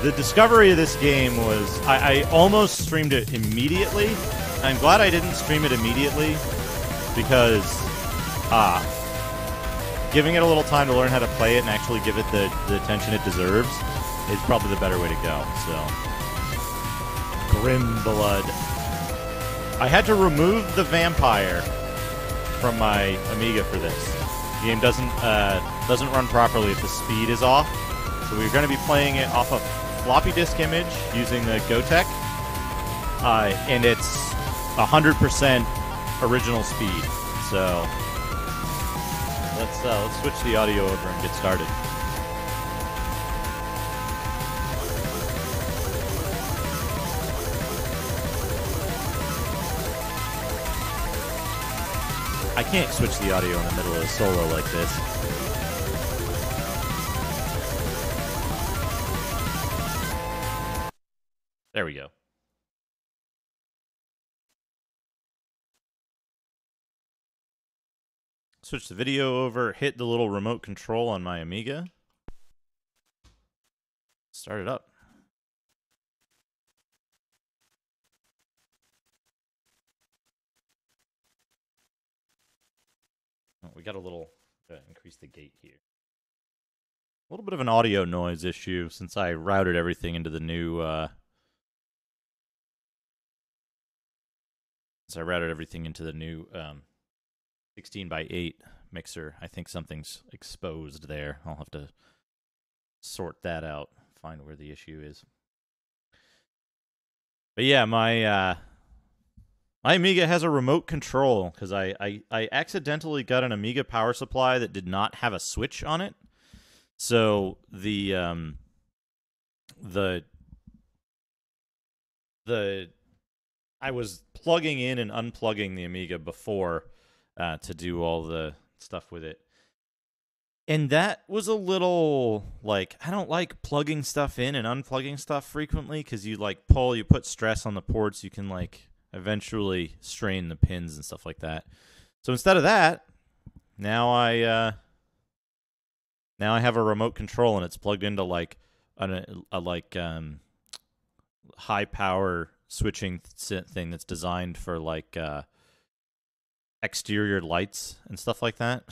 The discovery of this game was... I almost streamed it immediately. I'm glad I didn't stream it immediately because giving it a little time to learn how to play it and actually give it the attention it deserves is probably the better way to go. So, GRIMBLOOD. I had to remove the vampire from my Amiga for this. The game doesn't run properly if the speed is off. So we're going to be playing it off a floppy disk image using the GoTech, and it's 100% original speed. So let's switch the audio over and get started. I can't switch the audio in the middle of a solo like this. There we go. Switch the video over, hit the little remote control on my Amiga. Start it up. Oh, we got a little, increase the gate here. A little bit of an audio noise issue since I routed everything into the new, 16 by 8 mixer. I think something's exposed there. I'll have to sort that out, find where the issue is. But yeah, my Amiga has a remote control because I accidentally got an Amiga power supply that did not have a switch on it. So I was plugging in and unplugging the Amiga before to do all the stuff with it. And that was a little, like, I don't like plugging stuff in and unplugging stuff frequently because you, like, you put stress on the ports, you can, like, eventually strain the pins and stuff like that. So instead of that, now I have a remote control and it's plugged into, like, a high power switching thing that's designed for like exterior lights and stuff like that.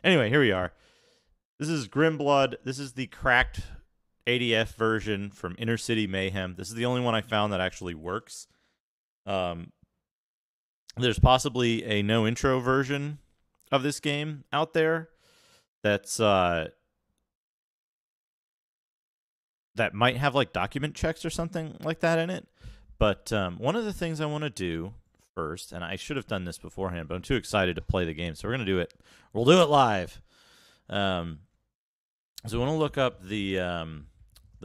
Anyway, here we are. This is GRIMBLOOD. This is the cracked ADF version from Inner City Mayhem. This is the only one I found that actually works. There's possibly a no intro version of this game out there that's that might have like document checks or something like that in it. But one of the things I want to do first, and I should have done this beforehand, but I'm too excited to play the game, so we're going to do it. We'll do it live. So I want to look up the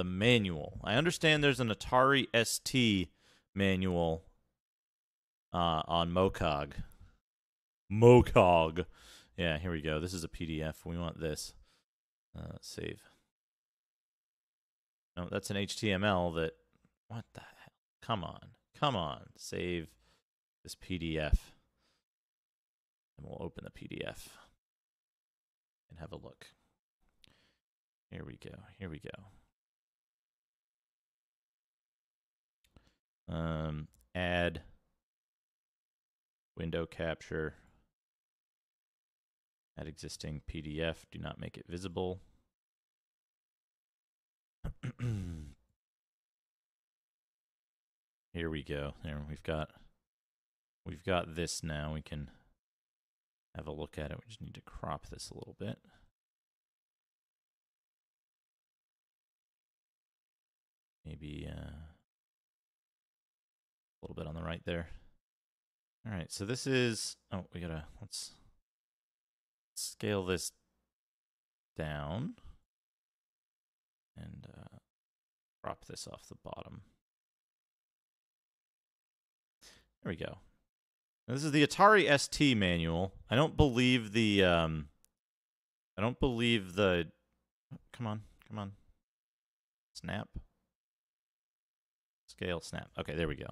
manual. I understand there's an Atari ST manual on MoCog. MoCog. Yeah, here we go. This is a PDF. We want this. Save. No, that's an HTML that... What the hell? Come on. Come on. Save this PDF. And we'll open the PDF and have a look. Here we go. Here we go. Add window capture. Add existing PDF. Do not make it visible. Here we go. There, we've got this now. We can have a look at it. We just need to crop this a little bit. Maybe a little bit on the right there. All right, so this is, oh, we gotta, let's scale this down and crop this off the bottom. There we go. Now, this is the Atari ST manual. I don't believe the, come on, snap. Scale, snap. Okay, there we go.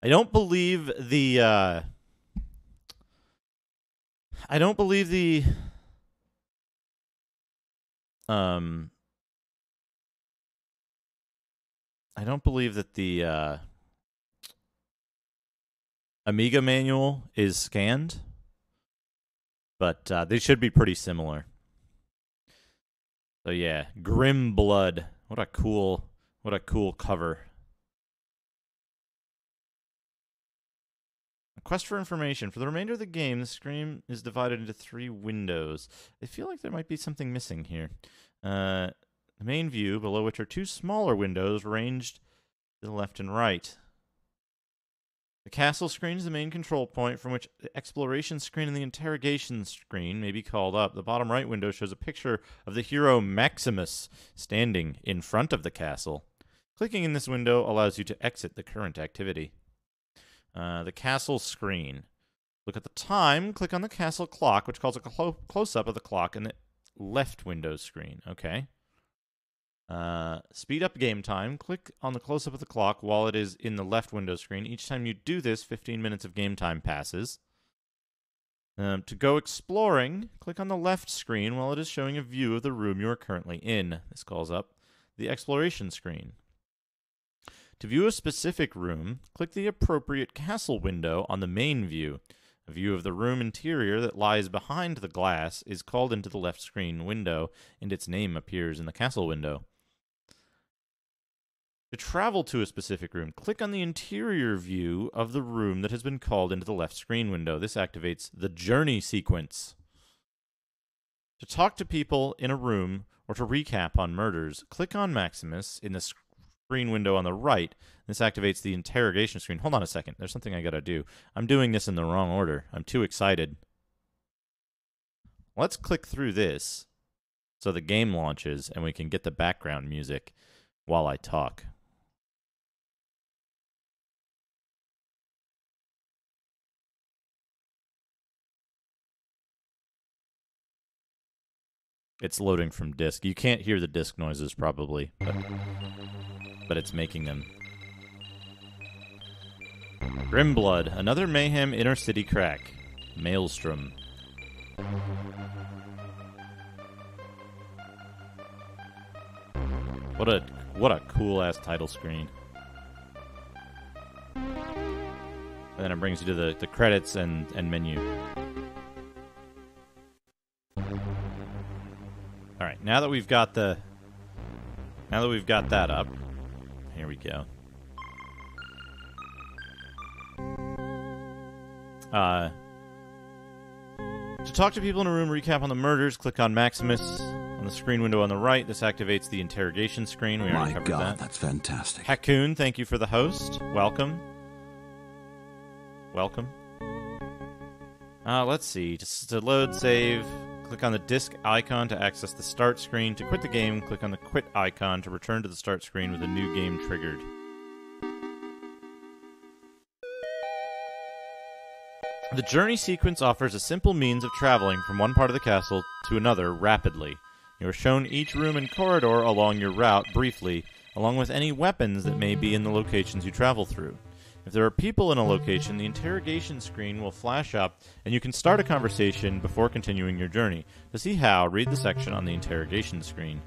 I don't believe the, I don't believe that the Amiga manual is scanned, but they should be pretty similar. So yeah, GRIMBLOOD. What a cool cover. Quest for information. For the remainder of the game, the screen is divided into 3 windows. I feel like there might be something missing here. The main view, below which are 2 smaller windows ranged to the left and right. The castle screen is the main control point from which the exploration screen and the interrogation screen may be called up. The bottom right window shows a picture of the hero Maximus standing in front of the castle. Clicking in this window allows you to exit the current activity. The castle screen. Look at the time. Click on the castle clock, which calls a close-up of the clock in the left window screen. Okay. Speed up game time. Click on the close-up of the clock while it is in the left window screen. Each time you do this, 15 minutes of game time passes. To go exploring, click on the left screen while it is showing a view of the room you are currently in. This calls up the exploration screen. To view a specific room, click the appropriate castle window on the main view. A view of the room interior that lies behind the glass is called into the left screen window, and its name appears in the castle window. To travel to a specific room, click on the interior view of the room that has been called into the left screen window. This activates the journey sequence. To talk to people in a room or to recap on murders, click on Maximus in the screen window on the right. This activates the interrogation screen. Hold on a second. There's something I gotta do. I'm doing this in the wrong order. I'm too excited. Let's click through this so the game launches and we can get the background music while I talk. It's loading from disk. You can't hear the disk noises probably, but it's making them. GRIMBLOOD, another mayhem inner city crack. Maelstrom. What a cool ass title screen. And then it brings you to the credits and menu. All right, now that we've got that up, here we go. To talk to people in a room, recap on the murders, click on Maximus on the screen window on the right. This activates the interrogation screen. We already covered that. My God, that's fantastic. Hakoon, thank you for the host. Welcome. Welcome. Let's see. Just to load save, click on the disk icon to access the start screen. To quit the game, click on the quit icon to return to the start screen with a new game triggered. The journey sequence offers a simple means of traveling from one part of the castle to another rapidly. You are shown each room and corridor along your route briefly, along with any weapons that may be in the locations you travel through. If there are people in a location, the interrogation screen will flash up, and you can start a conversation before continuing your journey. To see how, read the section on the interrogation screen.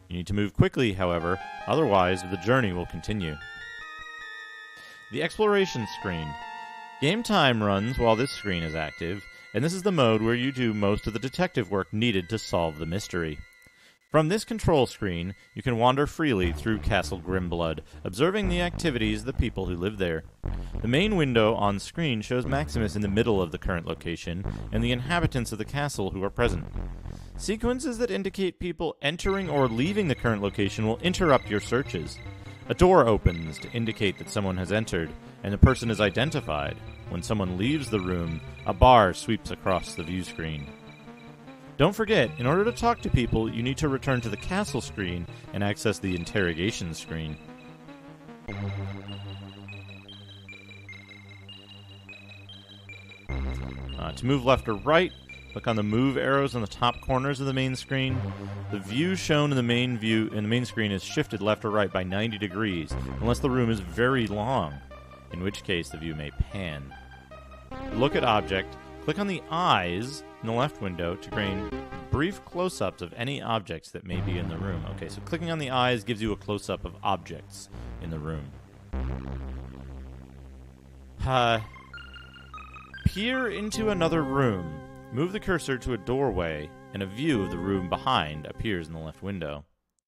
You need to move quickly, however, otherwise the journey will continue. The exploration screen. Game time runs while this screen is active, and this is the mode where you do most of the detective work needed to solve the mystery. From this control screen, you can wander freely through Castle GRIMBLOOD, observing the activities of the people who live there. The main window on screen shows Maximus in the middle of the current location, and the inhabitants of the castle who are present. Sequences that indicate people entering or leaving the current location will interrupt your searches. A door opens to indicate that someone has entered, and the person is identified. When someone leaves the room, a bar sweeps across the view screen. Don't forget, in order to talk to people, you need to return to the castle screen and access the interrogation screen. To move left or right, click on the move arrows on the top corners of the main screen. The view shown in the main screen is shifted left or right by 90 degrees, unless the room is very long, in which case the view may pan. To look at object, click on the eyes in the left window to gain brief close-ups of any objects that may be in the room. Okay, so clicking on the eyes gives you a close-up of objects. in the room. Peer into another room. Move the cursor to a doorway, and a view of the room behind appears in the left window.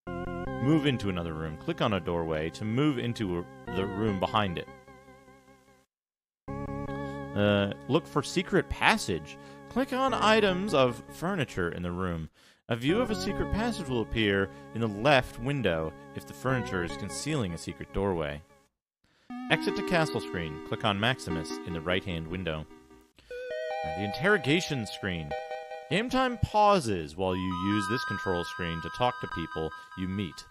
Move into another room. Click on a doorway to move into the room behind it. Look for secret passage. Click on items of furniture in the room. A view of a secret passage will appear in the left window if the furniture is concealing a secret doorway. Exit to castle screen. Click on Maximus in the right-hand window. The interrogation screen. Game time pauses while you use this control screen to talk to people you meet.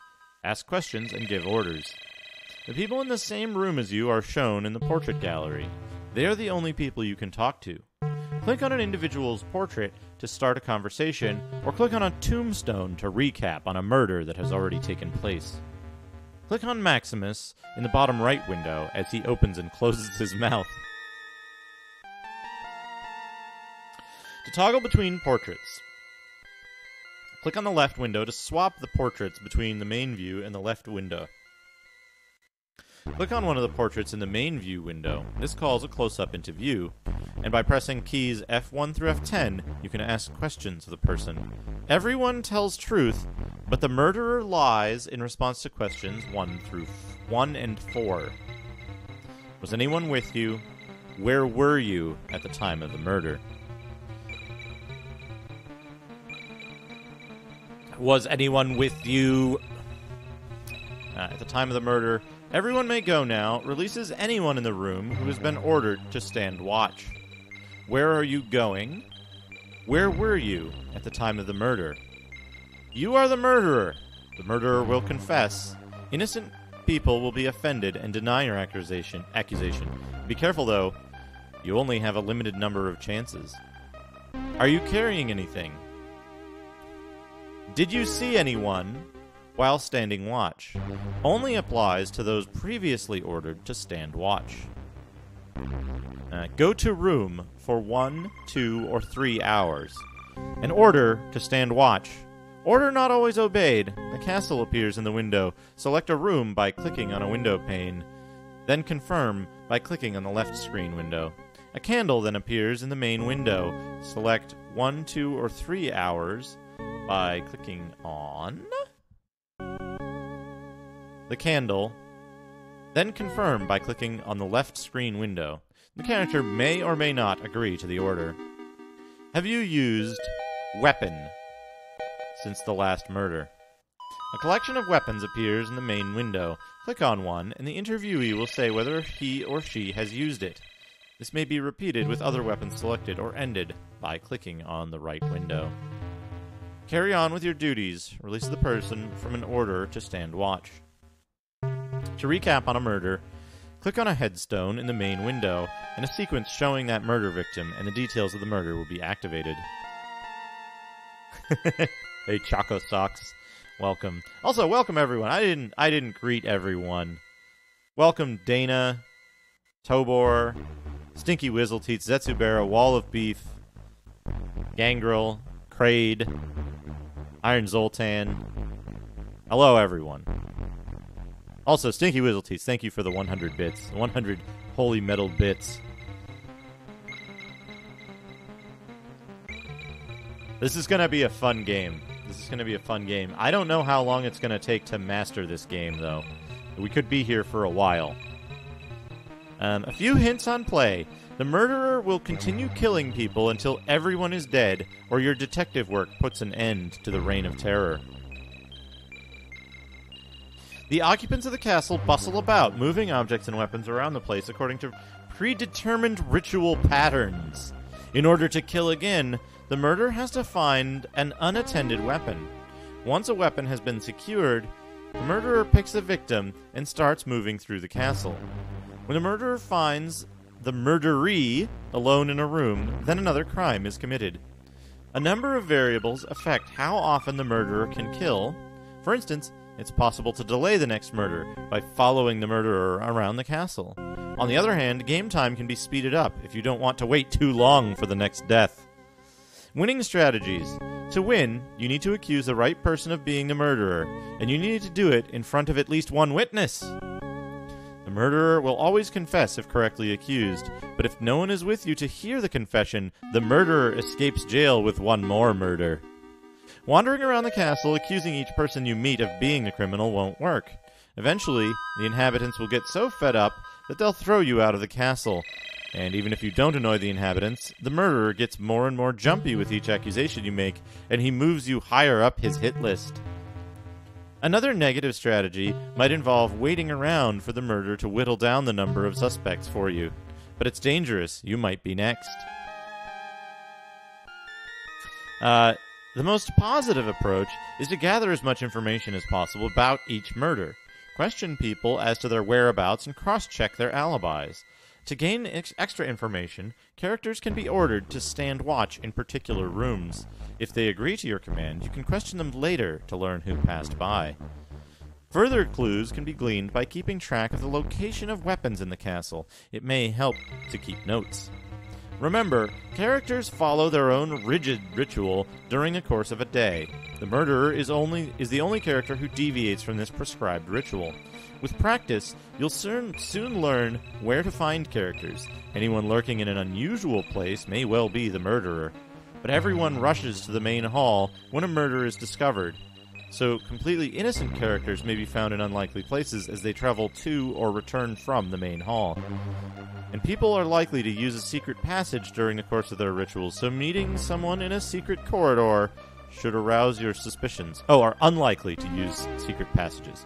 Ask questions and give orders. The people in the same room as you are shown in the portrait gallery. They are the only people you can talk to. Click on an individual's portrait to start a conversation, or click on a tombstone to recap on a murder that has already taken place. Click on Maximus in the bottom right window as he opens and closes his mouth. To toggle between portraits, click on the left window to swap the portraits between the main view and the left window. Click on one of the portraits in the main view window. This calls a close-up into view, and by pressing keys F1 through F10, you can ask questions of the person. Everyone tells truth, but the murderer lies in response to questions 1 and 4. Was anyone with you? Where were you at the time of the murder? Was anyone with you at the time of the murder? Everyone may go now. Releases anyone in the room who has been ordered to stand watch. Where are you going? Where were you at the time of the murder? You are the murderer. The murderer will confess. Innocent people will be offended and deny your accusation. Be careful, though. You only have a limited number of chances. Are you carrying anything? Did you see anyone while standing watch? Only applies to those previously ordered to stand watch. Go to room for 1, 2, or 3 hours. An order to stand watch. Order not always obeyed. A castle appears in the window. Select a room by clicking on a window pane. Then confirm by clicking on the left screen window. A candle then appears in the main window. Select 1, 2, or 3 hours by clicking on the candle, then confirm by clicking on the left screen window. The character may or may not agree to the order. Have you used weapon since the last murder? A collection of weapons appears in the main window. Click on one, and the interviewee will say whether he or she has used it. This may be repeated with other weapons selected or ended by clicking on the right window. Carry on with your duties. Release the person from an order to stand watch. To recap on a murder, click on a headstone in the main window, and a sequence showing that murder victim and the details of the murder will be activated. Hey, Choco Socks. Welcome. Also, welcome everyone. I didn't greet everyone. Welcome Dana, Tobor, Stinky Wizzleteats, Zetsubera, Wall of Beef, Gangrel, Kraid, Iron Zoltan. Hello, everyone. Also, Stinky Wizzleteats, thank you for the 100 bits. 100 holy metal bits. This is going to be a fun game. I don't know how long it's going to take to master this game, though. We could be here for a while. A few hints on play. The murderer will continue killing people until everyone is dead, or your detective work puts an end to the reign of terror. The occupants of the castle bustle about, moving objects and weapons around the place according to predetermined ritual patterns. In order to kill again, the murderer has to find an unattended weapon. Once a weapon has been secured, the murderer picks a victim and starts moving through the castle. When the murderer finds the murderee alone in a room, then another crime is committed. A number of variables affect how often the murderer can kill. For instance, it's possible to delay the next murder by following the murderer around the castle. On the other hand, game time can be speeded up if you don't want to wait too long for the next death. Winning strategies. To win, you need to accuse the right person of being the murderer, and you need to do it in front of at least one witness. murderer will always confess if correctly accused, but if no one is with you to hear the confession, the murderer escapes jail with one more murder. Wandering around the castle accusing each person you meet of being the criminal won't work. Eventually, the inhabitants will get so fed up that they'll throw you out of the castle. And even if you don't annoy the inhabitants, the murderer gets more and more jumpy with each accusation you make, and he moves you higher up his hit list. Another negative strategy might involve waiting around for the murderer to whittle down the number of suspects for you. But it's dangerous. You might be next. The most positive approach is to gather as much information as possible about each murder. Question people as to their whereabouts and cross-check their alibis. To gain extra information, characters can be ordered to stand watch in particular rooms. If they agree to your command, you can question them later to learn who passed by. Further clues can be gleaned by keeping track of the location of weapons in the castle. It may help to keep notes. Remember, characters follow their own rigid ritual during the course of a day. The murderer is the only character who deviates from this prescribed ritual. With practice, you'll soon learn where to find characters. Anyone lurking in an unusual place may well be the murderer. But everyone rushes to the main hall when a murder is discovered. So completely innocent characters may be found in unlikely places as they travel to or return from the main hall. And people are likely to use a secret passage during the course of their rituals, so meeting someone in a secret corridor should arouse your suspicions. Oh, are unlikely to use secret passages.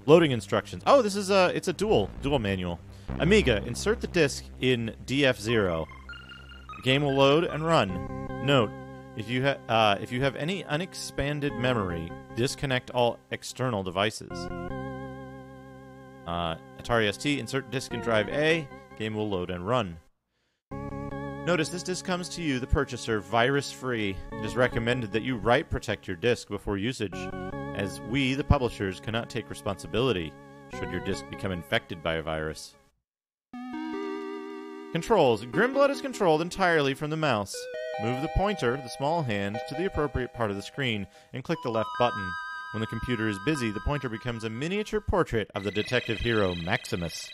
Loading instructions. Oh, this is it's a dual manual. Amiga, insert the disc in DF0. The game will load and run. Note, if you have any unexpanded memory, disconnect all external devices. Atari ST, insert disk in drive A. Game will load and run. Notice this disc comes to you, the purchaser, virus-free. It is recommended that you write protect your disc before usage, as we, the publishers, cannot take responsibility should your disc become infected by a virus. Controls. GRIMBLOOD is controlled entirely from the mouse. Move the pointer, the small hand, to the appropriate part of the screen and click the left button. When the computer is busy, the pointer becomes a miniature portrait of the detective hero Maximus.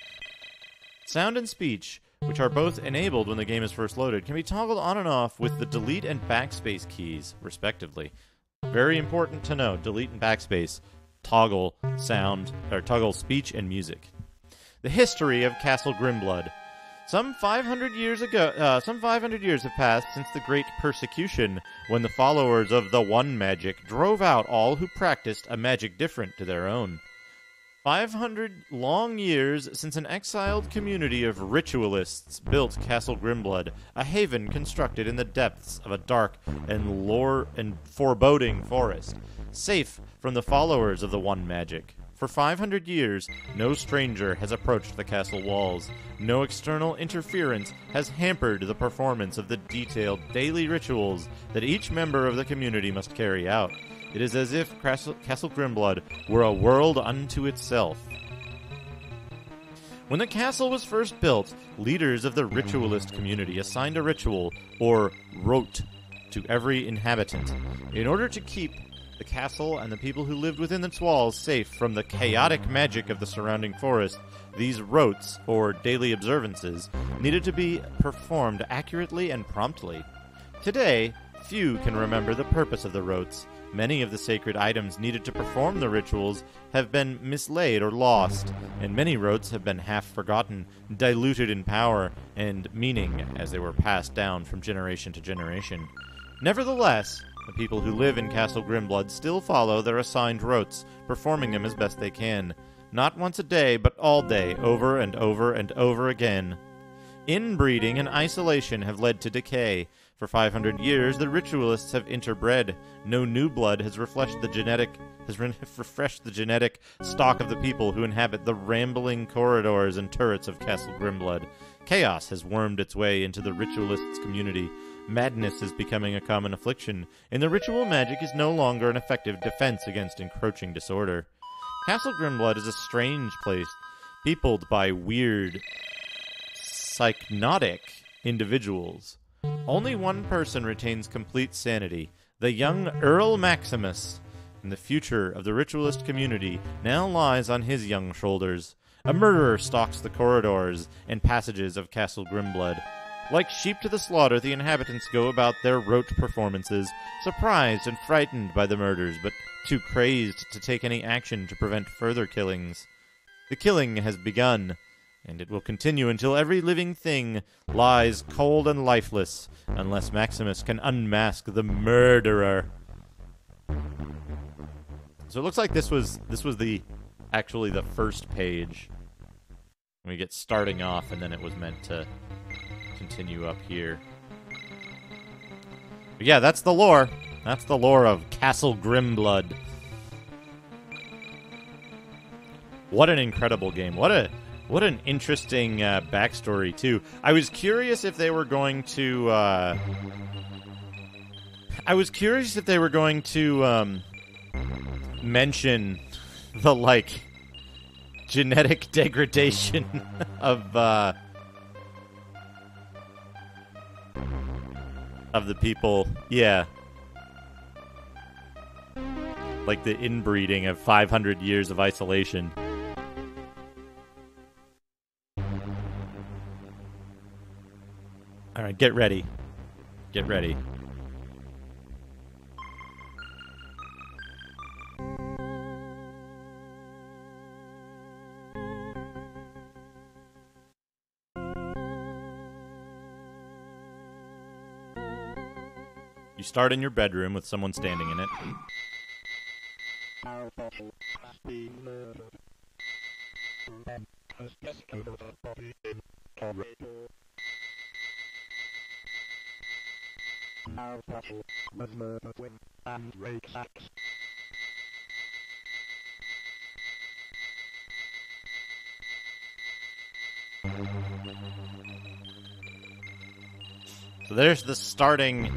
Sound and speech, which are both enabled when the game is first loaded, can be toggled on and off with the delete and backspace keys, respectively. Very important to know, delete and backspace toggle sound, or toggle speech and music. The history of Castle GRIMBLOOD. Some 500 years have passed since the Great Persecution, when the followers of the One Magic drove out all who practiced a magic different to their own. 500 long years since an exiled community of ritualists built Castle GRIMBLOOD, a haven constructed in the depths of a dark and foreboding forest, safe from the followers of the One Magic. For 500 years, no stranger has approached the castle walls. No external interference has hampered the performance of the detailed daily rituals that each member of the community must carry out. It is as if Castle GRIMBLOOD were a world unto itself. When the castle was first built, leaders of the ritualist community assigned a ritual, or rote, to every inhabitant. In order to keep the castle and the people who lived within its walls safe from the chaotic magic of the surrounding forest, these rotes, or daily observances, needed to be performed accurately and promptly. Today, few can remember the purpose of the rotes. Many of the sacred items needed to perform the rituals have been mislaid or lost, and many rotes have been half forgotten, diluted in power and meaning as they were passed down from generation to generation. Nevertheless, the people who live in Castle GRIMBLOOD still follow their assigned rotes, performing them as best they can. Not once a day, but all day, over and over and over again. Inbreeding and isolation have led to decay. For 500 years, the ritualists have interbred. No new blood has refreshed the genetic stock of the people who inhabit the rambling corridors and turrets of Castle GRIMBLOOD. Chaos has wormed its way into the ritualists' community. Madness is becoming a common affliction, and the ritual magic is no longer an effective defense against encroaching disorder. Castle GRIMBLOOD is a strange place, peopled by weird, psychotic individuals. Only one person retains complete sanity, The young Earl Maximus, and the future of the ritualist community now lies on his young shoulders. A murderer stalks the corridors and passages of Castle Grimblood. Like sheep to the slaughter, the inhabitants go about their rote performances, surprised and frightened by the murders, but too crazed to take any action to prevent further killings. The killing has begun, and it will continue until every living thing lies cold and lifeless, unless Maximus can unmask the murderer. So it looks like this was actually the first page. We get starting off, and then it was meant to continue up here. But yeah, that's the lore. That's the lore of Castle Grimblood. What an incredible game. What an interesting backstory, too. I was curious if they were going to... mention the, like, genetic degradation of the people. Yeah. Like the inbreeding of 500 years of isolation. All right, get ready. Get ready. You start in your bedroom with someone standing in it. So there's the starting...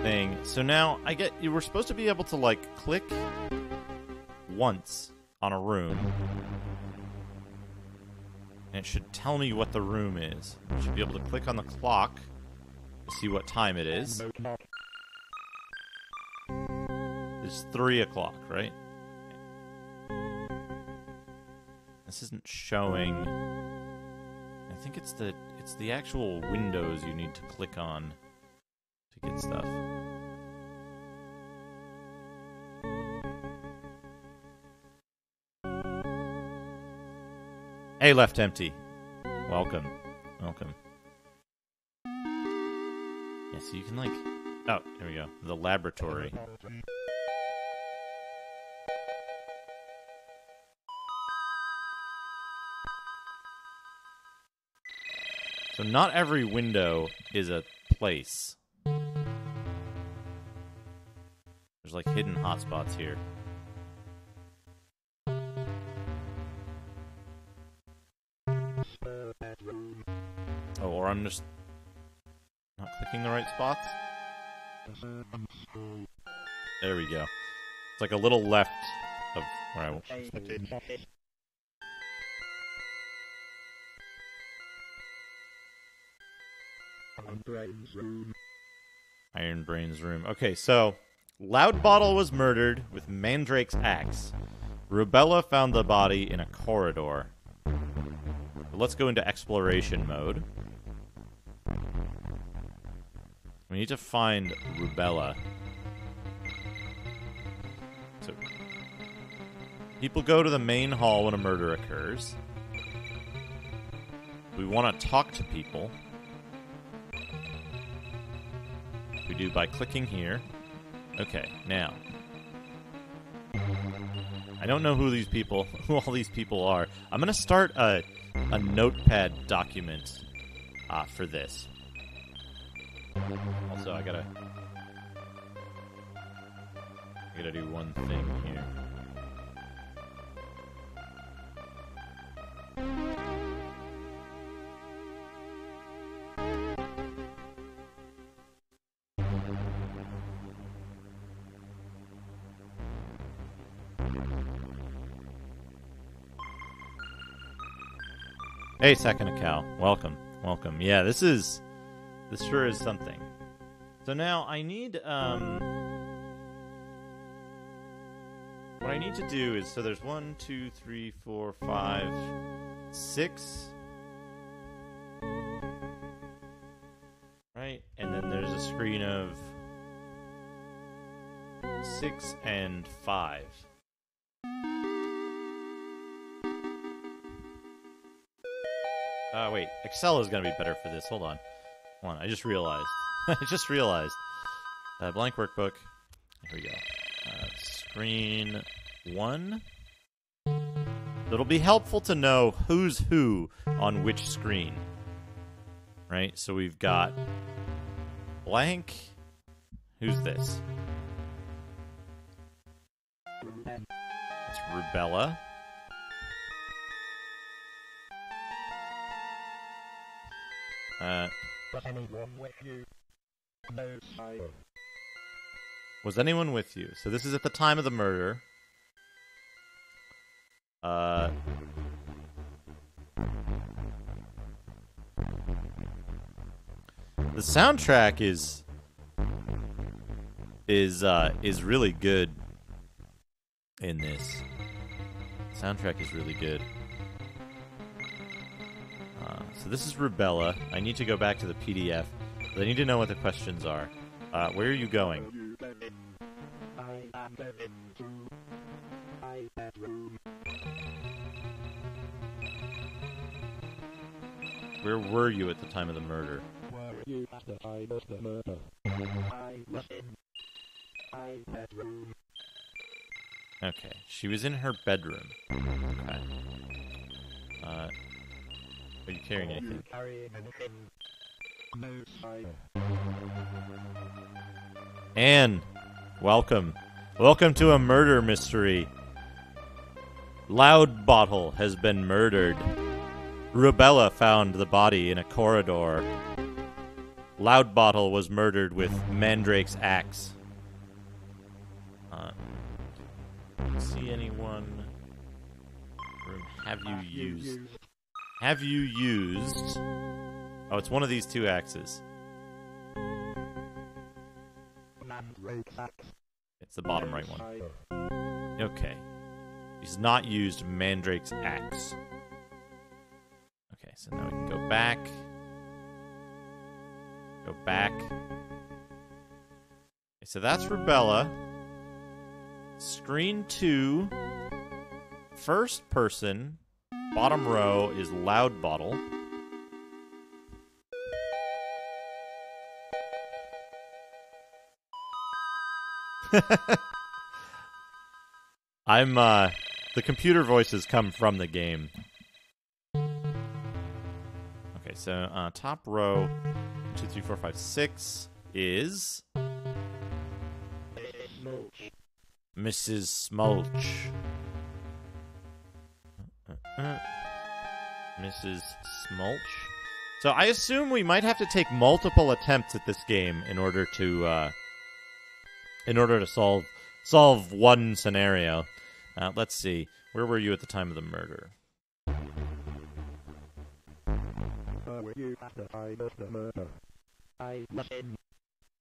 thing. So now I get you were supposed to be able to like click once on a room, and it should tell me what the room is. I should be able to click on the clock to see what time it is. It's 3 o'clock, right? This isn't showing. I think it's the actual windows you need to click on to get stuff. Hey, Left Empty. Welcome. Welcome. Yeah, so you can like... Oh, here we go. The laboratory. So not every window is a place. There's like hidden hotspots here. Oh, or I'm just not clicking the right spots? There we go. It's like a little left of where I expected. Iron Brain's room. Okay, so Loudbottle was murdered with Mandrake's axe. Rubella found the body in a corridor. Let's go into exploration mode. We need to find Rubella. So, people go to the main hall when a murder occurs. We want to talk to people. We do by clicking here. Okay, now. I don't know who all these people are. I'm gonna start a notepad document for this. Also, I gotta do one thing here. Hey, Sakanacow. Welcome. Welcome. Yeah, this sure is something. So now I need, what I need to do is, so there's 1, 2, 3, 4, 5, 6. Right? And then there's a screen of 6 and 5. Wait. Excel is going to be better for this. Hold on. Hold on. I just realized. Blank workbook. Here we go. Screen 1. It'll be helpful to know who's who on which screen. Right? So we've got blank. Who's this? It's Rubella. Was anyone with you? No, sire. Was anyone with you? So this is at the time of the murder. The soundtrack is really good in this. Soundtrack is really good. So this is Rubella. I need to go back to the PDF. But I need to know what the questions are. Where are you going? I am going to my bedroom. Where were you at the time of the murder? Were you at the time of the murder? I was in my bedroom. Okay, she was in her bedroom. Okay. Are you carrying anything? Are you carrying anything? No, sire. Anne, welcome. Welcome to a murder mystery. Loud Bottle has been murdered. Rubella found the body in a corridor. Loud Bottle was murdered with Mandrake's axe. See anyone? Have you used? Have you used? Oh, it's one of these two axes. Mandrake's axe. It's the bottom right one. Okay. He's not used Mandrake's axe. Okay, so now we can go back. Go back. Okay, so that's Rubella. Screen 2. First person. Bottom row is Loud Bottle. I'm, the computer voices come from the game. Okay, so, top row, 2, 3, 4, 5, 6 is Mrs. Smulch. Mrs. Smulch. So I assume we might have to take multiple attempts at this game in order to solve one scenario. Let's see. Where were you at the time of the murder? Were you at the time of the murder? I was in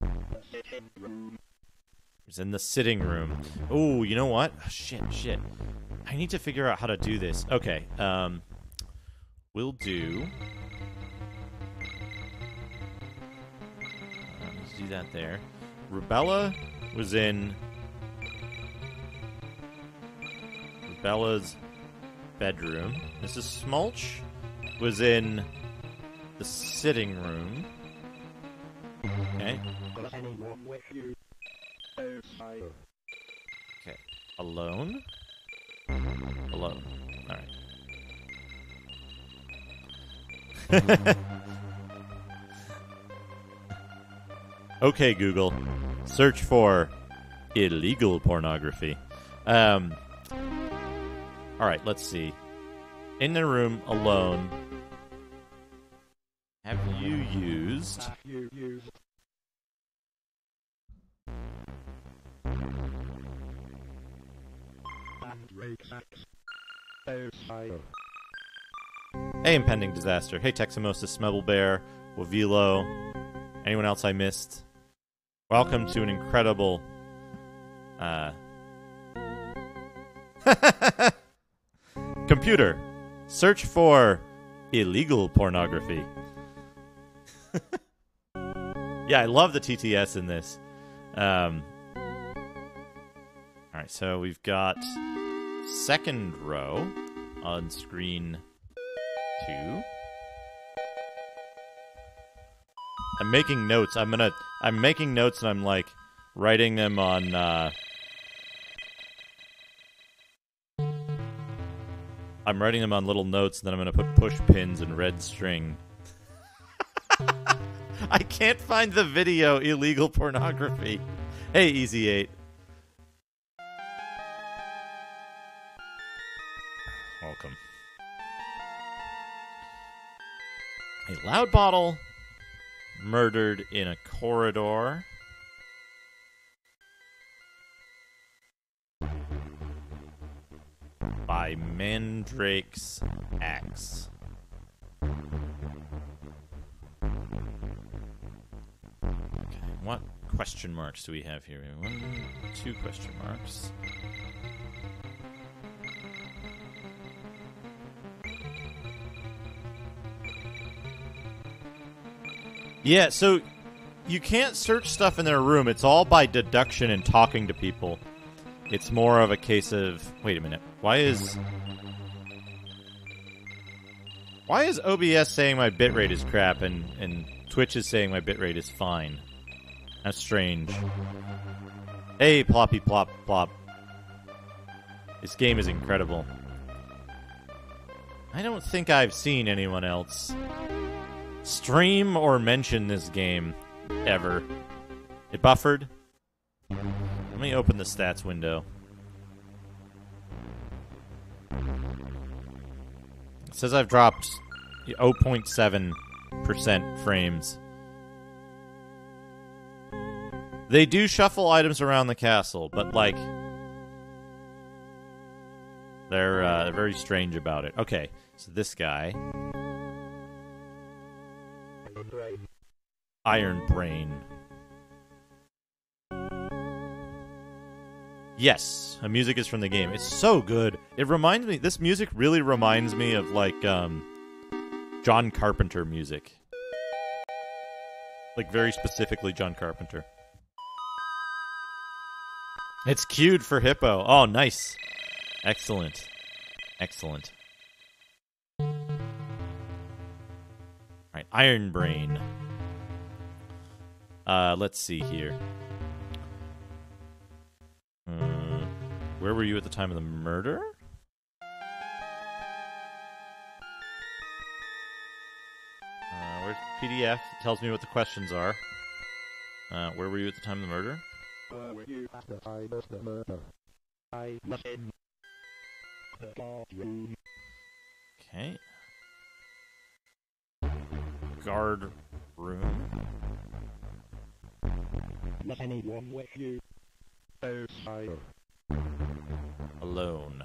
the sitting room. It was in the sitting room. Oh, you know what? Oh, shit. I need to figure out how to do this. Okay. We'll do... let's do that there. Rubella was in Rubella's bedroom. Mrs. Smulch was in the sitting room. Okay. Was anyone with you? No, sire. Okay. Alone? Alone. Alright. Okay, Google. Search for illegal pornography. Alright, let's see. In the room, alone. Have you used... Mandrake's axe. No, sire. Hey, Impending Disaster. Hey, Texamosis, Smebble Wavilo. Anyone else I missed? Welcome to an incredible... Computer, search for illegal pornography. Yeah, I love the TTS in this. Alright, so we've got second row on screen 2. I'm making notes. I'm making notes and I'm like writing them on I'm writing them on little notes, and then I'm going to put push pins and red string. I can't find the video, illegal pornography. Hey, Easy 8. Welcome. A loud bottle murdered in a corridor. By Mandrake's axe. Okay, what question marks do we have here? 1, 2 question marks. Yeah, so you can't search stuff in their room. It's all by deduction and talking to people. It's more of a case of... Wait a minute. Why is OBS saying my bitrate is crap and Twitch is saying my bitrate is fine? That's strange. Hey, ploppy plop plop. This game is incredible. I don't think I've seen anyone else stream or mention this game ever. It buffered. Let me open the stats window. It says I've dropped 0.7% frames. They do shuffle items around the castle, but like they're very strange about it. Okay, so this guy, Iron Brain. Yes, the music is from the game. It's so good. It reminds me... This music really reminds me of, like, John Carpenter music. Like, very specifically John Carpenter. It's cued for Hippo. Oh, nice. Excellent. Excellent. Alright, Iron Brain. Let's see here. Where were you at the time of the murder? Where's the PDF? It tells me what the questions are. Where were you at the time of the murder? Were you at the time of the murder? I was in the guard room. Okay. Guard room. Was anyone with you? Outside. Alone.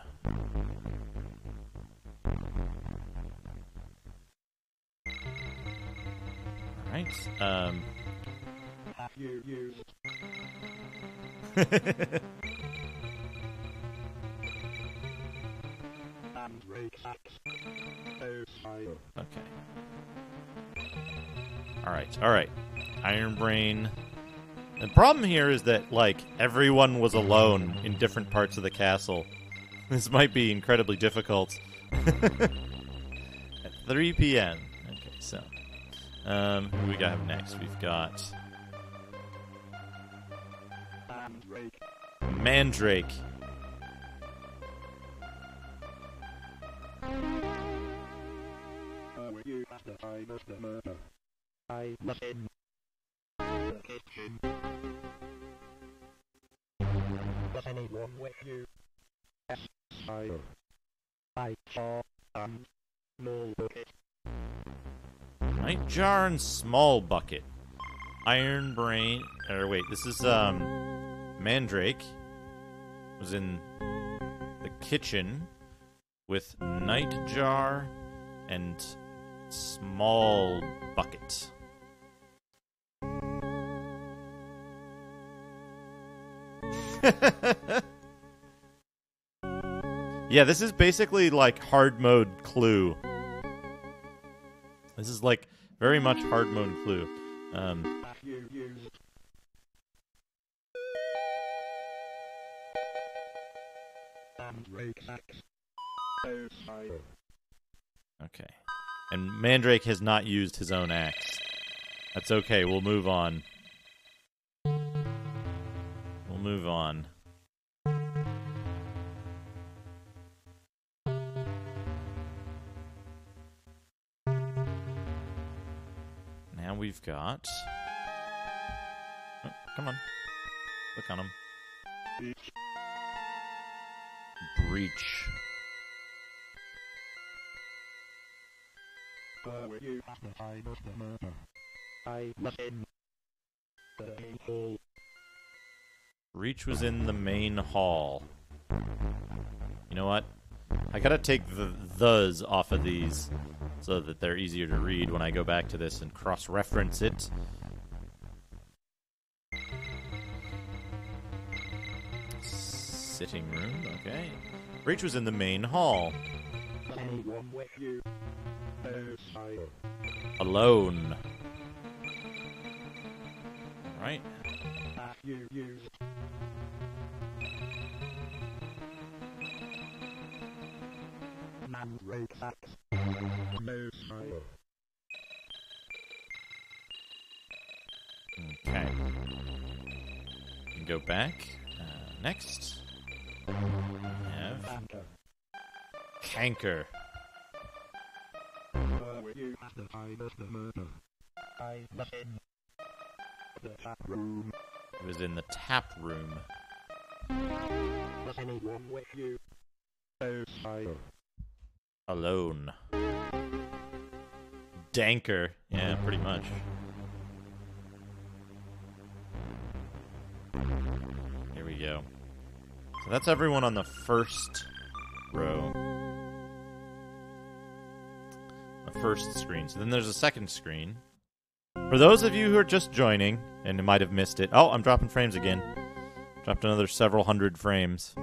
Alright, Have you used Mandrake's axe? Outside. Okay. Alright. Iron Brain. The problem here is that, like, everyone was alone in different parts of the castle. This might be incredibly difficult. At 3 p.m. Okay, so... who do we got next? We've got... Mandrake. Were you at the time of the murder? I was in the kitchen. Was anyone with you? Yes, I saw a small bucket. Nightjar and Small Bucket. Iron Brain... Or wait, this is, Mandrake was in the kitchen with Nightjar and Small Bucket. Yeah, this is basically like hard mode Clue. This is like very much hard mode Clue. Okay. And Mandrake has not used his own axe. That's okay, we'll move on. We'll move on. Now we've got... Oh, come on. Click on him. Breach. Breach was in the main hall. You know what? I gotta take the thes off of these so that they're easier to read when I go back to this and cross-reference it. Sitting room, okay. Breach was in the main hall. Alone. Right. Okay. Go back. Next. We have Canker. It was in the tap room. Alone. Danker. Yeah, pretty much. Here we go. So that's everyone on the first row. The first screen. So then there's a second screen. For those of you who are just joining, and might have missed it... Oh, I'm dropping frames again. Dropped another several hundred frames.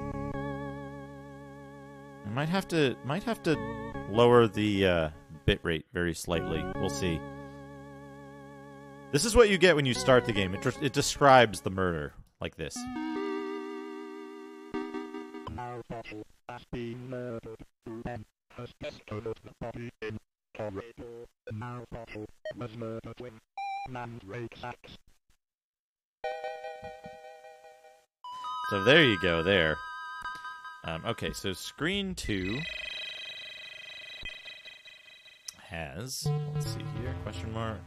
I might have to lower the bitrate very slightly. We'll see. This is what you get when you start the game. It describes the murder like this. So there you go, there. Okay, so screen 2 has, let's see here, question mark.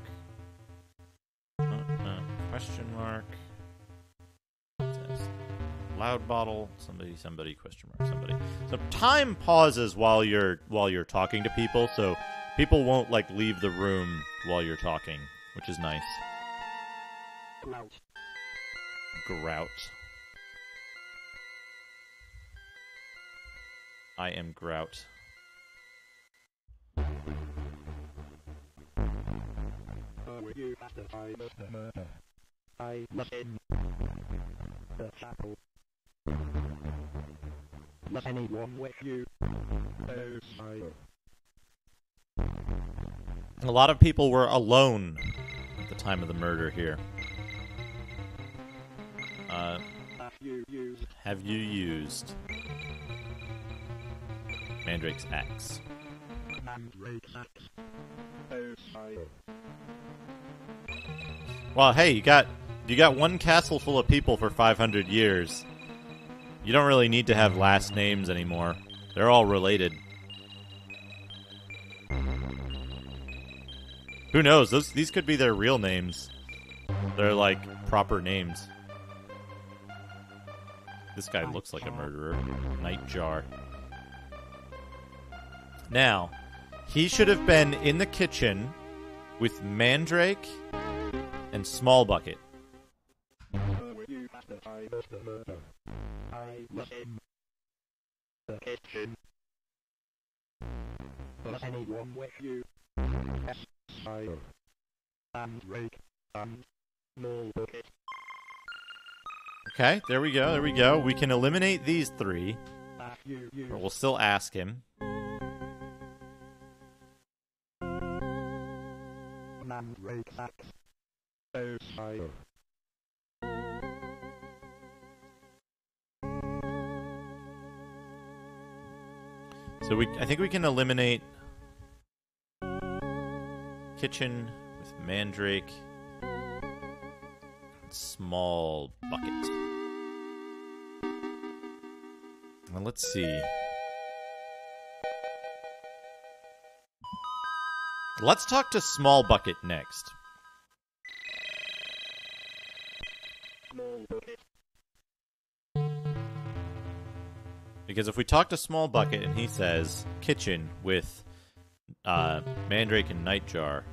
Question mark. It says loud bottle, somebody, question mark, somebody. So time pauses while you're talking to people, so people won't like leave the room while you're talking, which is nice. Grout. I am Grout. I was in the chapel. Was anyone with you? A lot of people were alone at the time of the murder here. Have you used Mandrake's axe? Well, hey, you got one castle full of people for 500 years. You don't really need to have last names anymore. They're all related. Who knows? These could be their real names. They're like proper names. This guy looks like a murderer. Nightjar. Now, he should have been in the kitchen with Mandrake and Small Bucket. Was anyone with you? Yes, I. And rake and small bucket. Okay, there we go, there we go. We can eliminate these three, That you but we'll still ask him. and rake sacks. So I. So I think we can eliminate kitchen with mandrake. Small bucket. Well, let's see. Let's talk to small bucket next. Small bucket. Because if we talk to small bucket and he says kitchen with mandrake and nightjar,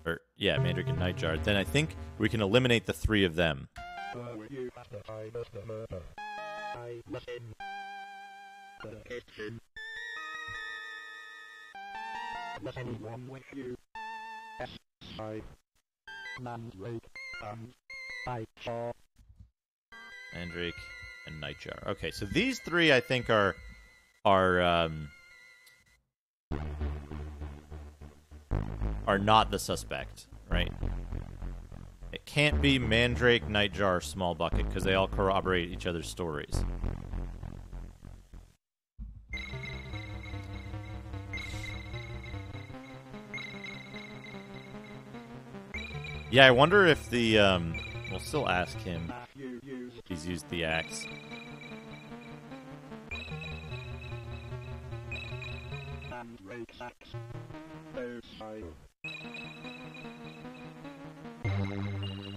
or yeah, mandrake and nightjar, then I think we can eliminate the three of them. Were you at the time of the murder? I was in the kitchen. Was anyone with you? Yes, I. Mandrake and I saw. Mandrake and nightjar. Okay, so these three I think are not the suspect, right? It can't be mandrake, nightjar, small bucket because they all corroborate each other's stories. Yeah, I wonder if the we'll still ask him if he's used the axe. Mandrake sacks. So I.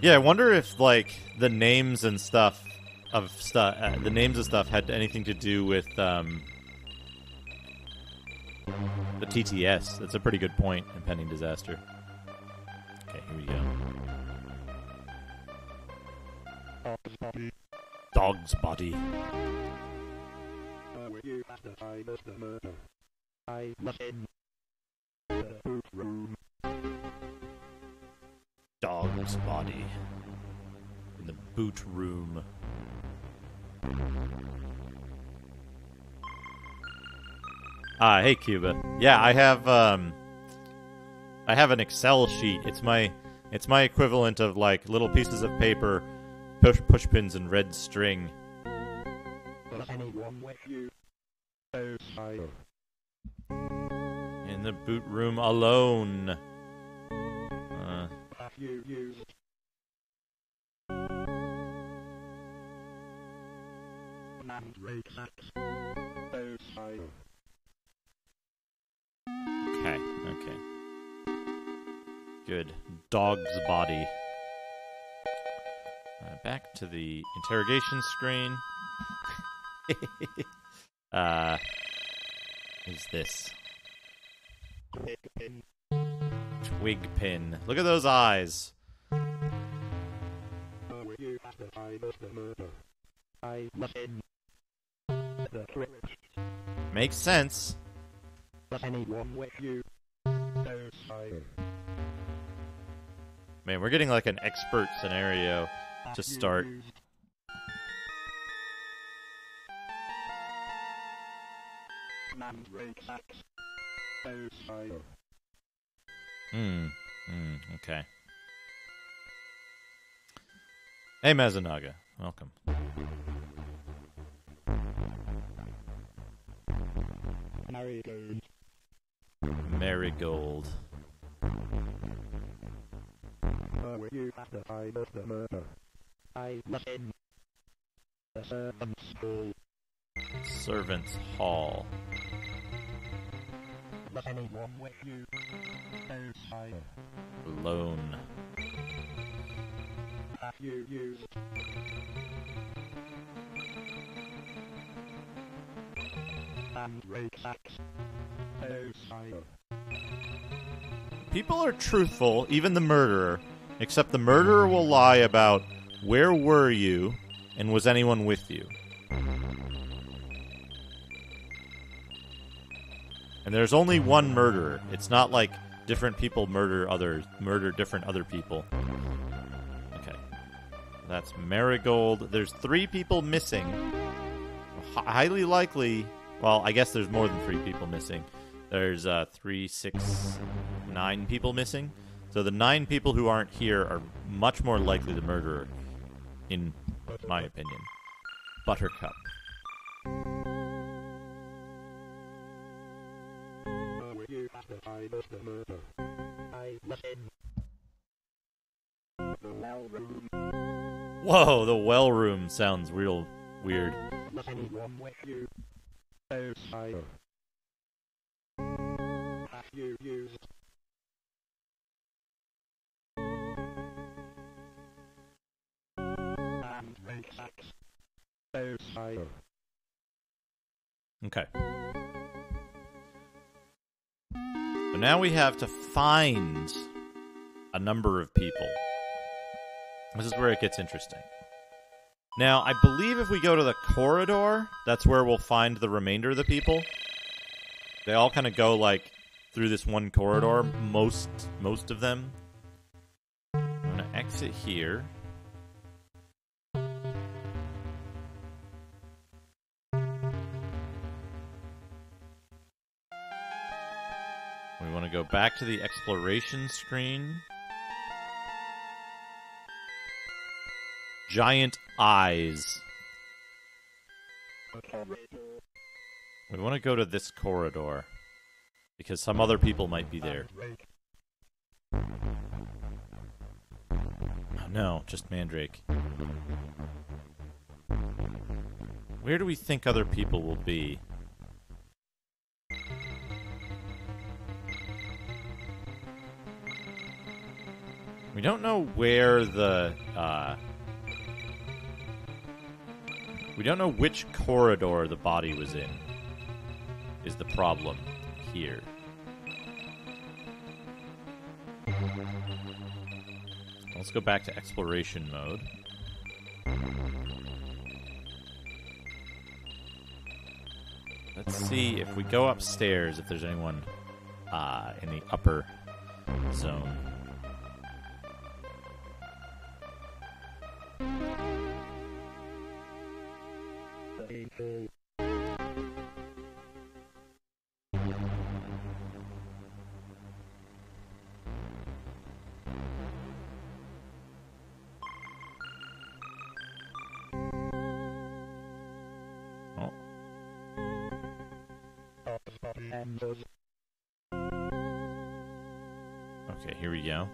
Yeah, I wonder if like the names and stuff the names of stuff had anything to do with the TTS. That's a pretty good point. Impending disaster. Okay, here we go. Dog's body. Dog's body. Were you at the time of the murder? I was in the boot room. Dog's body. In the boot room. Hey Cuba. Yeah, I have an Excel sheet. It's my equivalent of like little pieces of paper, push pins, and red string. Was anyone with you? So I. In the boot room alone. Have you used? Mandrake sacks. So I. Okay. Good. Dog's body. Back to the interrogation screen. Is this? Twig pin. Twig pin. Look at those eyes. Were you at the time of the murder? I was in the crypt. Makes sense. Was anyone with you? So I. Man, we're getting like an expert scenario to start. Mandrake sacks. So I. Okay. Hey, Mazanaga. Welcome. Marigold. Marigold. Were you at the time of the murder? I was in the servant's hall. Servants' hall. Was anyone with you? So I. Alone. Have you used? Mandrake sacks. So I. People are truthful, even the murderer, except the murderer will lie about where were you and was anyone with you. And there's only one murderer. It's not like different people murder different other people. Okay. That's Marigold. There's 3 people missing. Highly likely... Well, I guess there's more than 3 people missing. There's 3, 6, 9 people missing. So the 9 people who aren't here are much more likely the murderer, in my opinion. Buttercup. You have to find us the murder. I listen. The well room. Whoa, the well room sounds real weird. Anyone with you? Outsider. Have you used? And make sex. Outsider. Okay. So now we have to find a number of people. This is where it gets interesting. Now, I believe if we go to the corridor, that's where we'll find the remainder of the people. They all kind of go, like, through this one corridor, most of them. I'm going to exit here. We want to go back to the exploration screen. Giant eyes. We want to go to this corridor because some other people might be there. Oh no, just Mandrake. Where do we think other people will be? We don't know where the, we don't know which corridor the body was in, is the problem here. Let's go back to exploration mode. Let's see if we go upstairs, if there's anyone in the upper zone. Okay, here we go.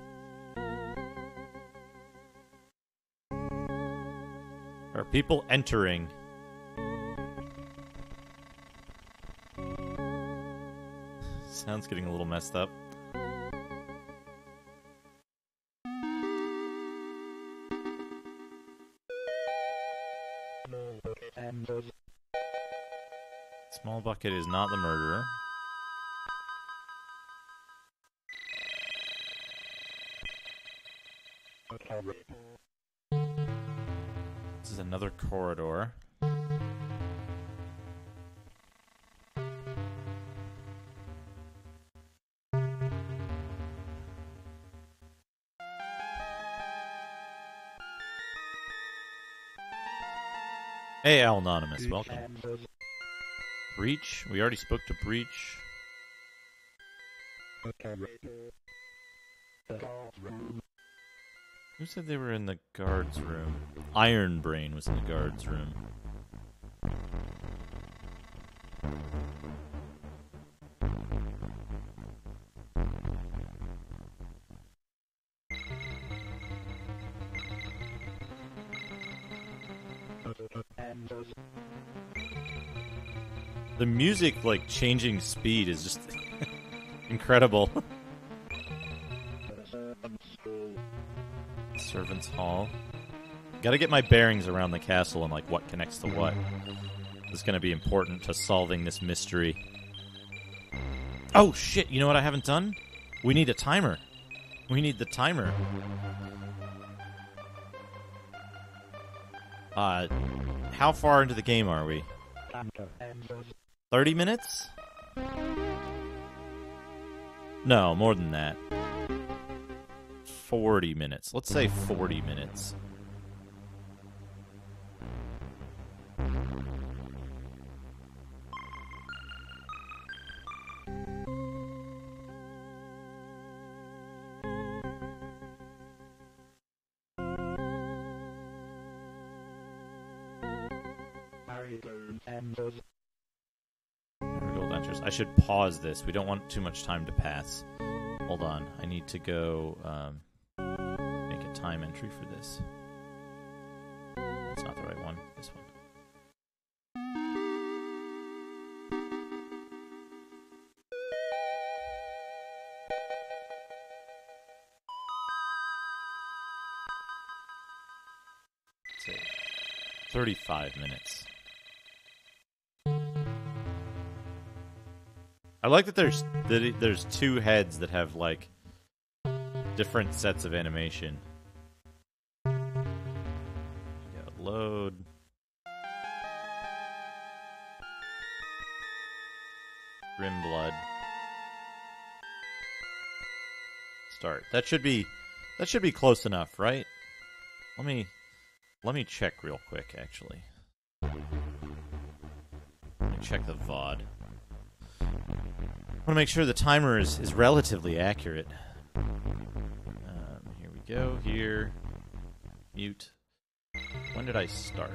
Are people entering? Sound's getting a little messed up. Small Bucket is not the murderer. This is another corridor. Hey, Al Anonymous, welcome. Breach? We already spoke to Breach. Who said they were in the guards room? Iron Brain was in the guards room. The music, like, changing speed is just incredible. Servants' Hall. Gotta get my bearings around the castle and, like, what connects to what. This is gonna be important to solving this mystery. Oh, shit! You know what I haven't done? We need a timer. We need the timer. How far into the game are we? 30 minutes? No, more than that. 40 minutes. Let's say 40 minutes. Adventures. I should pause this. We don't want too much time to pass. Hold on. I need to go make a time entry for this. That's not the right one. This one. Let's see. 35 minutes. I like that there's two heads that have like different sets of animation. Yeah, load. GRIMBLOOD. Start. That should be close enough, right? Let me check real quick actually. Let me check the VOD. I want to make sure the timer is relatively accurate. Here we go. Here. Mute. When did I start?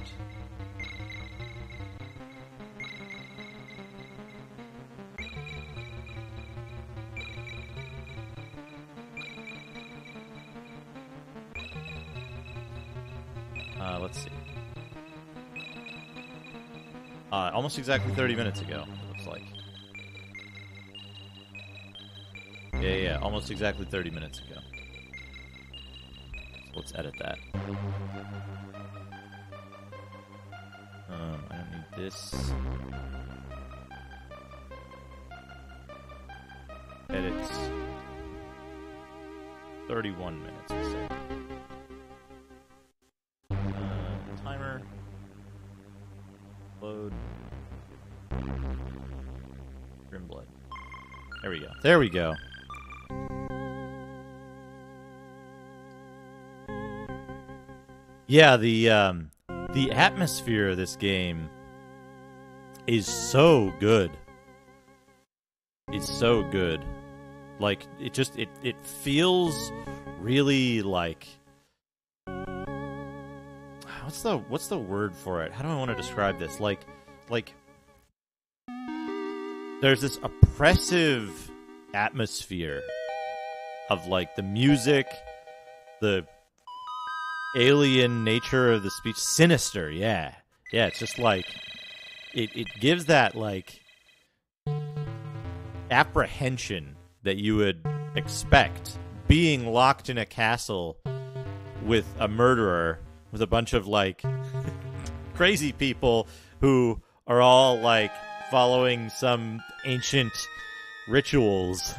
Let's see. Almost exactly 30 minutes ago, it looks like. Yeah, almost exactly 30 minutes ago. So let's edit that. I don't need this. Edits. 31 minutes, we'll say. Timer. Load. GRIMBLOOD. There we go. There we go. Yeah, the atmosphere of this game is so good. It's so good. Like it feels really like what's the word for it? How do I want to describe this? Like there's this oppressive atmosphere of like the music, the alien nature of the speech, sinister. Yeah, it's just like it gives that like apprehension that you would expect being locked in a castle with a murderer with a bunch of like crazy people who are all like following some ancient rituals.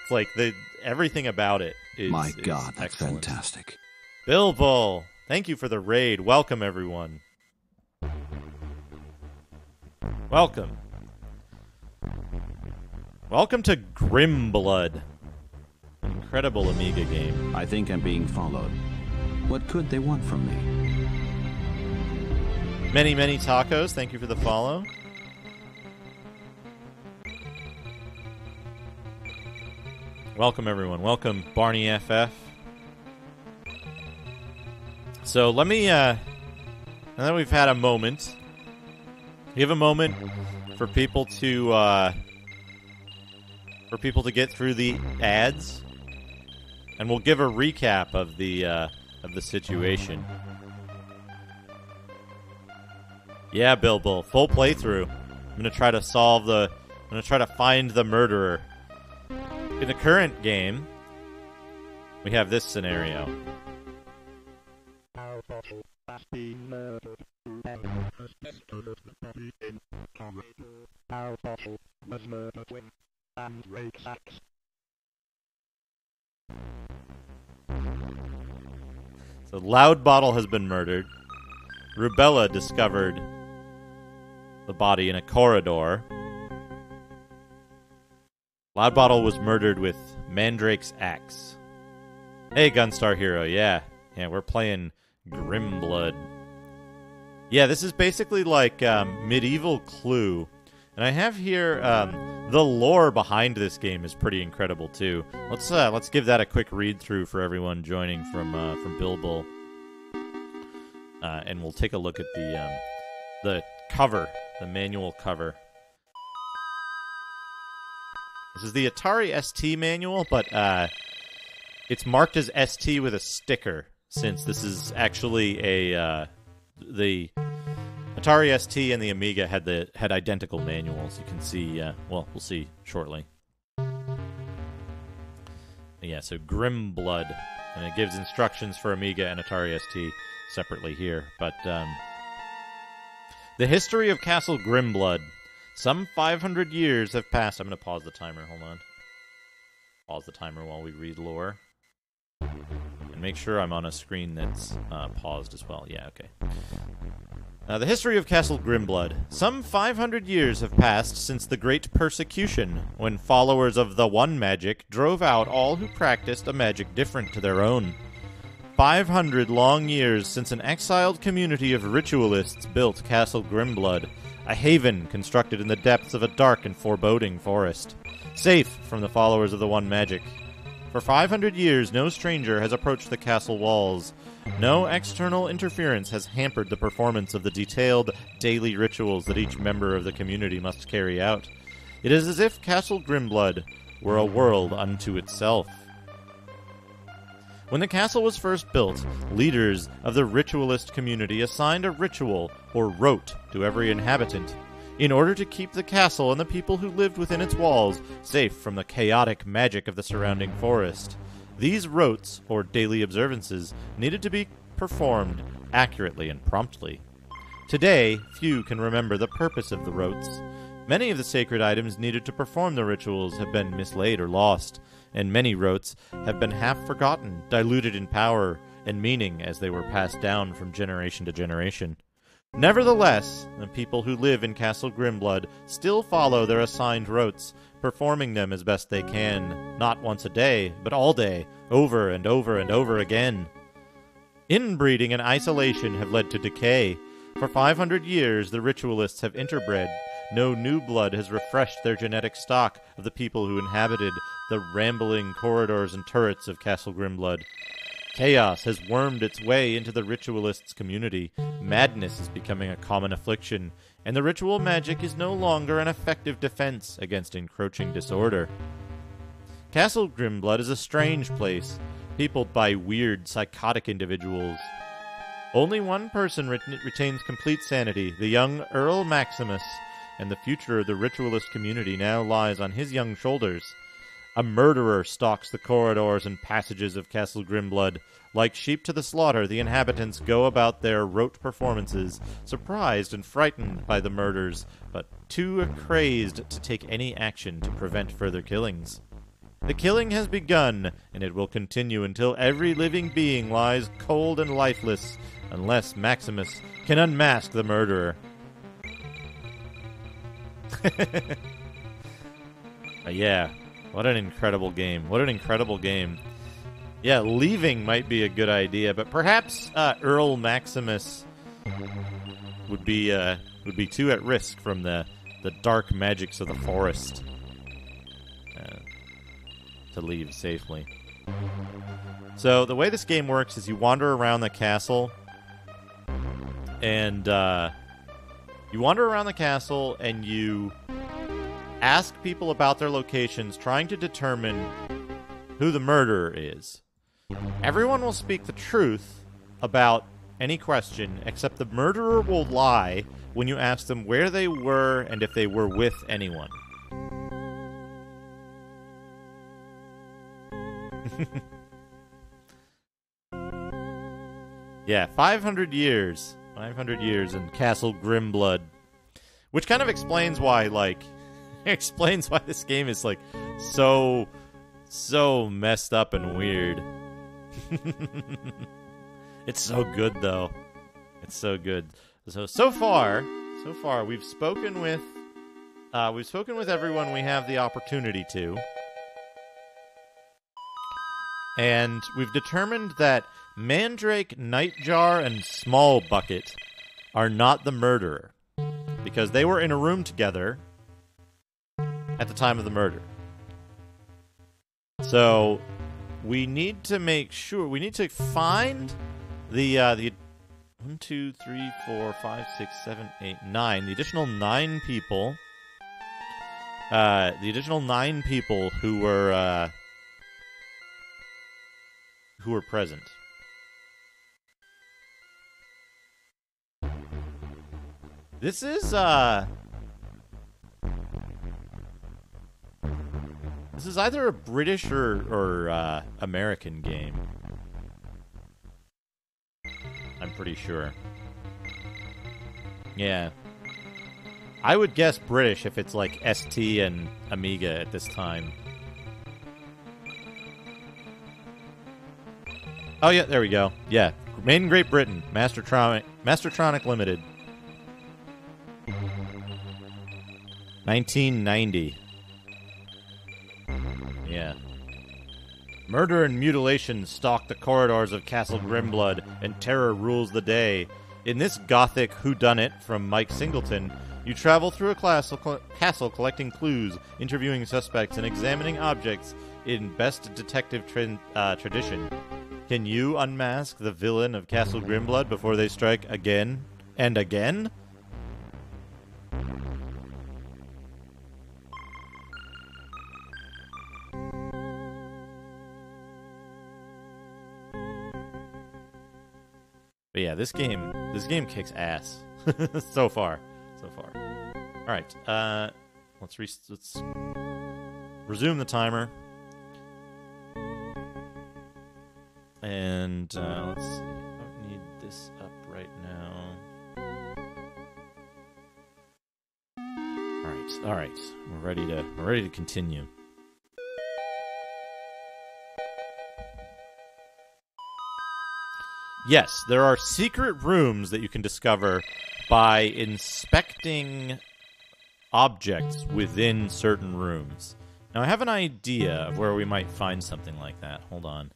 It's like everything about it is My God, that's excellent. fantastic. Bilbo, thank you for the raid. Welcome, everyone. Welcome. Welcome to GRIMBLOOD. An incredible Amiga game. I think I'm being followed. What could they want from me? Many, many tacos. Thank you for the follow. Welcome, everyone. Welcome, Barney FF. So let me, now that we've had a moment, give a moment for people to get through the ads, and we'll give a recap of the situation. Yeah, Bilbo, full playthrough. I'm gonna try to find the murderer. In the current game, we have this scenario. So Loud Bottle has been murdered. Rubella discovered the body in a corridor. Loudbottle was murdered with Mandrake's axe. Hey, Gunstar Hero, yeah. Yeah, we're playing GRIMBLOOD. Yeah, this is basically like medieval Clue. And I have here the lore behind this game is pretty incredible too. Let's give that a quick read through for everyone joining from Bilbo. And we'll take a look at the cover, the manual cover. This is the Atari ST manual, but it's marked as ST with a sticker, since this is actually the Atari ST and the Amiga had identical manuals. You can see, well, we'll see shortly. Yeah, so GRIMBLOOD, and it gives instructions for Amiga and Atari ST separately here. But the history of Castle GRIMBLOOD. Some 500 years have passed. I'm going to pause the timer. Hold on. Pause the timer while we read lore. And make sure I'm on a screen that's paused as well. Yeah, okay. The history of Castle GRIMBLOOD. Some 500 years have passed since the Great Persecution, when followers of the One Magic drove out all who practiced a magic different to their own. 500 long years since an exiled community of ritualists built Castle GRIMBLOOD, a haven constructed in the depths of a dark and foreboding forest, safe from the followers of the One Magic. For 500 years, no stranger has approached the castle walls. No external interference has hampered the performance of the detailed daily rituals that each member of the community must carry out. It is as if Castle GRIMBLOOD were a world unto itself. When the castle was first built, leaders of the ritualist community assigned a ritual, or rote, to every inhabitant, in order to keep the castle and the people who lived within its walls safe from the chaotic magic of the surrounding forest. These rotes, or daily observances, needed to be performed accurately and promptly. Today, few can remember the purpose of the rotes. Many of the sacred items needed to perform the rituals have been mislaid or lost, and many rotes have been half forgotten, diluted in power and meaning as they were passed down from generation to generation. Nevertheless, the people who live in Castle GRIMBLOOD still follow their assigned rotes, performing them as best they can, not once a day, but all day, over and over and over again. Inbreeding and isolation have led to decay. For 500 years, the ritualists have interbred. No new blood has refreshed their genetic stock of the people who inhabited the rambling corridors and turrets of Castle GRIMBLOOD. Chaos has wormed its way into the ritualists' community. Madness is becoming a common affliction, and the ritual magic is no longer an effective defense against encroaching disorder. Castle GRIMBLOOD is a strange place, peopled by weird, psychotic individuals. Only one person retains complete sanity, the young Earl Maximus, and the future of the ritualist community now lies on his young shoulders. A murderer stalks the corridors and passages of Castle GRIMBLOOD. Like sheep to the slaughter, the inhabitants go about their rote performances, surprised and frightened by the murders, but too crazed to take any action to prevent further killings. The killing has begun, and it will continue until every living being lies cold and lifeless, unless Maximus can unmask the murderer. Yeah, what an incredible game. What an incredible game. Yeah, leaving might be a good idea, but perhaps Earl Maximus would be too at risk from the dark magics of the forest to leave safely. So the way this game works is you wander around the castle, and you ask people about their locations, trying to determine who the murderer is. Everyone will speak the truth about any question, except the murderer will lie when you ask them where they were and if they were with anyone. Yeah, 500 years. 500 years in Castle GRIMBLOOD. Which kind of explains why, explains why this game is, so messed up and weird. It's so good, though. It's so good. So far, we've spoken with We've spoken with everyone we have the opportunity to. And we've determined that Mandrake, Nightjar, and Small Bucket are not the murderer. Because they were in a room together at the time of the murder. So, we need to make sure... We need to find the 1, 2, 3, 4, 5, 6, 7, 8, 9. The additional 9 people... the additional 9 people who were present. This is either a British or American game. I'm pretty sure. Yeah. I would guess British if it's like ST and Amiga at this time. Oh, yeah, there we go. Yeah. Made in Great Britain. Mastertronic Limited. 1990. Yeah. Murder and mutilation stalk the corridors of Castle Grimblood, and terror rules the day. In this gothic whodunit from Mike Singleton, you travel through a castle collecting clues, interviewing suspects, and examining objects in best detective tradition. Can you unmask the villain of Castle Grimblood before they strike again and again? But yeah, this game kicks ass so far. All right, let's resume the timer, and let's see. I don't need this up right now. All right, we're ready to continue. Yes, there are secret rooms that you can discover by inspecting objects within certain rooms. Now, I have an idea of where we might find something like that. Hold on.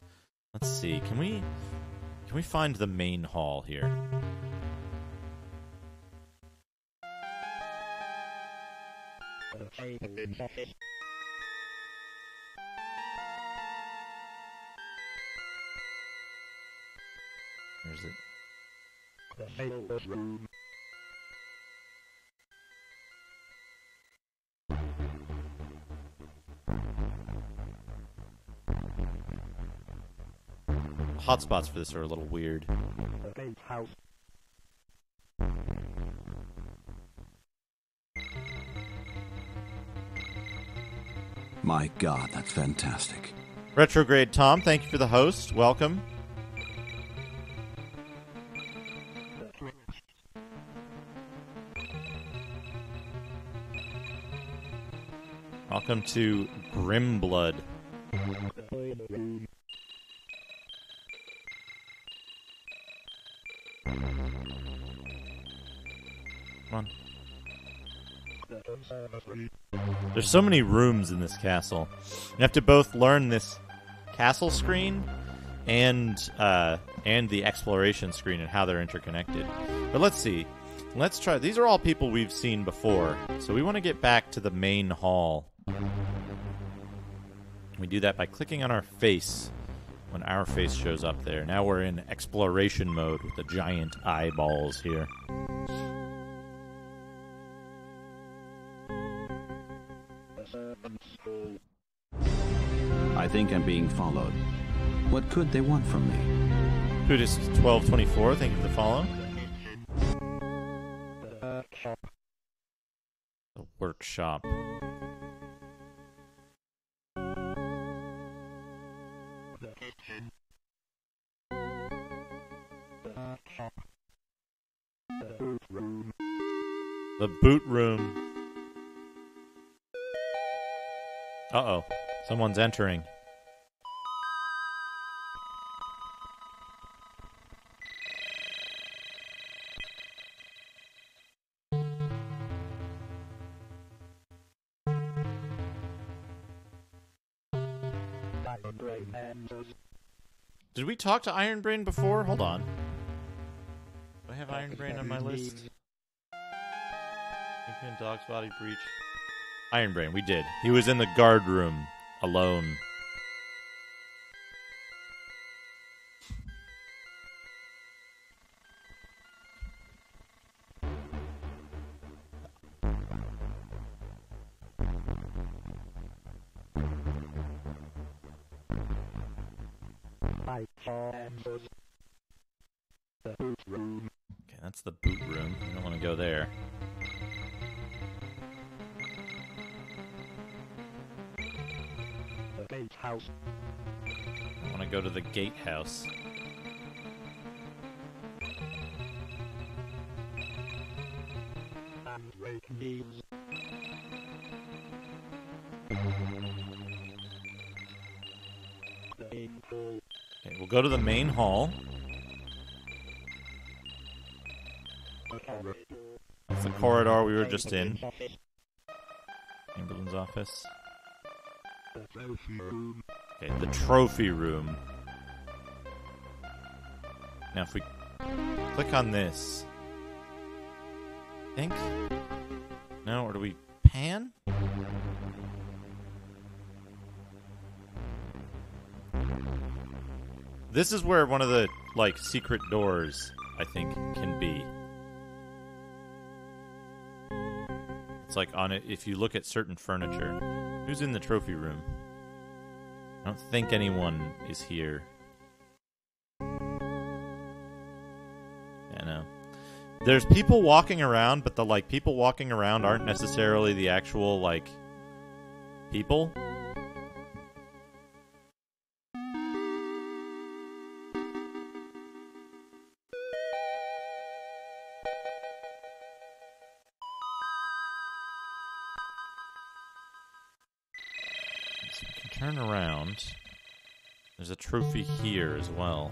Let's see. Can we find the main hall here? Where's it? Hotspots for this are a little weird. My God, that's fantastic. Retrograde Tom, thank you for the host. Welcome. Welcome to GRIMBLOOD. Come on. There's so many rooms in this castle. You have to both learn this castle screen and the exploration screen and how they're interconnected. But let's see. Let's try. These are all people we've seen before, so we want to get back to the main hall. We do that by clicking on our face when our face shows up there. Now we're in exploration mode with the giant eyeballs here. I think I'm being followed. What could they want from me? Buddhist 1224, thank you for the follow. The workshop. The boot room. Uh-oh. Someone's entering. Brain answers. Did we talk to Iron Brain before? Hold on. Do I have Iron Brain on my list? Kingpin, Dog's Body, Breach. Iron Brain, we did. He was in the guard room, alone. I saw answers. The boot room. Okay, that's the boot room. I don't want to go there. The gatehouse. I want to go to the gatehouse. And rake needs. The main hall. Okay, we'll go to the main hall. The corridor. That's the corridor we were just in. Chamberlain's office. Chamberlain's office. The trophy room. Okay, the trophy room. Now if we click on this. Think? No, or do we pan? This is where one of the, like, secret doors, I think, can be. It's like on it, if you look at certain furniture. Who's in the trophy room? I don't think anyone is here. Yeah, no. There's people walking around, but the, like, people walking around aren't necessarily the actual, like, people. So we can turn around. There's a trophy here as well.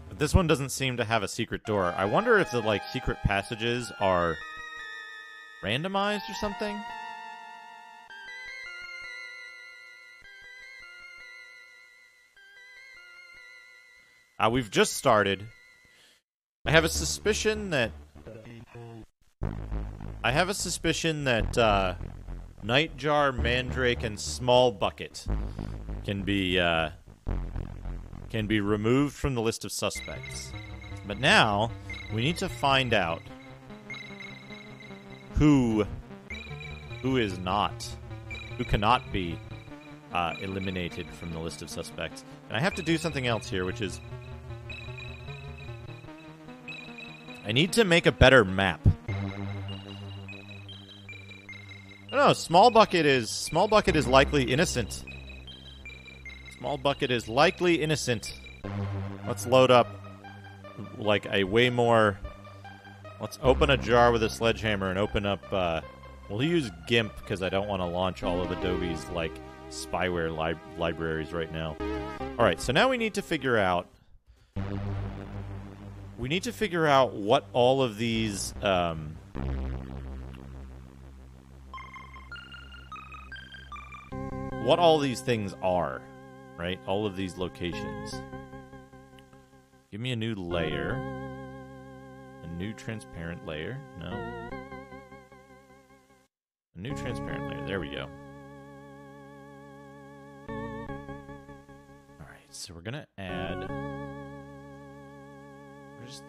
But this one doesn't seem to have a secret door. I wonder if the, like, secret passages are randomized or something? We've just started. I have a suspicion that Nightjar, Mandrake, and Small Bucket can be removed from the list of suspects. But now we need to find out who cannot be eliminated from the list of suspects. And I have to do something else here, which is I need to make a better map. No, Small Bucket is likely innocent. Small Bucket is likely innocent. Let's load up like a way more. Let's open a jar with a sledgehammer and open up. We'll use GIMP because I don't want to launch all of Adobe's like spyware libraries right now. All right, so now we need to figure out. We need to figure out what all of these. What all these things are, right? All of these locations. Give me a new layer. A new transparent layer. No. A new transparent layer. There we go. Alright, so we're going to add...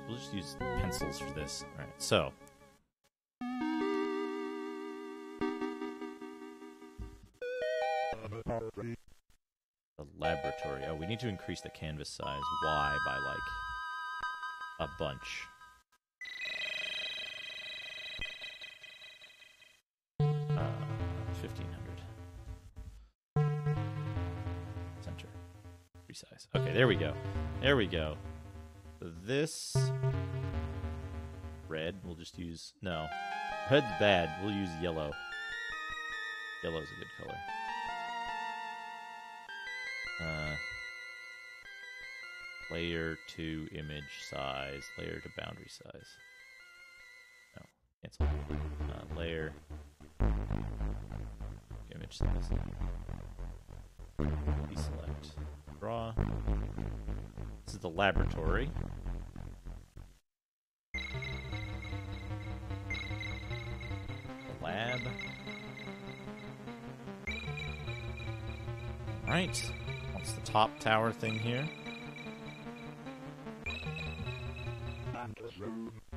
We'll just use pencils for this. Alright, so... The laboratory. Oh, we need to increase the canvas size. Y by, like, a bunch. Uh, 1500. Center. Resize. Okay, there we go. There we go. So this... Red, we'll just use... No. Red's bad. We'll use yellow. Yellow's a good color. Layer to image size, layer to boundary size. cancel. Layer. Image size. Deselect. Draw. This is the laboratory. The lab. Right. What's the top tower thing here?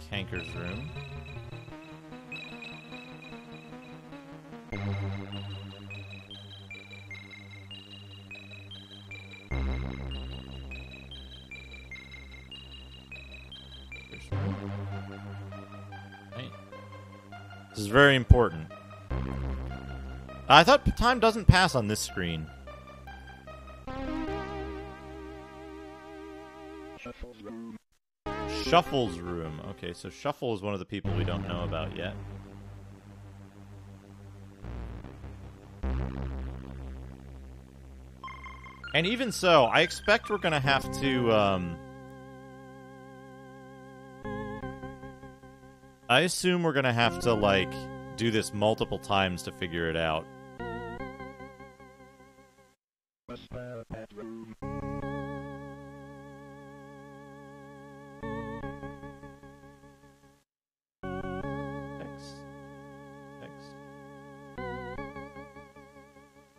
Kanker's room. Right. This is very important. I thought time doesn't pass on this screen. Shuffle's room. Okay, so Shuffle is one of the people we don't know about yet. And even so, I expect we're gonna have to, I assume we're gonna have to, like, do this multiple times to figure it out.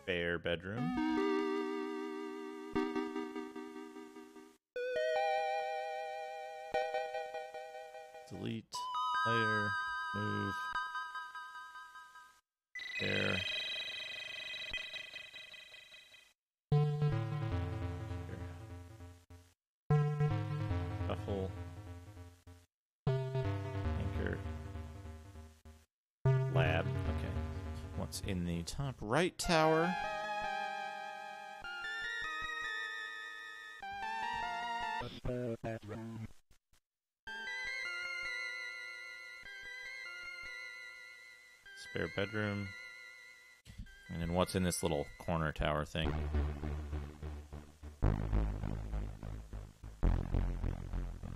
Spare bedroom. Delete, layer, move, there. Shuffle, anchor, lab. Okay, what's in the top right tower? Spare bedroom. Spare bedroom. And then what's in this little corner tower thing?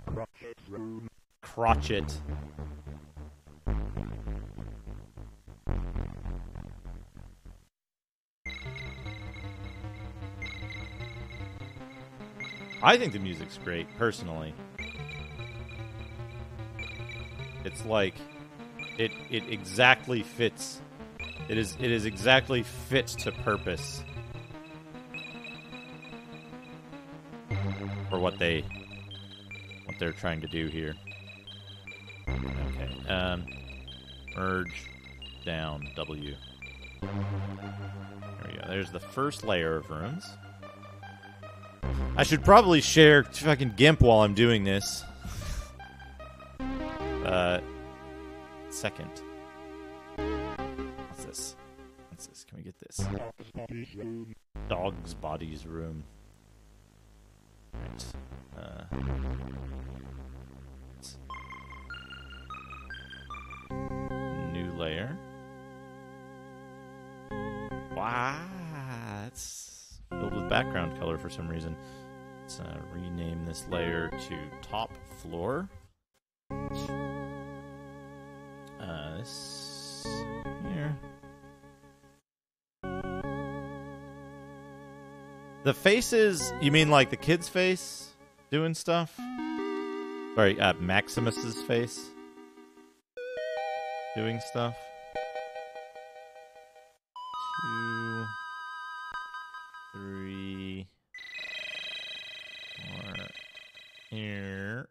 Crotchet room. Crotchet. I think the music's great, personally. It's like it exactly fits. It is exactly fit to purpose for what they're trying to do here. Okay. Merge down W. There we go. There's the first layer of rooms. I should probably share fucking GIMP while I'm doing this. Second. What's this? What's this? Can we get this? Dog's Body's room. Right. New layer. Wow, it's filled with background color for some reason. Let's rename this layer to top floor. This here. The faces, you mean like the kid's face doing stuff? Sorry, Maximus's face doing stuff. 2, 3, 4, here.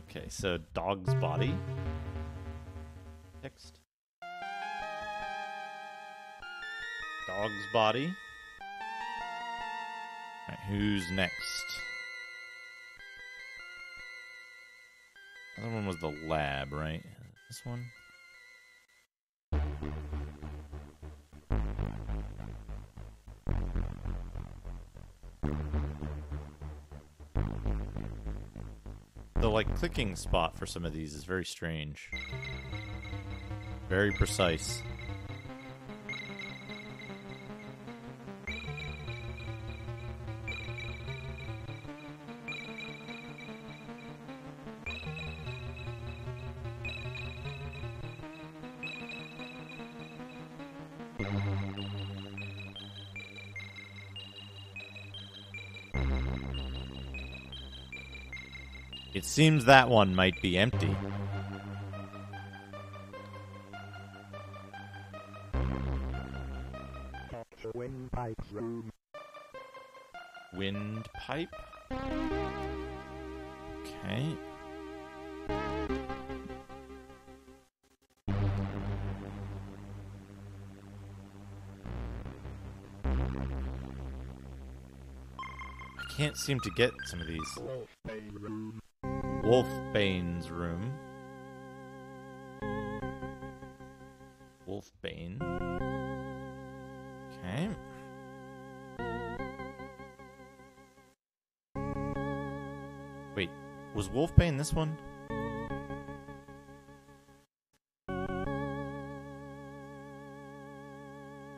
Okay, so dog's body. Text. Dog's body. Alright, who's next? The other one was the lab, right? This one? The, like, clicking spot for some of these is very strange. Very precise. It seems that one might be empty. Windpipe's room. Windpipe? Okay. I can't seem to get some of these. Wolfbane room. Wolfbane's room. Wolfbane. Okay. Wait, was Wolfbane this one?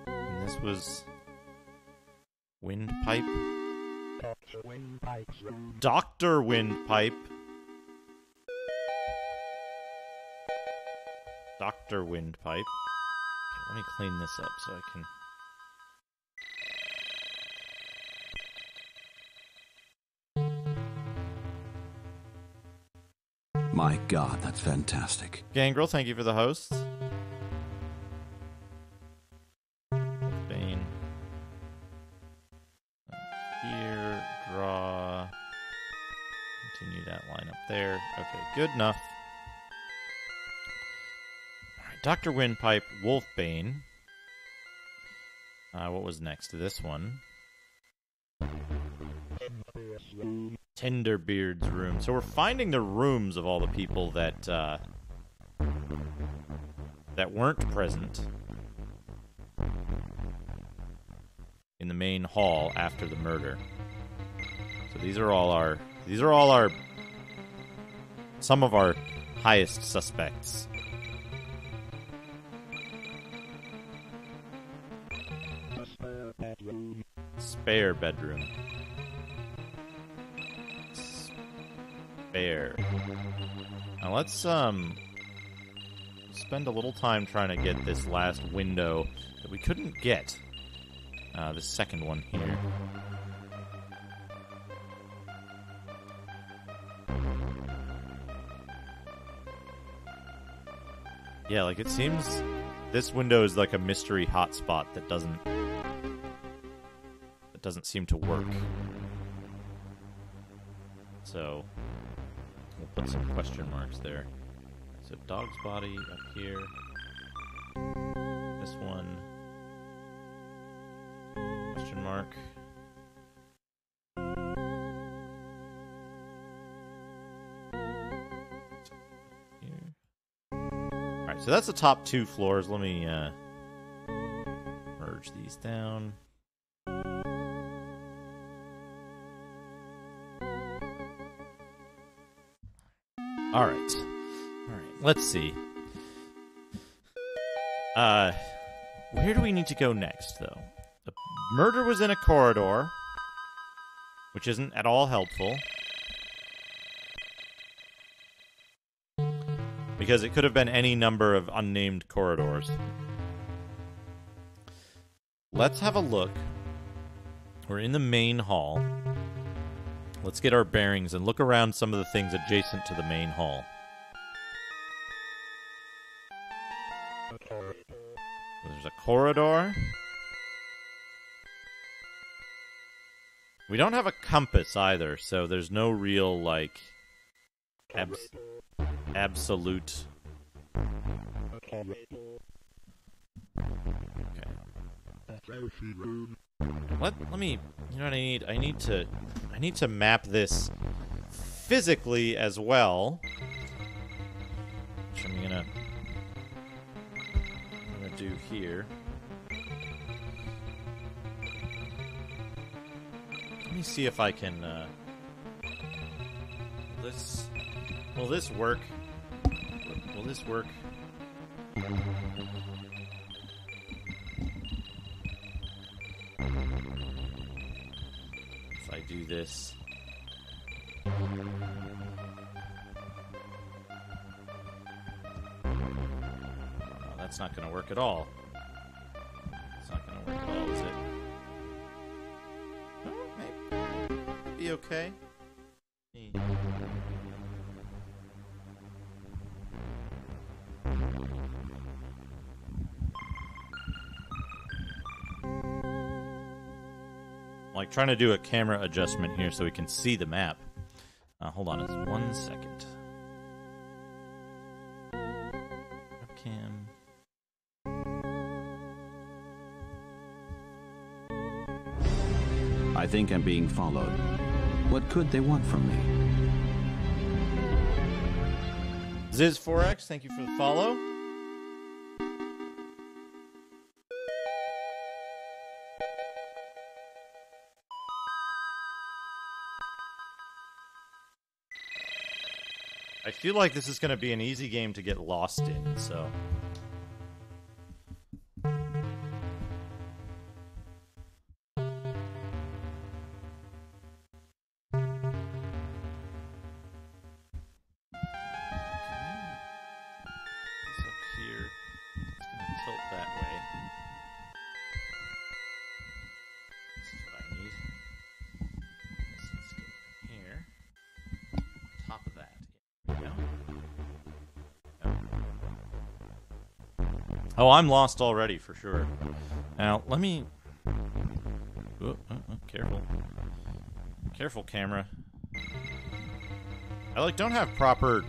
And this was Windpipe. Dr. Windpipe's room. Dr. Windpipe. Dr. Windpipe. Okay, let me clean this up so I can... My God, that's fantastic. Gangrel, thank you for the hosts. Bane. Here, draw. Continue that line up there. Okay, good enough. Alright, Dr. Windpipe, Wolfbane. What was next to this one? Tenderbeard's room. Tenderbeard's room. So we're finding the rooms of all the people that that weren't present in the main hall after the murder. So these are all our some of our highest suspects. A spare bedroom. Spare bedroom. Spare. Now let's spend a little time trying to get this last window that we couldn't get. The second one here. Yeah, like it seems this window is like a mystery hotspot that doesn't seem to work. So we'll put some question marks there. So dog's body up here. This one. Question mark. Here. Alright, so that's the top two floors. Let me merge these down. Alright. Let's see. Where do we need to go next, though? The murder was in a corridor, which isn't at all helpful. Because it could have been any number of unnamed corridors. Let's have a look. We're in the main hall. Let's get our bearings and look around some of the things adjacent to the main hall. There's a corridor. We don't have a compass either, so there's no real, like, absolute... Okay. Let me... You know what I need? I need to map this physically as well. Which I'm gonna do here. Let me see if I can will this work? Will this work? If I do this. That's not going to work at all. be okay. Like trying to do a camera adjustment here so we can see the map. Hold on, it's 1 second. Webcam. I think I'm being followed. What could they want from me? Ziz4x, thank you for the follow. I feel like this is going to be an easy game to get lost in, so... Oh, I'm lost already, for sure. Now, let me... careful. Careful, camera. I, don't have proper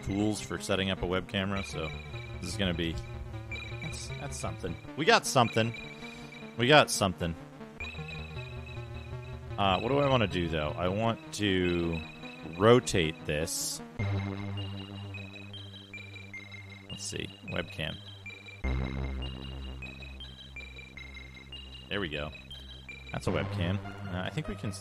tools for setting up a web camera, so this is gonna be... That's something. We got something. We got something. What do I want to do, though? I want to rotate this... Let's see, webcam. There we go. That's a webcam. I think we can.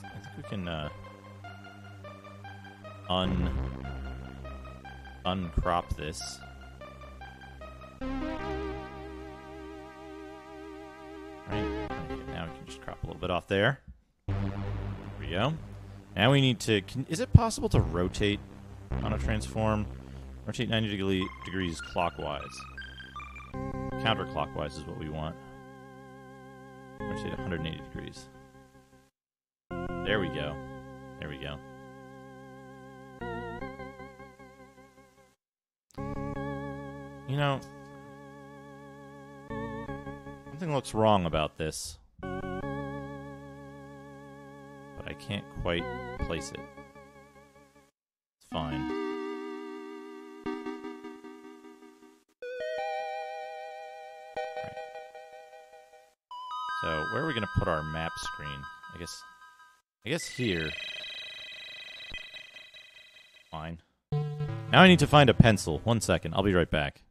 Uncrop this. Right. Okay, now we can just crop a little bit off there. There we go. Now we need to. Is it possible to rotate on a transform? Rotate 90 degrees clockwise. Counterclockwise is what we want. Rotate 180 degrees. There we go. There we go. You know, something looks wrong about this. But I can't quite place it. It's fine. So, where are we going to put our map screen? I guess here. Fine. Now I need to find a pencil. 1 second. I'll be right back.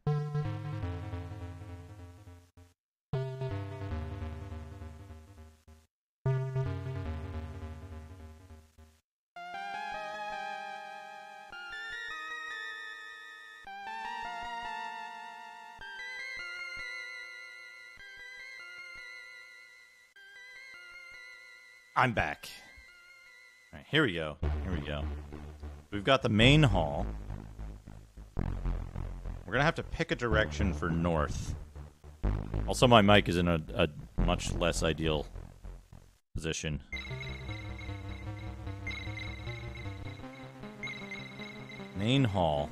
I'm back. All right, here we go. Here we go. We've got the main hall. We're going to have to pick a direction for north. Also, my mic is in a much less ideal position. Main hall.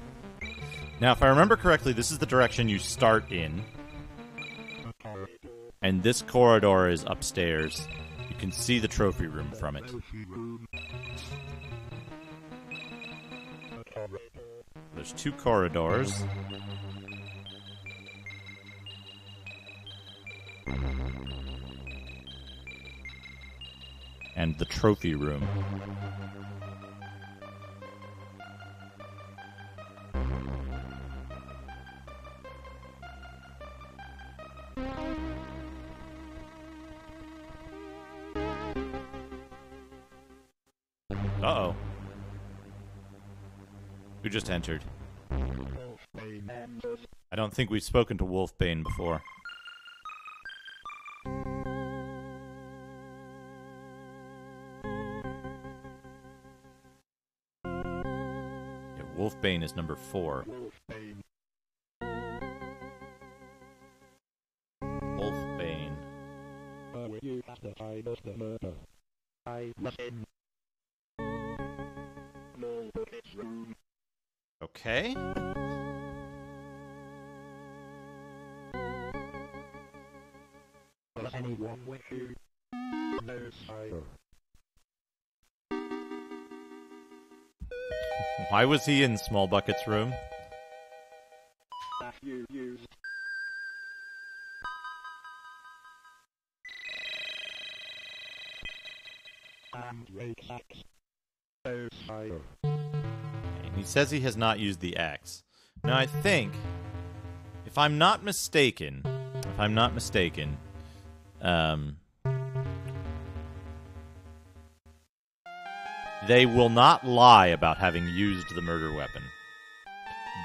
Now, if I remember correctly, this is the direction you start in. And this corridor is upstairs. You can see the trophy room from it. There's 2 corridors. And the trophy room. Uh-oh. Who just entered? I don't think we've spoken to Wolfbane before. Yeah, Wolfbane is number 4. Wolfbane. I was in small bucket's room. Okay. Was anyone with you? No, sire. Why was he in Small Bucket's room? That you used. And rakes axe. No, sire. And he says he has not used the axe. Now I think, if I'm not mistaken, they will not lie about having used the murder weapon.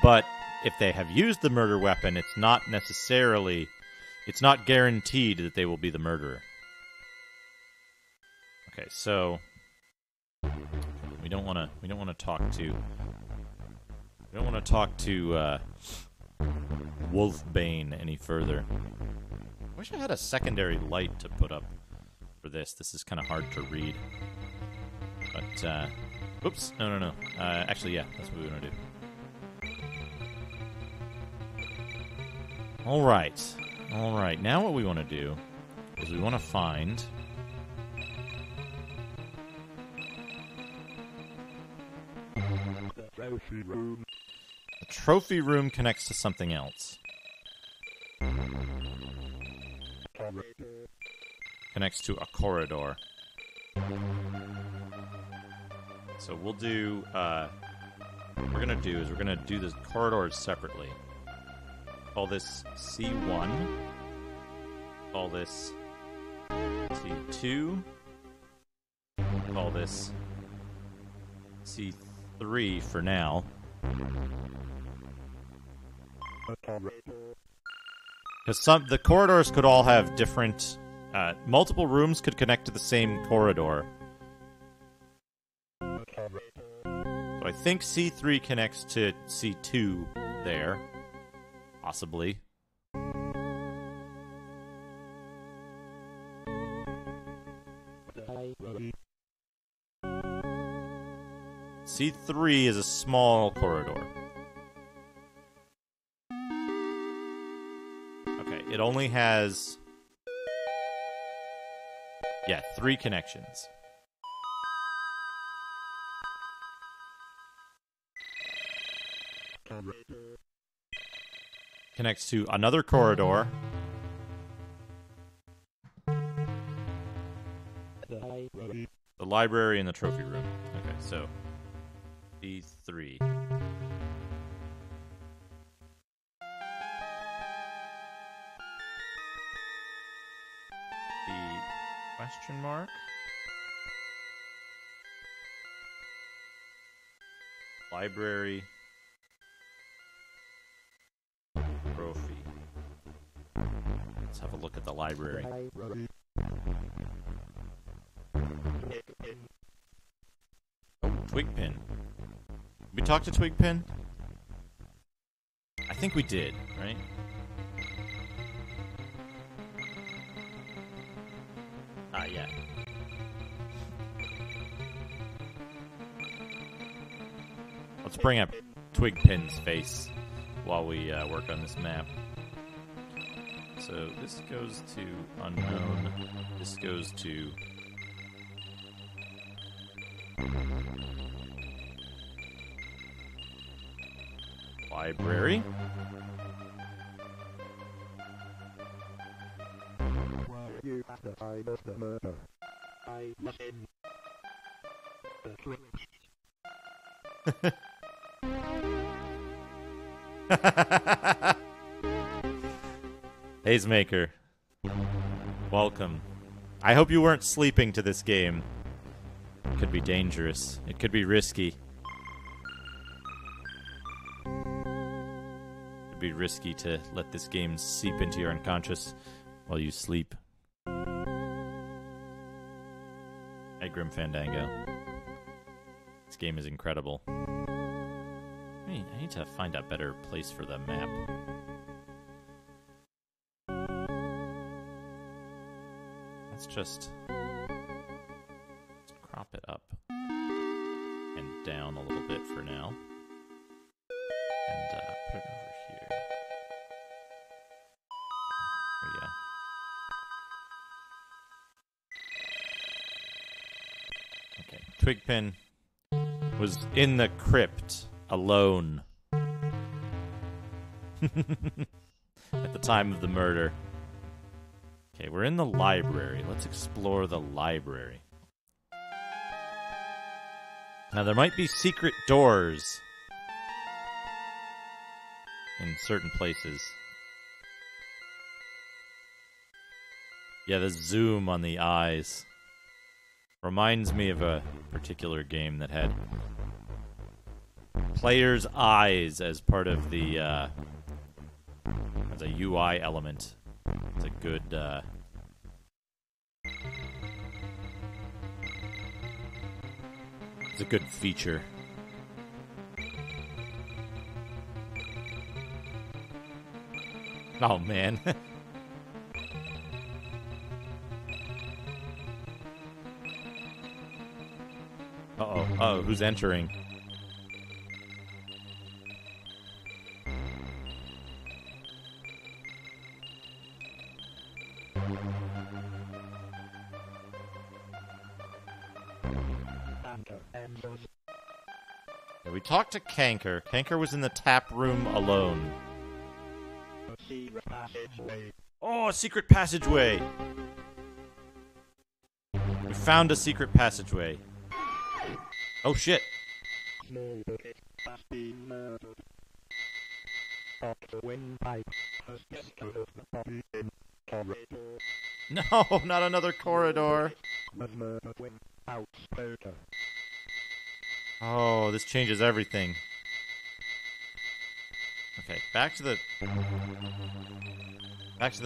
But if they have used the murder weapon, it's not guaranteed that they will be the murderer. Okay, so we don't want to talk to Wolfbane any further. I wish I had a secondary light to put up for this. This is kind of hard to read. But, oops, no. Actually, yeah, that's what we want to do. Alright, now what we want to do is we want to find... The trophy room. The trophy room connects to something else. Corridor. Connects to a corridor. So we'll do, what we're going to do is we're going to do the corridors separately. Call this C1. Call this C2. Call this C3 for now. Because the corridors could all have different, multiple rooms could connect to the same corridor. So I think C3 connects to C2 there. Possibly. C3 is a small corridor. Okay, it only has... yeah, 3 connections. Connects to another corridor. The library and the trophy room. Okay, so B3. The question mark. Library. Trophy. Let's have a look at the library. Oh, Twigpin. We talked to Twigpin? I think we did, right? Yeah. Let's bring up Twigpin's face while we work on this map. So this goes to unknown. This goes to... library. Were you at the time of the murder? I was in the twins. Hazemaker, welcome. I hope you weren't sleeping to this game. It could be dangerous. It could be risky. It could be risky to let this game seep into your unconscious while you sleep. Hey, Grim Fandango. This game is incredible. I need to find a better place for the map. Let's just down a little bit for now. And put it over here. There we go. Okay, Twigpin was in the crypt alone at the time of the murder. Okay, we're in the library. Let's explore the library. Now, there might be secret doors in certain places. Yeah, the zoom on the eyes reminds me of a particular game that had players' eyes as part of the as a UI element. It's a good it's a good feature. Oh man. Uh-oh. Uh-oh, who's entering? Yeah, we talked to Kanker. Kanker was in the tap room alone. Oh, a secret passageway! We found a secret passageway. Oh shit! No, not another corridor. Oh, this changes everything. Okay, back to the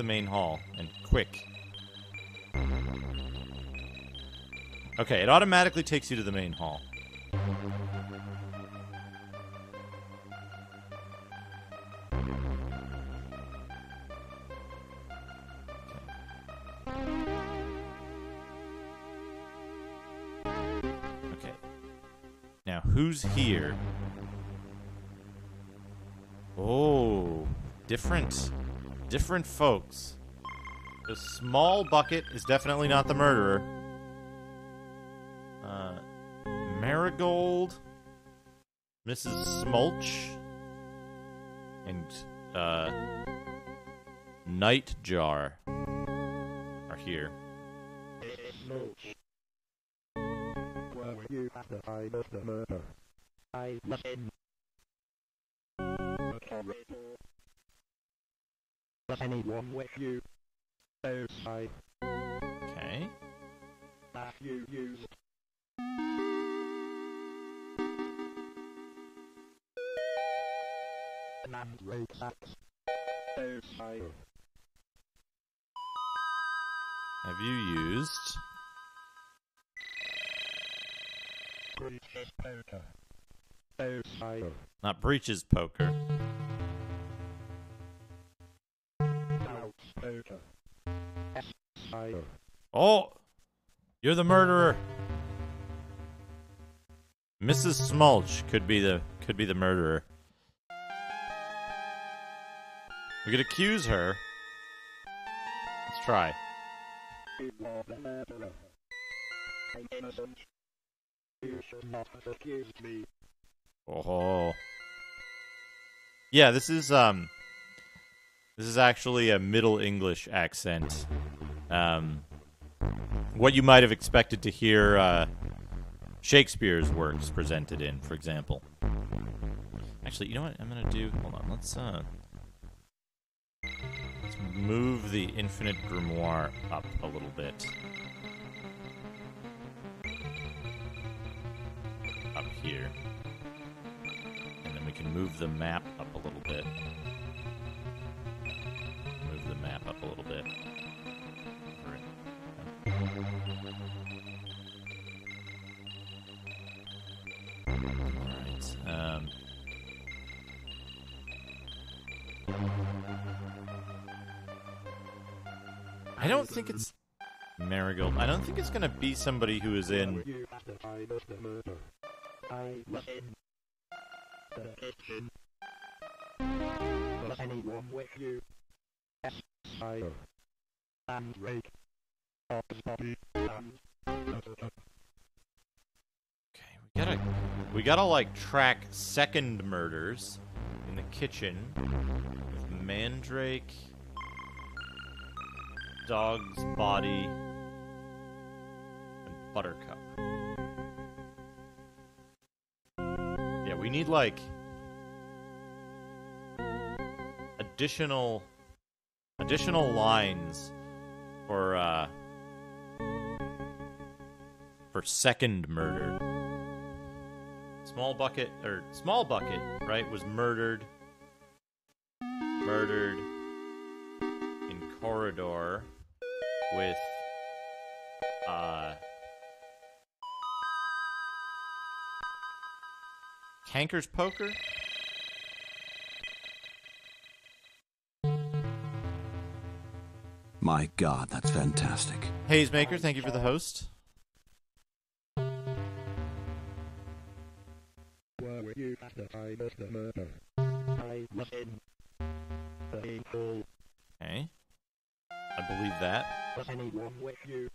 main hall, and quick. Okay, it automatically takes you to the main hall. Okay. Now, who's here? Oh, different folks. The small bucket is definitely not the murderer. Marigold, Mrs. Smulch, and Nightjar are here. Where were you at the time of the murder? I was in the corridor. Was anyone with you? Outside. Okay. That you used. And rucksacks. Outside. Have you used Breaches poker. Outside. not breaches poker? Outs poker. Outside. Oh, you're the murderer. Mrs. Smulch could be the murderer. We could accuse her. Let's try. You are the murderer. I'm innocent. You should not have accused me. Oh. Yeah, this is actually a Middle English accent. What you might have expected to hear Shakespeare's works presented in, for example. Actually, you know what I'm gonna do? Hold on, let's move the Infinite Grimoire up a little bit. Up here. And then we can move the map up a little bit. Move the map up a little bit. Alright. I don't think it's Marigold. I don't think it's gonna be somebody who is in I was in the kitchen. Was anyone with you? Yes, I and Rake. Okay, we gotta like track second murders in the kitchen with Mandrake, dog's body, and Buttercup. Yeah, we need like additional lines for second murder. Small Bucket, right, was murdered in corridor with, Canker's Poker? My God, that's fantastic. Hazemaker, thank you for the host. Where were you at the time of the murder? I was in the hall. Okay. I believe that. Was anyone with you?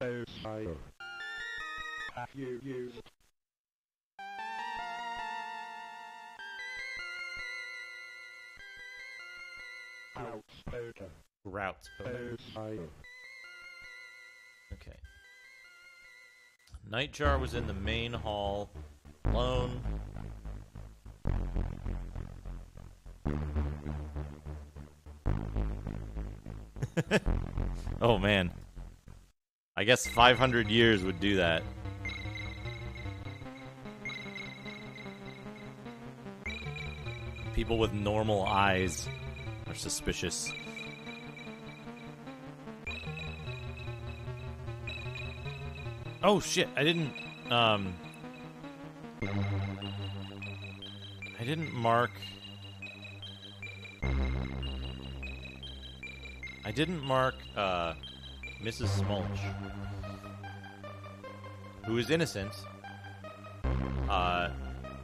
No, I have you used outspoken? Routes. I Okay. Nightjar was in the main hall alone. Oh man. I guess 500 years would do that. People with normal eyes are suspicious. Oh shit, I didn't mark Mrs. Smulch, who is innocent,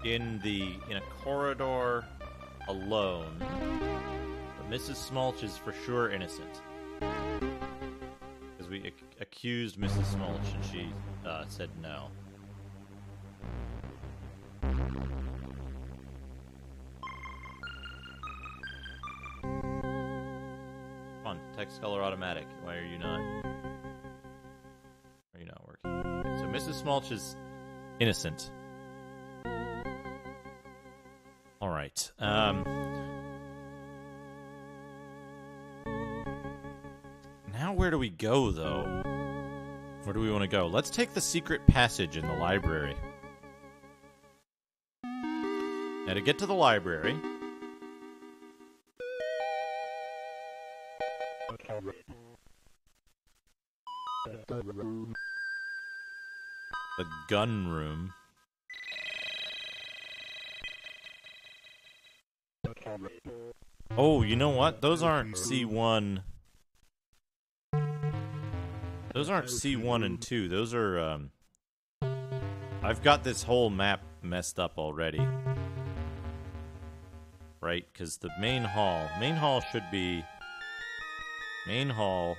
in a corridor alone. But Mrs. Smulch is for sure innocent. Because we accused Mrs. Smulch and she said no. Come on, text color automatic. Why are you not? Are you not working? Okay, so Mrs. Smulch is innocent. All right. Now where do we go, though? Where do we want to go? Let's take the secret passage in the library. Now, to get to the library... The gun room. Oh, you know what? Those aren't C1... Those aren't C1 and 2. Those are, I've got this whole map messed up already. Right? Because the main hall should be... Main hall...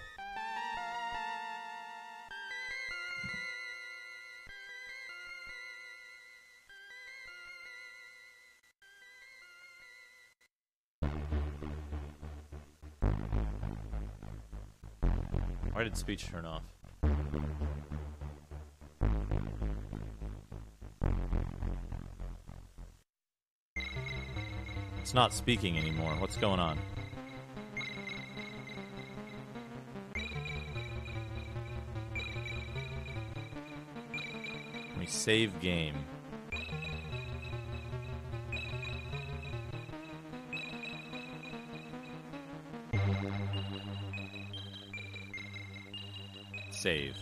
Why did speech turn off? It's not speaking anymore. What's going on? Let me save game. Save.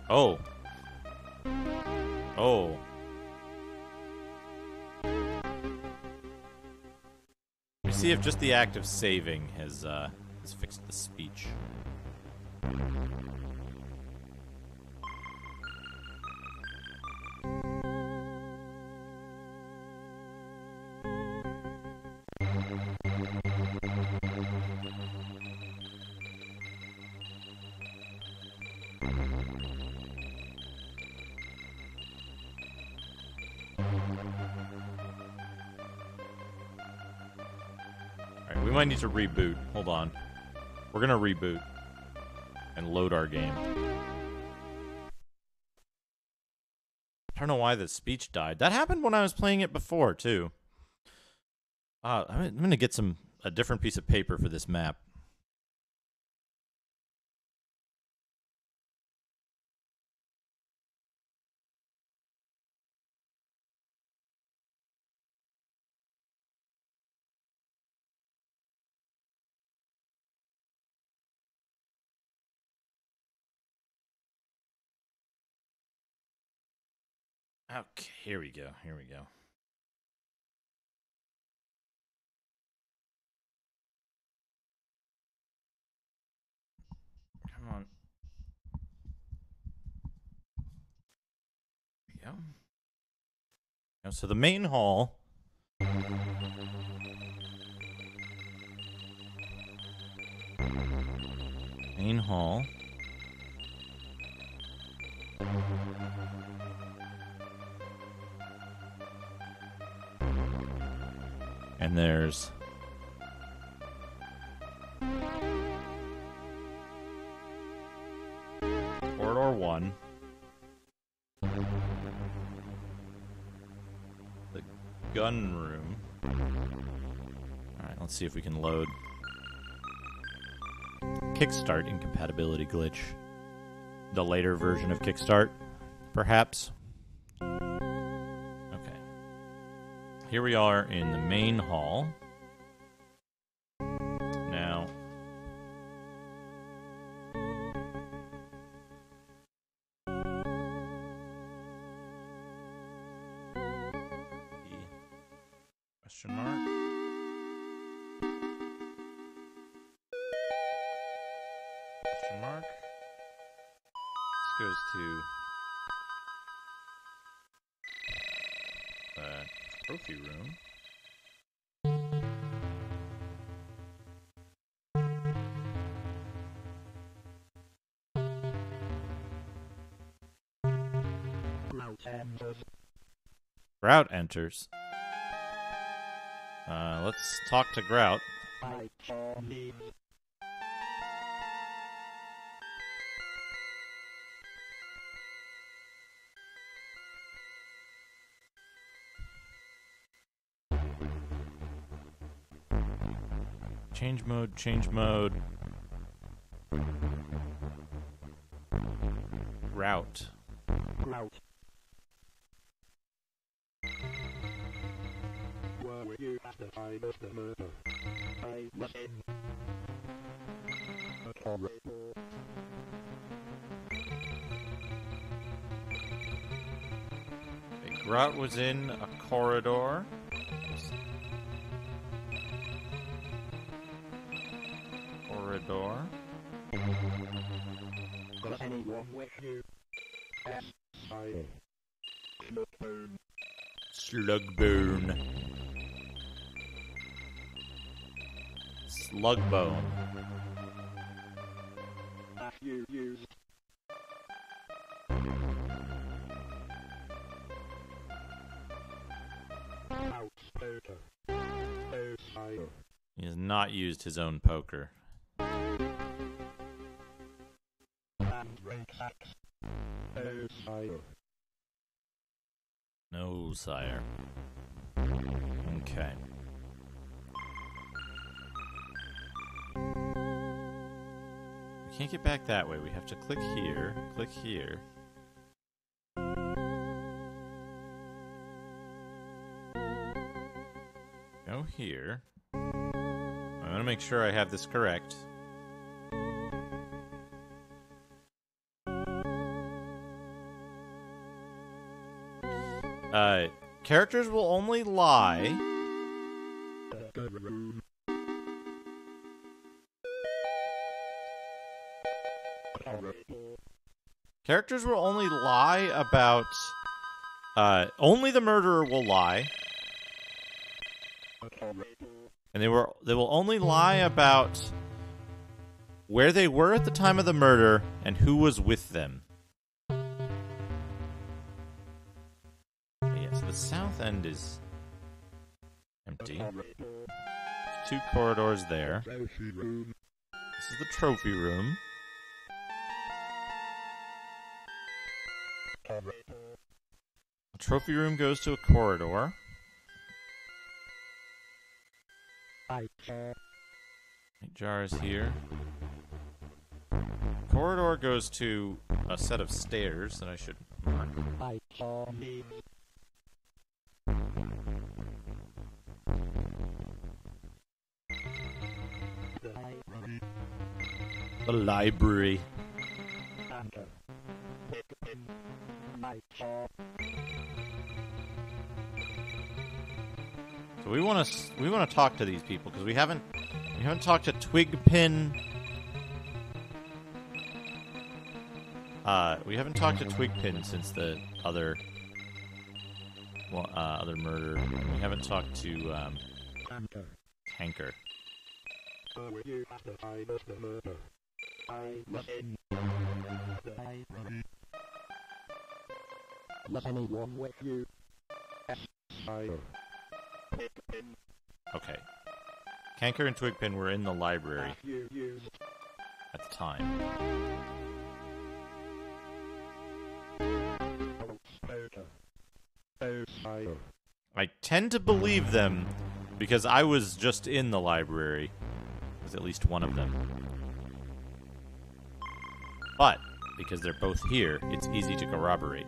Oh. Oh. me see if just the act of saving has fixed the speech. Alright, we might need to reboot. Hold on. We're gonna reboot and load our game. I don't know why the speech died. That happened when I was playing it before, too. I'm gonna get a different piece of paper for this map. Okay, here we go. Here we go. Come on. There we go. Now, so the main hall. Main hall. And there's corridor 1. The gun room. Alright, let's see if we can load. Kickstart incompatibility glitch. The later version of Kickstart, perhaps. Here we are in the main hall. Now, question mark. Question mark. This goes to trophy room. Grout enters. Let's talk to Grout. Change mode, change mode. Route. Were you at the time of the murder? I was in a corridor. Grout was in a corridor. Corridor. Does anyone with you? Yes, I. Slugbone. Slugbone. Have you used? Outspoken. Outsider. He has not used his own poker. No, sire. Okay. We can't get back that way. We have to click here, click here. Go here. I'm gonna make sure I have this correct. Characters will only lie Characters will only lie about... only the murderer will lie. And they will only lie about where they were at the time of the murder and who was with them. Yeah, so the south end is empty. There's 2 corridors there. This is the trophy room. The trophy room goes to a corridor. Jar is here. Corridor goes to a set of stairs that I should mark. The library. So we want to talk to these people because we haven't talked to Twigpin. We haven't talked to Twigpin since the other murder. We haven't talked to Tanker. Okay. Kanker and Twigpin were in the library at the time. I tend to believe them because I was just in the library with at least one of them. But because they're both here, it's easy to corroborate.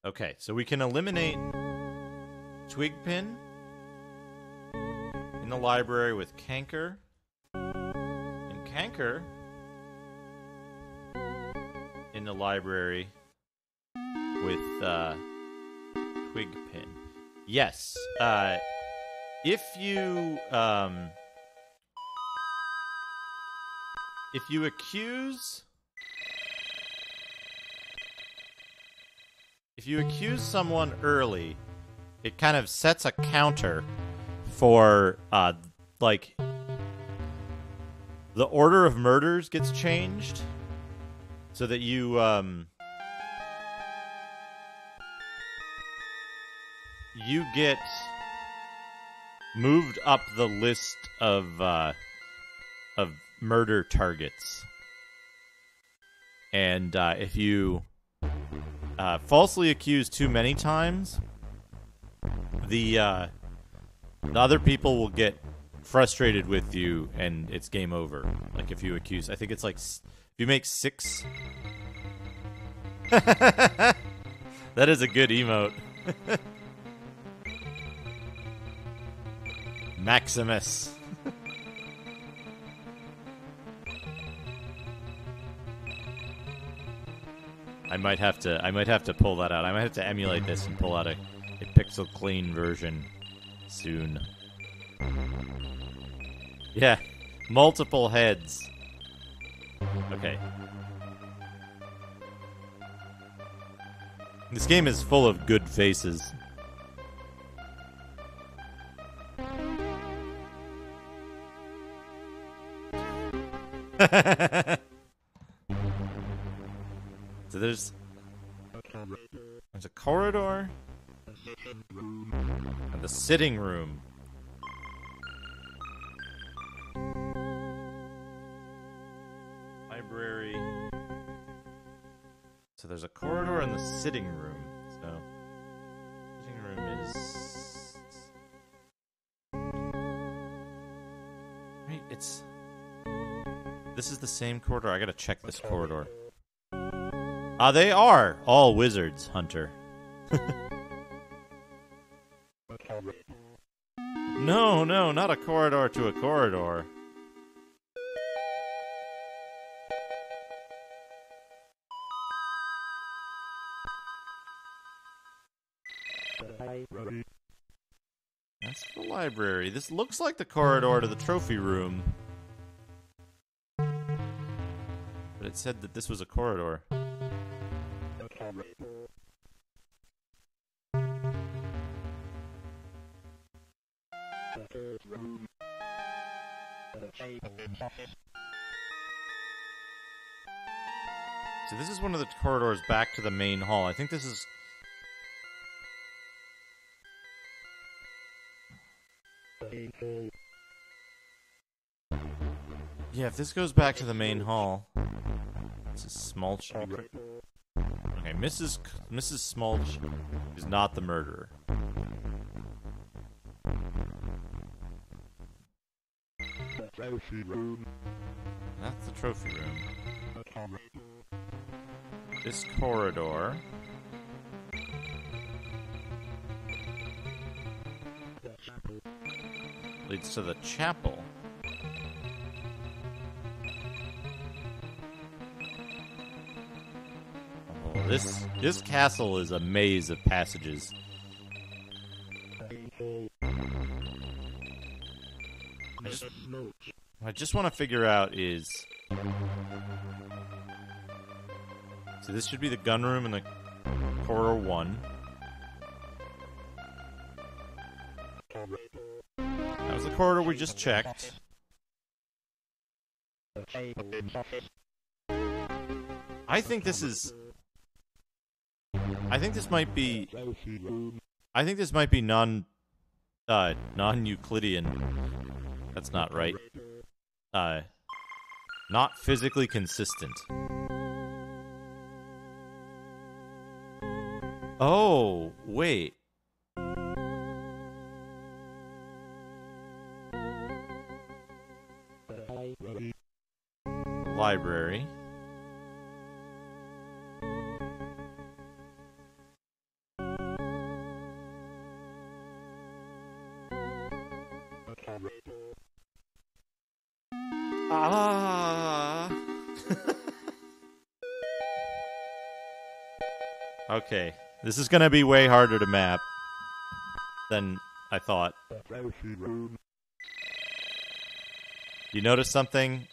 Okay, so we can eliminate Twigpin in the library with Kanker, and Kanker in the library with Twigpin. Yes, if you accuse someone early, it kind of sets a counter for like the order of murders gets changed so that you get moved up the list of murder targets. And if you falsely accuse too many times, the other people will get frustrated with you, and it's game over. Like if you accuse, I think it's like if you make 6. That is a good emote. Maximus. I might have to pull that out. I might have to emulate this and pull out a pixel clean version soon. Yeah, multiple heads. Okay. This game is full of good faces. So there's a corridor and the sitting room. Library. So there's a corridor and the sitting room. So sitting room is right. This is the same corridor. I gotta check this corridor. They are all wizards, Hunter. No, not a corridor to a corridor. library. This looks like the corridor to the trophy room. But it said that this was a corridor. So this is one of the corridors back to the main hall. I think this is... Yeah, if this goes back to the main hall... This is Smulch. Okay, Mrs. Smulch is not the murderer. Trophy room. That's the trophy room. This corridor leads to the chapel. Oh, this castle is a maze of passages. What I just want to figure out is... So this should be the gun room in the corridor 1. That was the corridor we just checked. I think this is... I think this might be... I think this might be non-Euclidean. That's not right. Not physically consistent. Oh, wait. Library. Okay. This is gonna be way harder to map than I thought. You notice something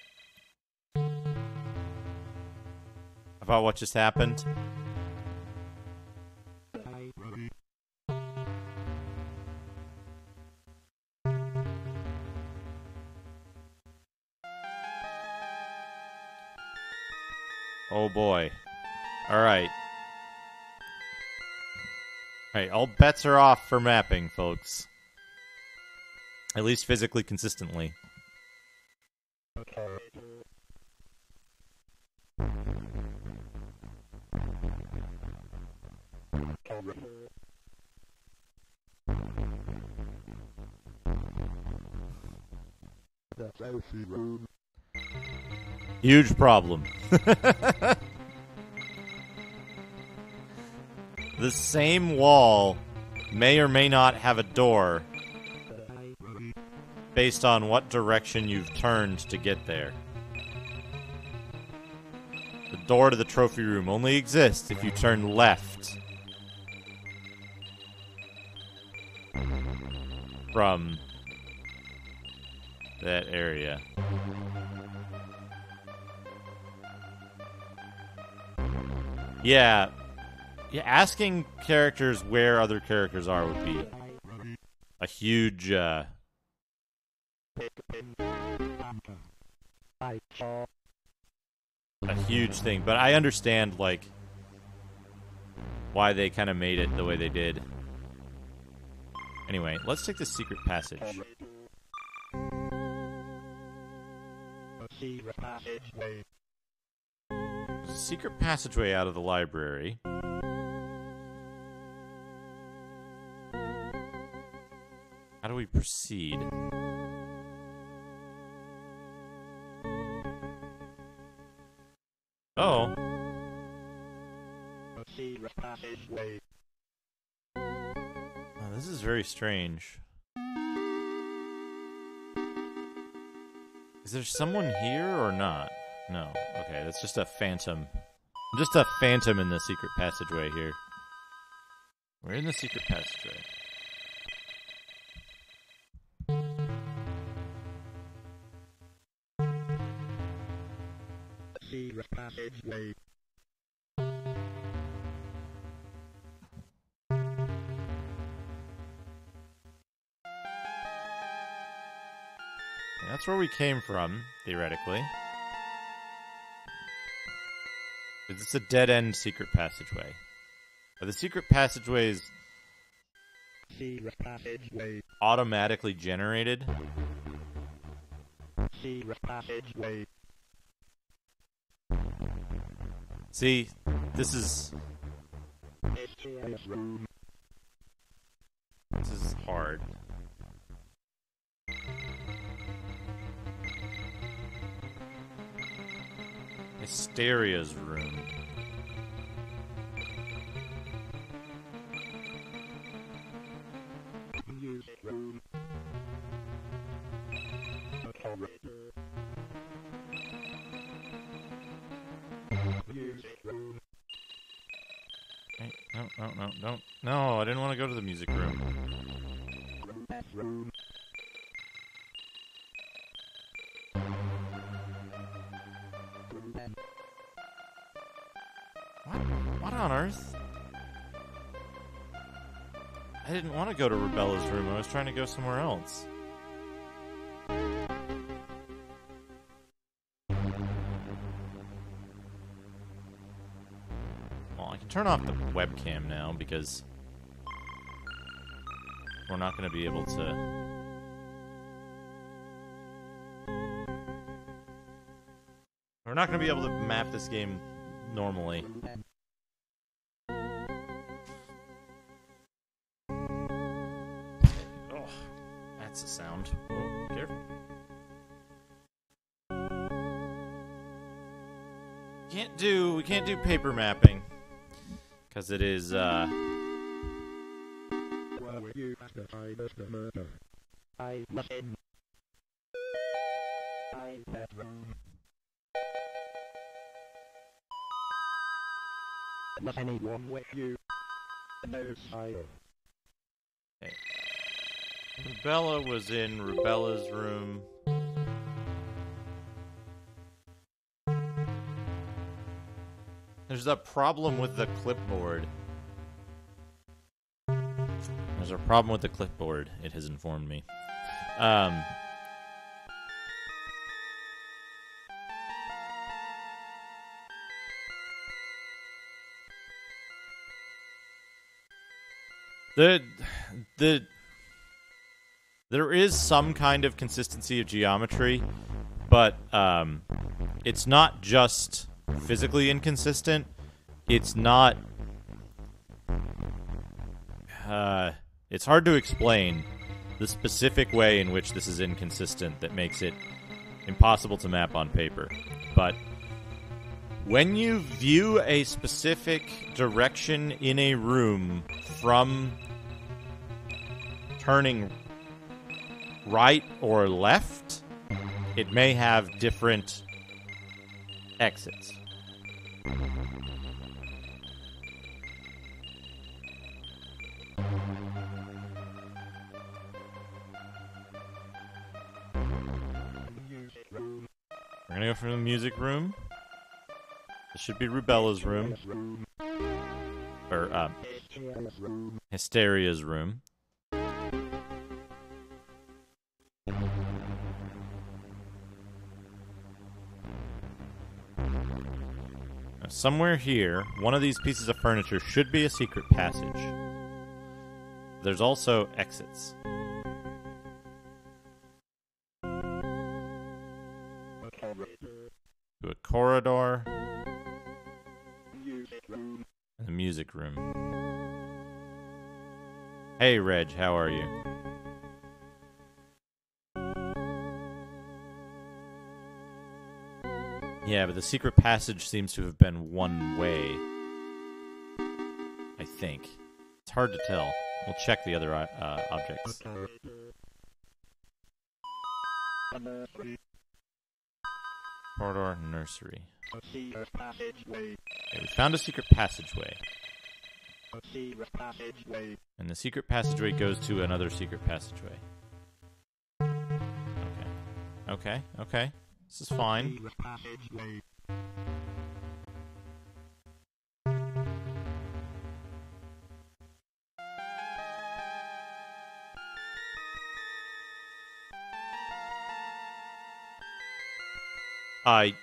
about what just happened? Oh boy. Alright. Alright, all bets are off for mapping, folks. At least physically consistently. Huge problem. The same wall may or may not have a door based on what direction you've turned to get there. The door to the trophy room only exists if you turn left from that area. Yeah. Yeah, asking characters where other characters are would be a huge, a huge thing. But I understand, like, why they kind of made it the way they did. Anyway, let's take the secret passage. There's a secret passageway out of the library. How do we proceed? Oh. Oh, this is very strange. Is there someone here or not? No. Okay, that's just a phantom. Just a phantom in the secret passageway here. We're in the secret passageway. secret passageway. That's where we came from, theoretically. It's a dead-end secret passageway. Are the secret passageways Secret passageway. automatically generated? Secret passageway. See, this is Mysterious room. hard. Hysteria's room. Music room. Corridor. Music room. Hey, no, I didn't want to go to the music room. Room. What on earth? I didn't want to go to Rubella's room. I was trying to go somewhere else. Well, I can turn off the webcam now because we're not going to be able to... We're not going to be able to map this game normally. Oh, that's a sound. Oh, careful. We can't do paper mapping because it is Where were you at the time of the murder? I was in my bedroom. Was anyone with you? No sign. Okay. Rubella was in Rubella's room. There's a problem with the clipboard. There's a problem with the clipboard, it has informed me. There is some kind of consistency of geometry, but it's not just physically inconsistent. It's not... it's hard to explain the specific way in which this is inconsistent that makes it impossible to map on paper. But when you view a specific direction in a room from turning right or left, it may have different exits. We're gonna go from the music room. This should be Rubella's room. Or, Hysteria's room. Now, somewhere here, one of these pieces of furniture should be a secret passage. There's also exits. To a corridor. And the music room. Hey, Reg, how are you? Yeah, but the secret passage seems to have been one way. I think. It's hard to tell. We'll check the other objects. Corridor, nursery. Okay, we found a secret passageway. And the secret passageway goes to another secret passageway. Okay. Okay. This is fine.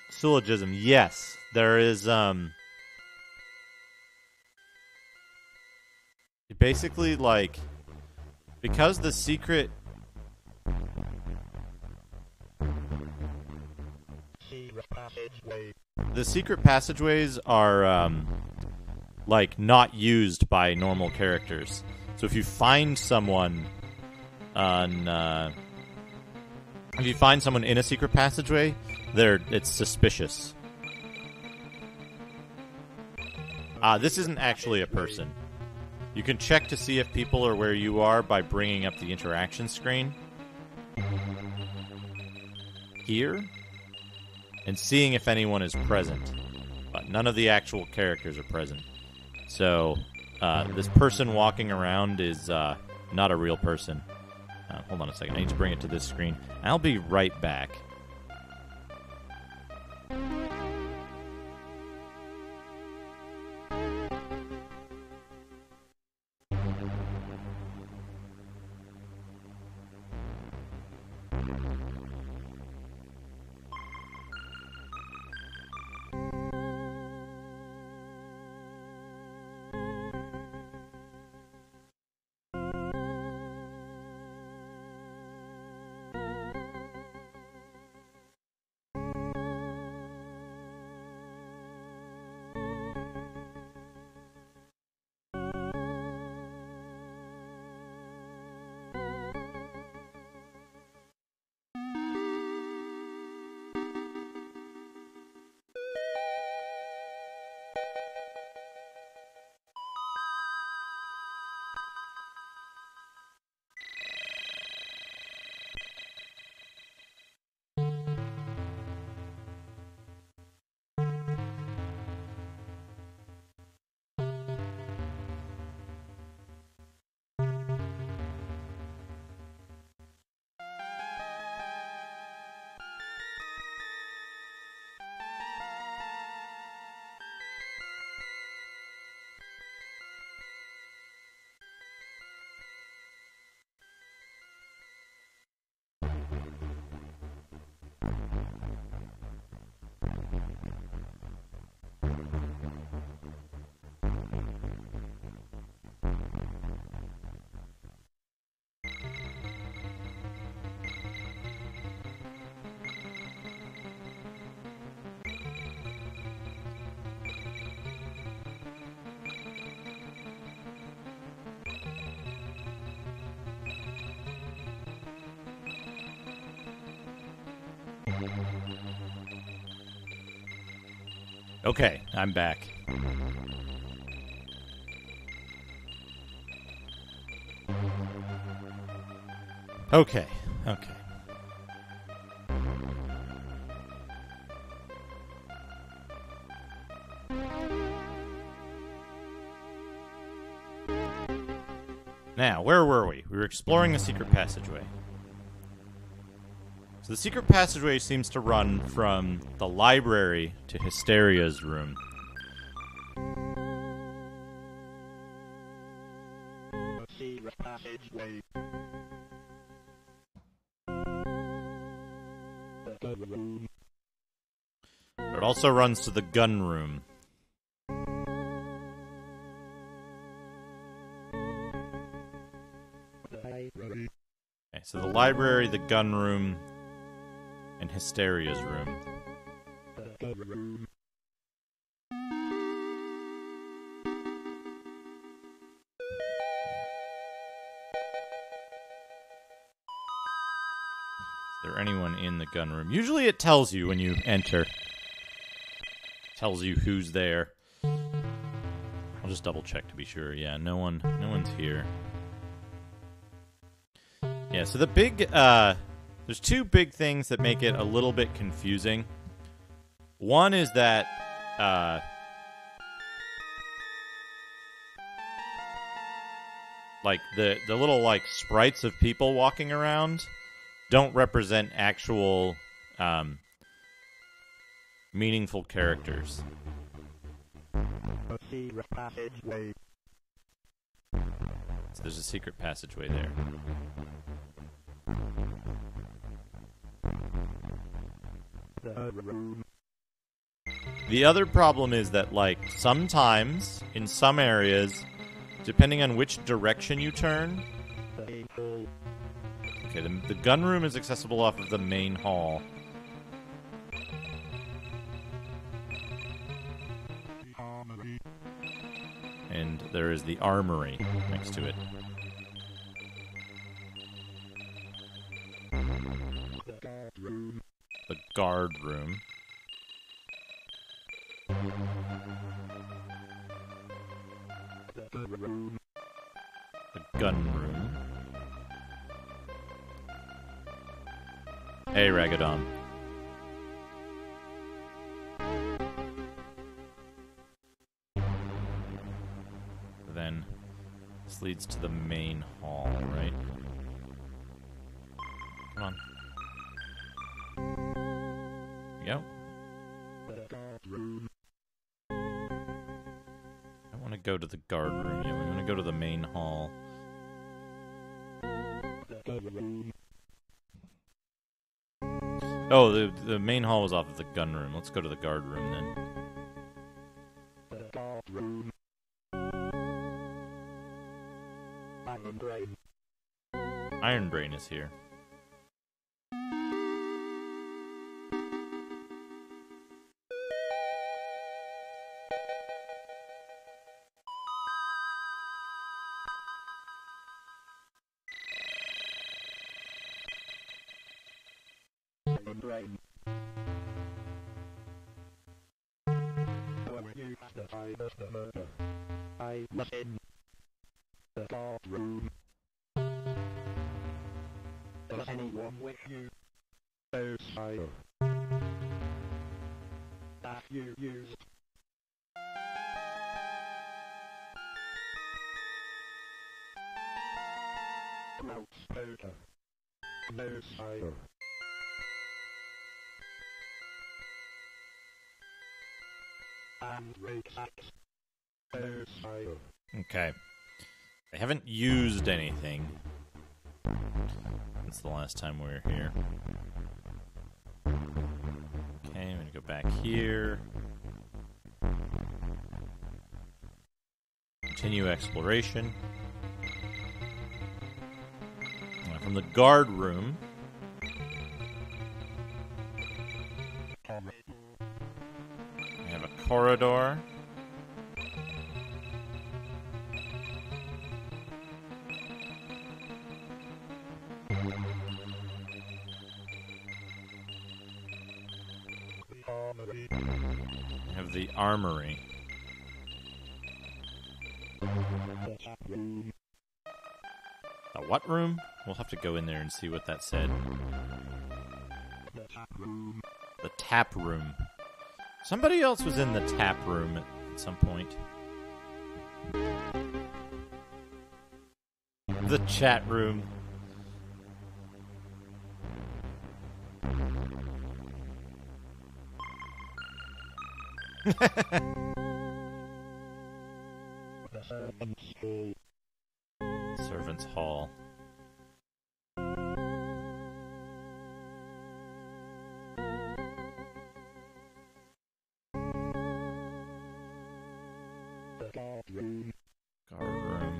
Syllogism, yes. There is, basically, like, because the secret... The secret passageways are, like, not used by normal characters. So if you find someone on, if you find someone in a secret passageway, it's suspicious. This isn't actually a person. You can check to see if people are where you are by bringing up the interaction screen. Here. And seeing if anyone is present. But none of the actual characters are present. So, this person walking around is not a real person. Hold on a second. I need to bring it to this screen. I'll be right back. Okay, I'm back. Okay. Now, where were we? We were exploring the secret passageway. So the secret passageway seems to run from the library to Hysteria's room. Secret passageway. The room. But it also runs to the gun room. Library. Okay, so the library, the gun room, and Hysteria's room. The room. Is there anyone in the gun room? Usually it tells you when you enter. Tells you who's there. I'll just double check to be sure. Yeah, no one's here. Yeah, so the big, there's two big things that make it a little bit confusing. One is that, like, the little, like, sprites of people walking around don't represent actual, meaningful characters. Secret passageway. So there's a secret passageway there. The room. The other problem is that, like, sometimes, in some areas, depending on which direction you turn... The hall. Okay, the gun room is accessible off of the main hall. The armory. And there is the armory next to it. The guard room. The guard room. The gun room. The gun room. Hey, Ragadon. Then this leads to the main hall, right? Come on. There we go. The guard room. I want to go to the guard room. Yeah, we want to go to the main hall. The gun room. Oh, the main hall was off of the gun room. Let's go to the guard room then. The guard room. Iron Brain. Iron Brain is here. Iron Brain. Were you at the time of the murder? I was in the guard room. Was anyone with you? No fire that you used. Loudspeaker. No fire. And rake axe. No fire. Okay. They haven't used anything since the last time we were here. Okay, I'm gonna go back here. Continue exploration. From the guard room. We have a corridor. We have the armory. The what room? We'll have to go in there and see what that said. The tap room. Somebody else was in the tap room at some point. The chat room. Servants' Hall. Guard room. Guard room.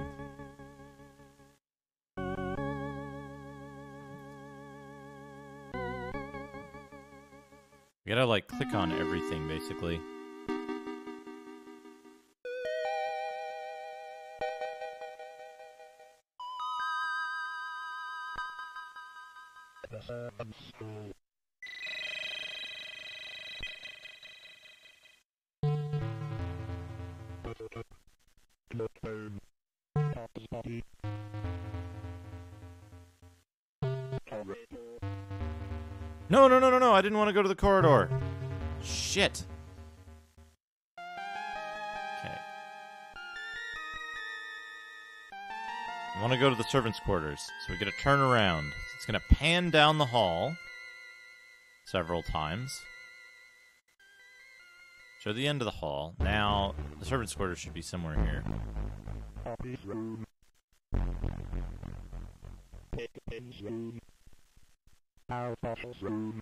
We gotta, like, click on everything, basically. The servants' hall. Bloodbone. Body. Corridor. No, no, no, no, no! I didn't want to go to the corridor. Shit. Okay. I want to go to the servants' quarters, so we gotta turn around. It's gonna pan down the hall several times. Show the end of the hall. Now, the servants' quarters should be somewhere here. Office room. Pickpin's room. Our boss's room.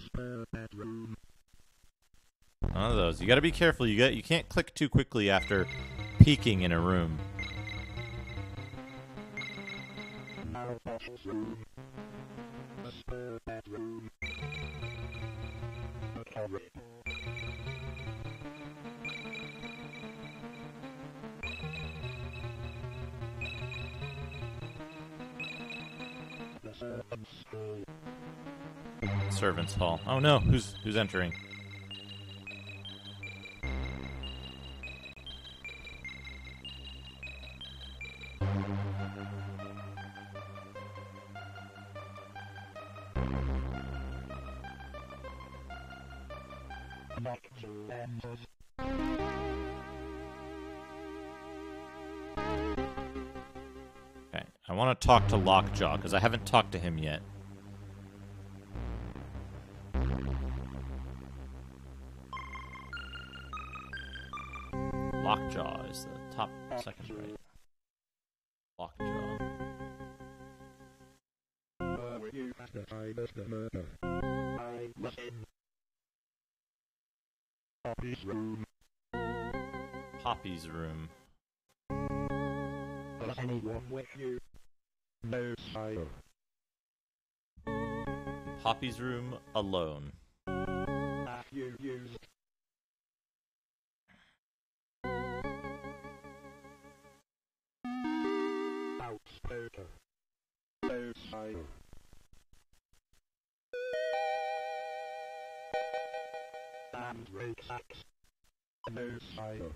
Spare bedroom. None of those. You gotta be careful. You can't click too quickly after peeking in a room. Mailbox room. A spare bedroom. A corridor. The servants' hall. Servants' hall. Oh no, who's entering? Knock to enter. Okay, I want to talk to Lockjaw because I haven't talked to him yet. Lockjaw is the top second right. Lockjaw. Where were you at the time of the murder? I was in Poppy's room. Poppy's room. Was anyone with you? No, sire. Poppy's room alone. Have you used outspoken? No, sire. And rake axe? No, sire.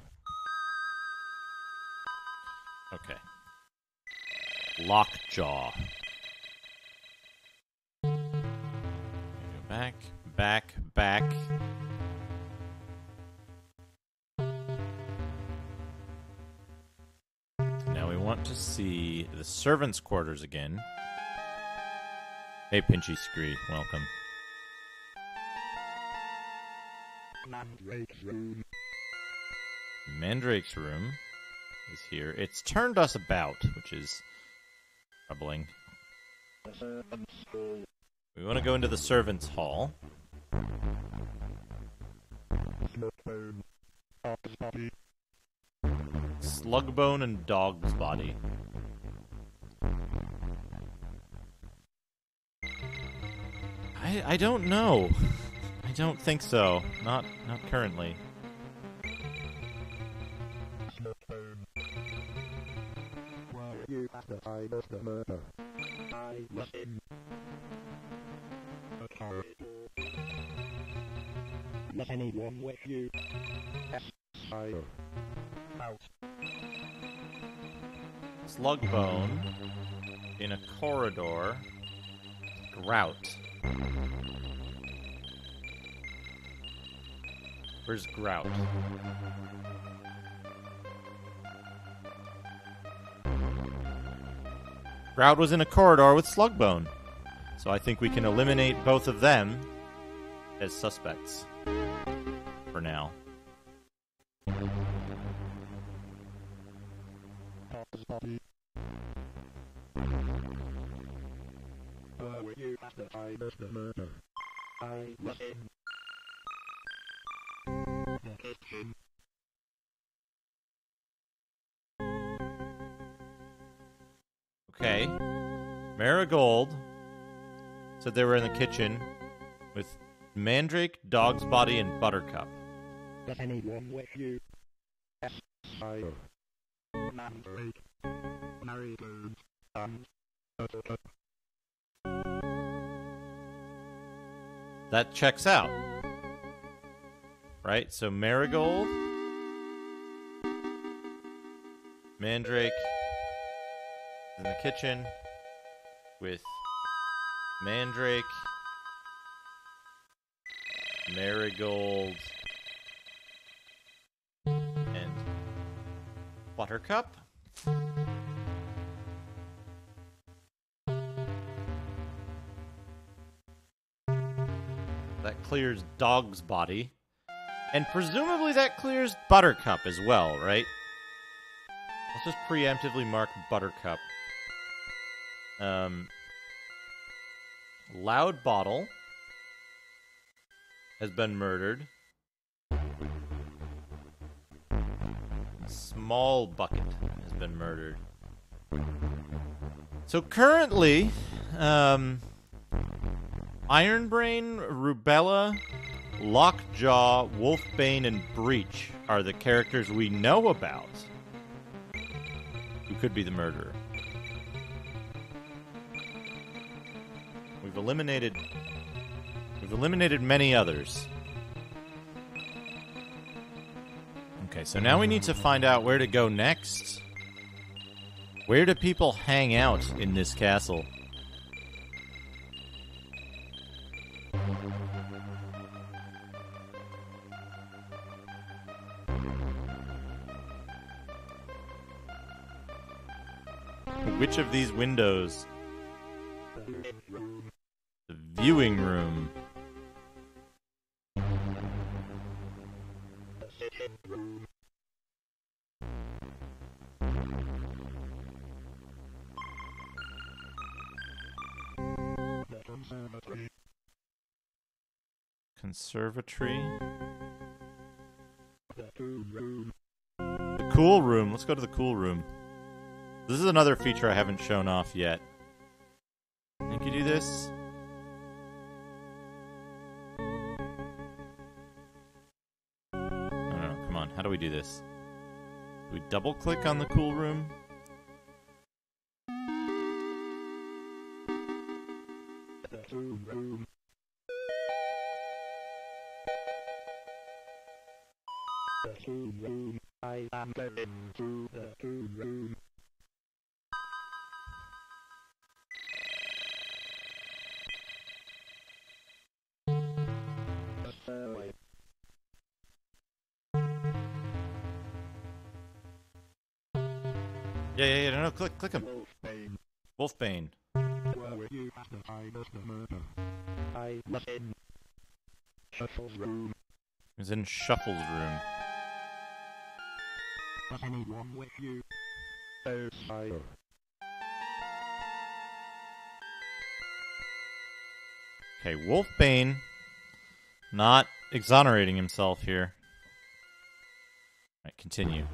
Okay. Lockjaw. Go back, back, back. Now we want to see the servants' quarters again. Hey, Pinchy Scree, welcome. Mandrake's room. Mandrake's room is here. It's turned us about, which is troubling. The servants' hall. We want to go into the servants' hall. Smoke-bone. Dog's body. Slugbone and dog's body. I don't know. I don't think so. Not currently. Smoke-bone. Where were you at the time of the murder? I was in a corridor. Was anyone with you? Yes, sire. Out. Slugbone in a corridor. Grout. Where's Grout? Grout was in a corridor with Slugbone. So I think we can eliminate both of them as suspects. For now. Dog's body. Where were you at the time of the murder? I was in the kitchen. Okay. Marigold said they were in the kitchen with Mandrake, Dog's Body, and Buttercup. Was anyone with you? Yes, sire. Mandrake. Marigold. And Buttercup. That checks out. Right? So Marigold, Mandrake in the kitchen with Mandrake, Marigold, and Buttercup. That clears Dog's Body. And presumably that clears Buttercup as well, right? Let's just preemptively mark Buttercup. Loud Bottle has been murdered. Small Bucket has been murdered. So currently, Ironbrain, Rubella, Lockjaw, Wolfbane, and Breach are the characters we know about who could be the murderer. We've eliminated many others. Okay, so now we need to find out where to go next. Where do people hang out in this castle? Which of these windows? The viewing room. Conservatory. The cool room. Let's go to the cool room. This is another feature I haven't shown off yet. Think you do this? No, come on. How do we do this? Do we double click on the cool room? I am going to the cool room. Yeah, no, click him. Wolfbane. Where were you at the time of the murder? I was in Shuffle's room. He was in Shuffle's room. Was anyone with you? Oh, sire. Okay, Wolfbane not exonerating himself here. Alright, continue.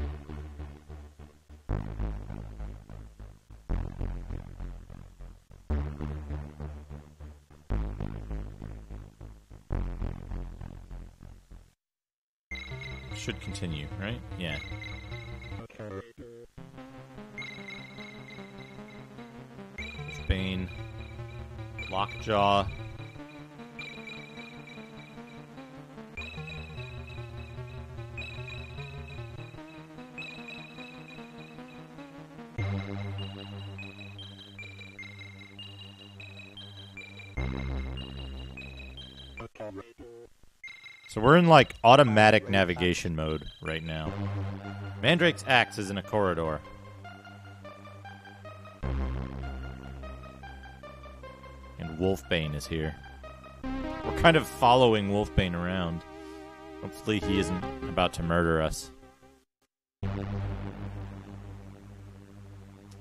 Should continue, right? Yeah. Bane, Lockjaw. So we're in like automatic navigation mode right now. Mandrake's axe is in a corridor. And Wolfbane is here. We're kind of following Wolfbane around. Hopefully he isn't about to murder us.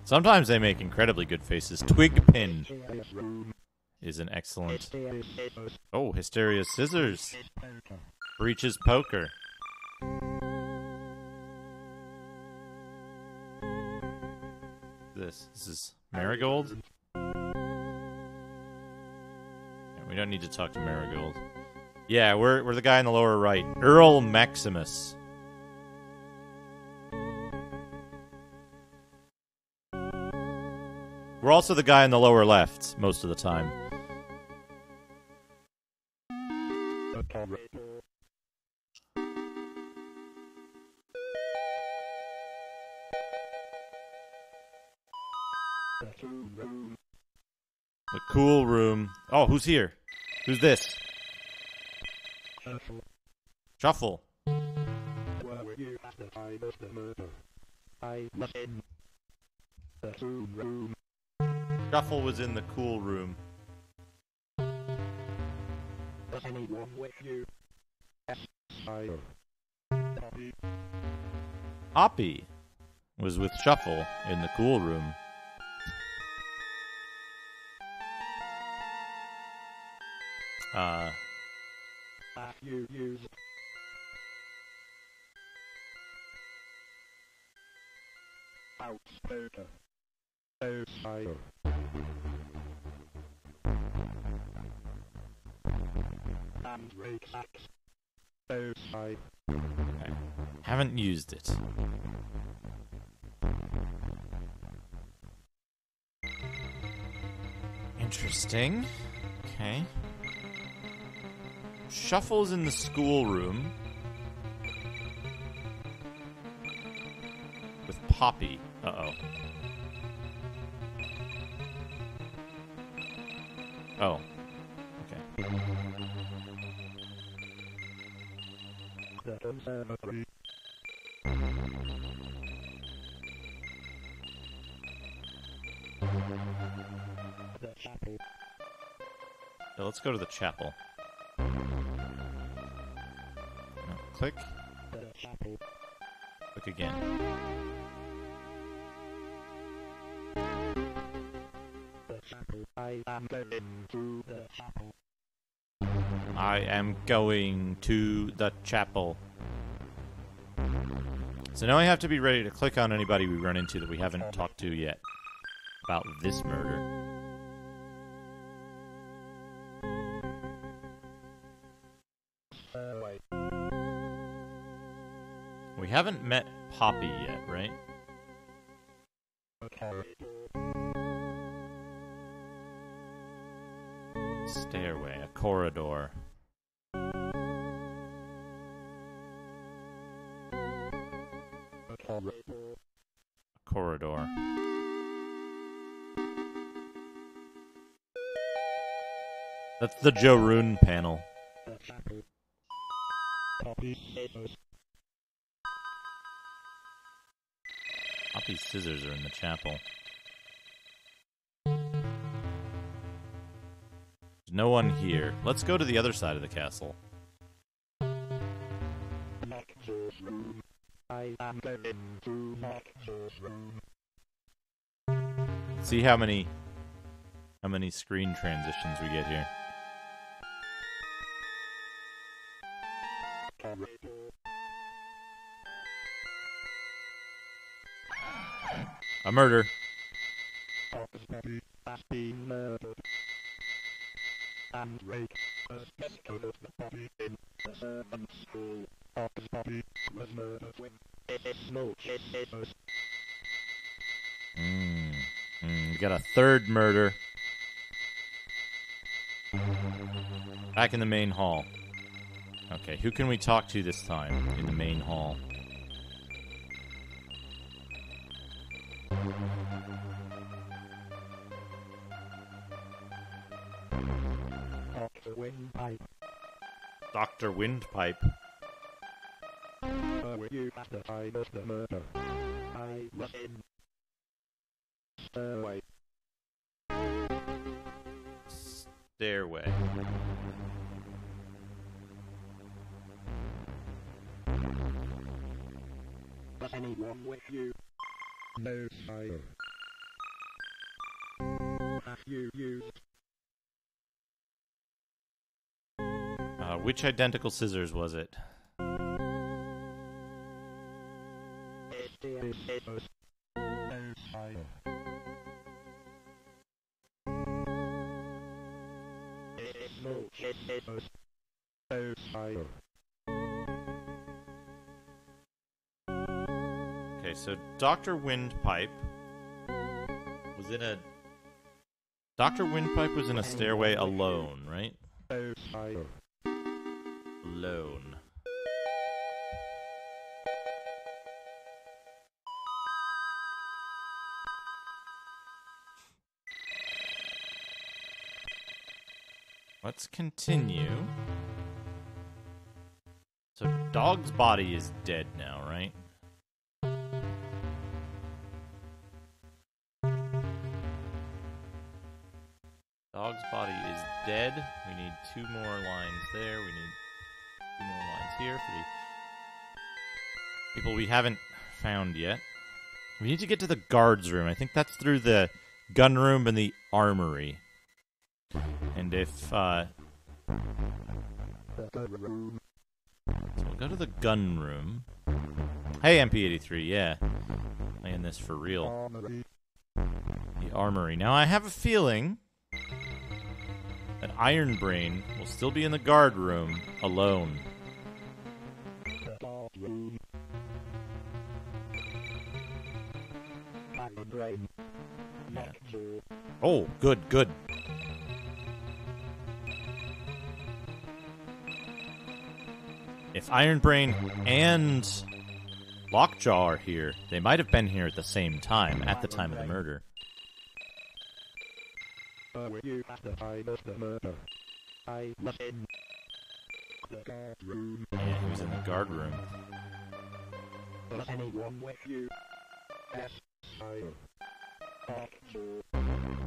Sometimes they make incredibly good faces. Twigpin is an excellent... Oh, Hysteria's Scissors. Breach's Poker. This is Marigold. We don't need to talk to Marigold. Yeah, we're the guy in the lower right. Earl Maximus. We're also the guy in the lower left most of the time. The cool room. Oh, who's here? Who's this? Shuffle. Where were you at the time of the murder? I was in the cool room. Shuffle was in the cool room. Was anyone with you? Yes, sire. Hoppy was with Shuffle in the cool room. Have you used outspoken? Outsider. And rake axe. Outside. Okay. Haven't used it. Interesting. Okay. Shuffle's in the schoolroom. With Poppy. Uh-oh. Oh. Okay. The conservatory. The chapel. Yeah, let's go to the chapel. Click. The chapel. Click again. The chapel. I am going to the chapel. I am going to the chapel. So now I have to be ready to click on anybody we run into that we haven't talked to yet about this murder. Wait. We haven't met Poppy yet, right? Okay. Stairway, a corridor. A corridor. That's the Joe Rune panel. The chapel. Poppy scissors. Poppy's scissors are in the chapel. There's no one here. Let's go to the other side of the castle. Lecture's room. I am going to lecture's room. See how many screen transitions we get here. Corridor. A murder. Poppy's body has been murdered. And Rake has discovered the body in the servants' hall. Poppy's body was murdered with smoke scissors. We got a third murder. Back in the main hall. Okay, who can we talk to this time in the main hall? Dr. Windpipe. Dr. Windpipe. Were you at the time of the murder? I was in. Stairway. Stairway. Was anyone with you? No, sire. Have you used? Which identical scissors was it? Scissors. No, sire. Smoke scissors. No, sire. Okay, so Dr. Windpipe was in a... Dr. Windpipe was in a stairway alone, right? No, sire. Alone. Let's continue. So Dog's body is dead now, right? Dog's body is dead. We need 2 more lines there. We need 2 more lines here for the people we haven't found yet. We need to get to the guards room. I think that's through the gun room and the armory. And if So we'll go to the gun room. Hey, MP83, yeah. Playing this for real. The armory. Now, I have a feeling that Iron Brain will still be in the guard room alone. Yeah. Oh, good, good. If Iron Brain and Lockjaw are here, they might have been here at the same time, at the time of the murder. Yeah, he was in the guard room.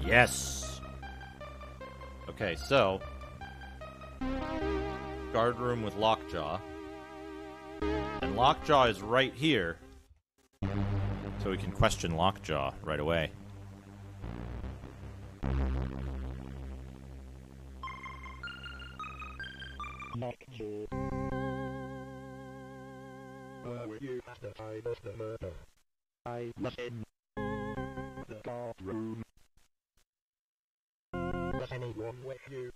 Yes! Okay, so... guard room with Lockjaw. And Lockjaw is right here. So we can question Lockjaw right away. Where were you at the time of the murder? I was in the guard room. Was anyone with you?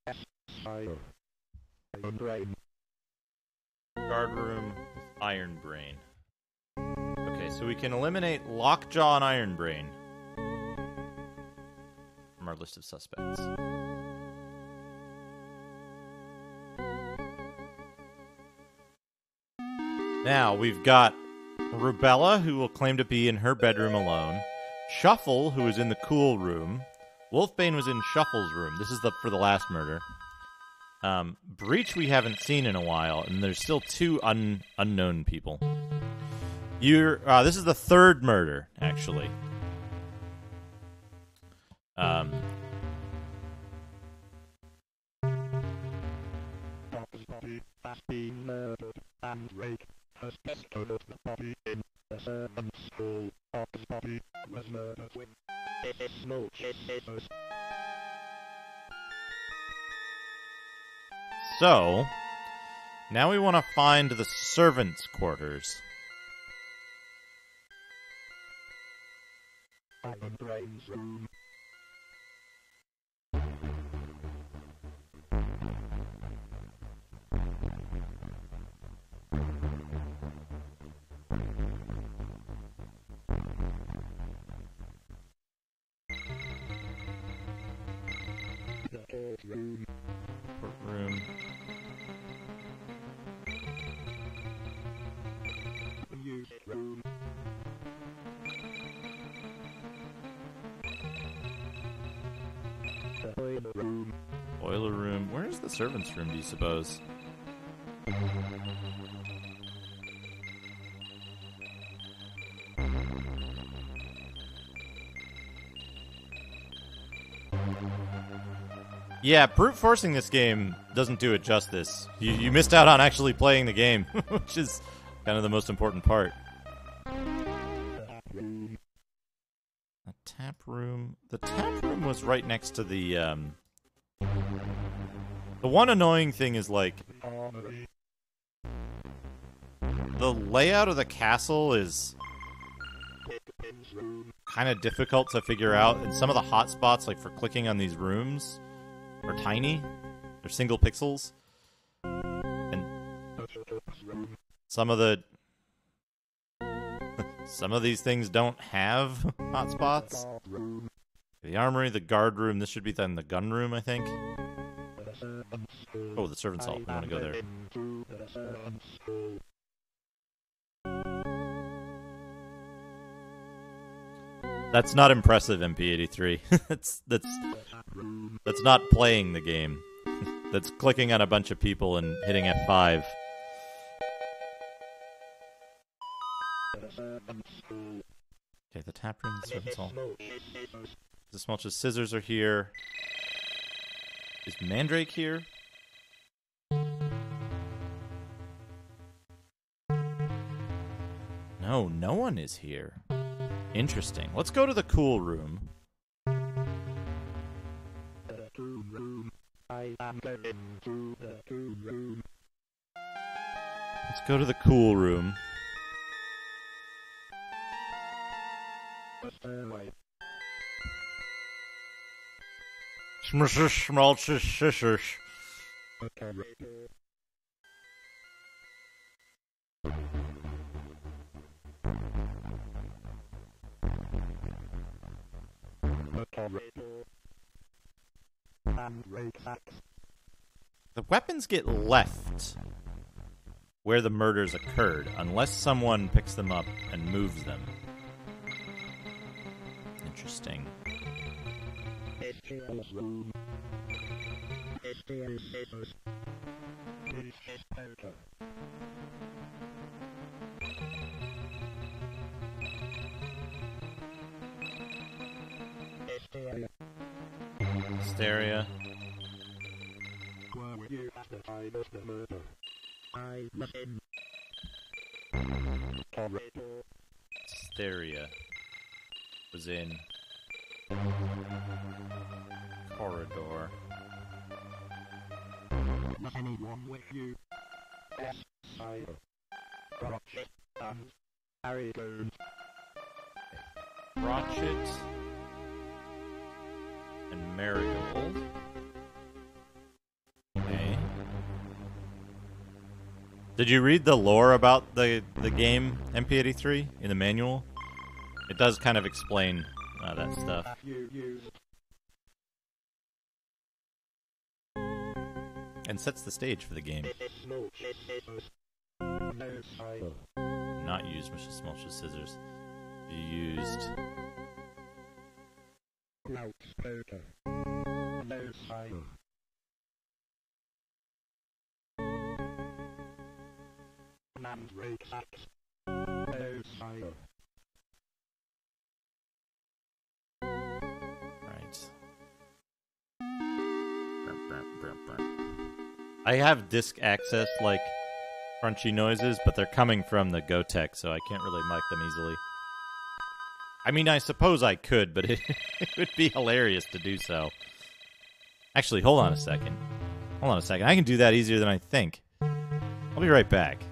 Yes, Iron Brain. Guard room with Iron Brain. Okay, so we can eliminate Lockjaw and Iron Brain from our list of suspects. Now, we've got Rubella, who will claim to be in her bedroom alone. Shuffle, who is in the cool room. Wolfbane was in Shuffle's room. This is for the last murder. Breach we haven't seen in a while, and there's still two unknown people. This is the third murder, actually. And Rake has bestowed the body in the servant's hall. His body was murdered with smoke scissors. So, now we want to find the servants' quarters. Iron Brain's room. Courtroom. Courtroom. The music room. The boiler room. Boiler room. Where's the servants' room, do you suppose? Yeah, brute forcing this game doesn't do it justice. You missed out on actually playing the game, which is kind of the most important part. A tap room. The tap room was right next to the one annoying thing is, like, the layout of the castle is kind of difficult to figure out, and some of the hotspots, like for clicking on these rooms, are tiny. They're single pixels. And some of these things don't have hotspots. The armory, the guard room, this should be then the gun room, I think. Oh, the servants' hall. We want to go there. That's not impressive, MP83. That's not playing the game. That's clicking on a bunch of people and hitting F5. Okay, the tap room, the servants' hall. The Smulch's scissors are here. Is Mandrake here? No, no one is here. Interesting. Let's go to the cool room. and go into the cool room. Let's go to the cool room. The stairway. The corridor. The corridor. And rucksacks. The weapons get left where the murders occurred, unless someone picks them up and moves them. Interesting. HL's room. HDL scissors. His poker. Hysteria. Hysteria. Where were you at the time of the murder? I was in. Corridor. Hysteria was in corridor. Was anyone with you? Yes, Sire. Crotchet and Harry Goons. Crotchet and Marigold. Okay. Did you read the lore about the game MP83 in the manual? It does kind of explain that stuff. You used. And sets the stage for the game. No scissors. No Sire. Not used Mr. Smulch's scissors. You used Loudspeaker. No Sire. And rucksacks. No Sire. right. I have disk access like crunchy noises, but they're coming from the GoTech, so I can't really mic them easily. I mean, I suppose I could, but it would be hilarious to do so. Actually, hold on a second. Hold on a second. I can do that easier than I think. I'll be right back.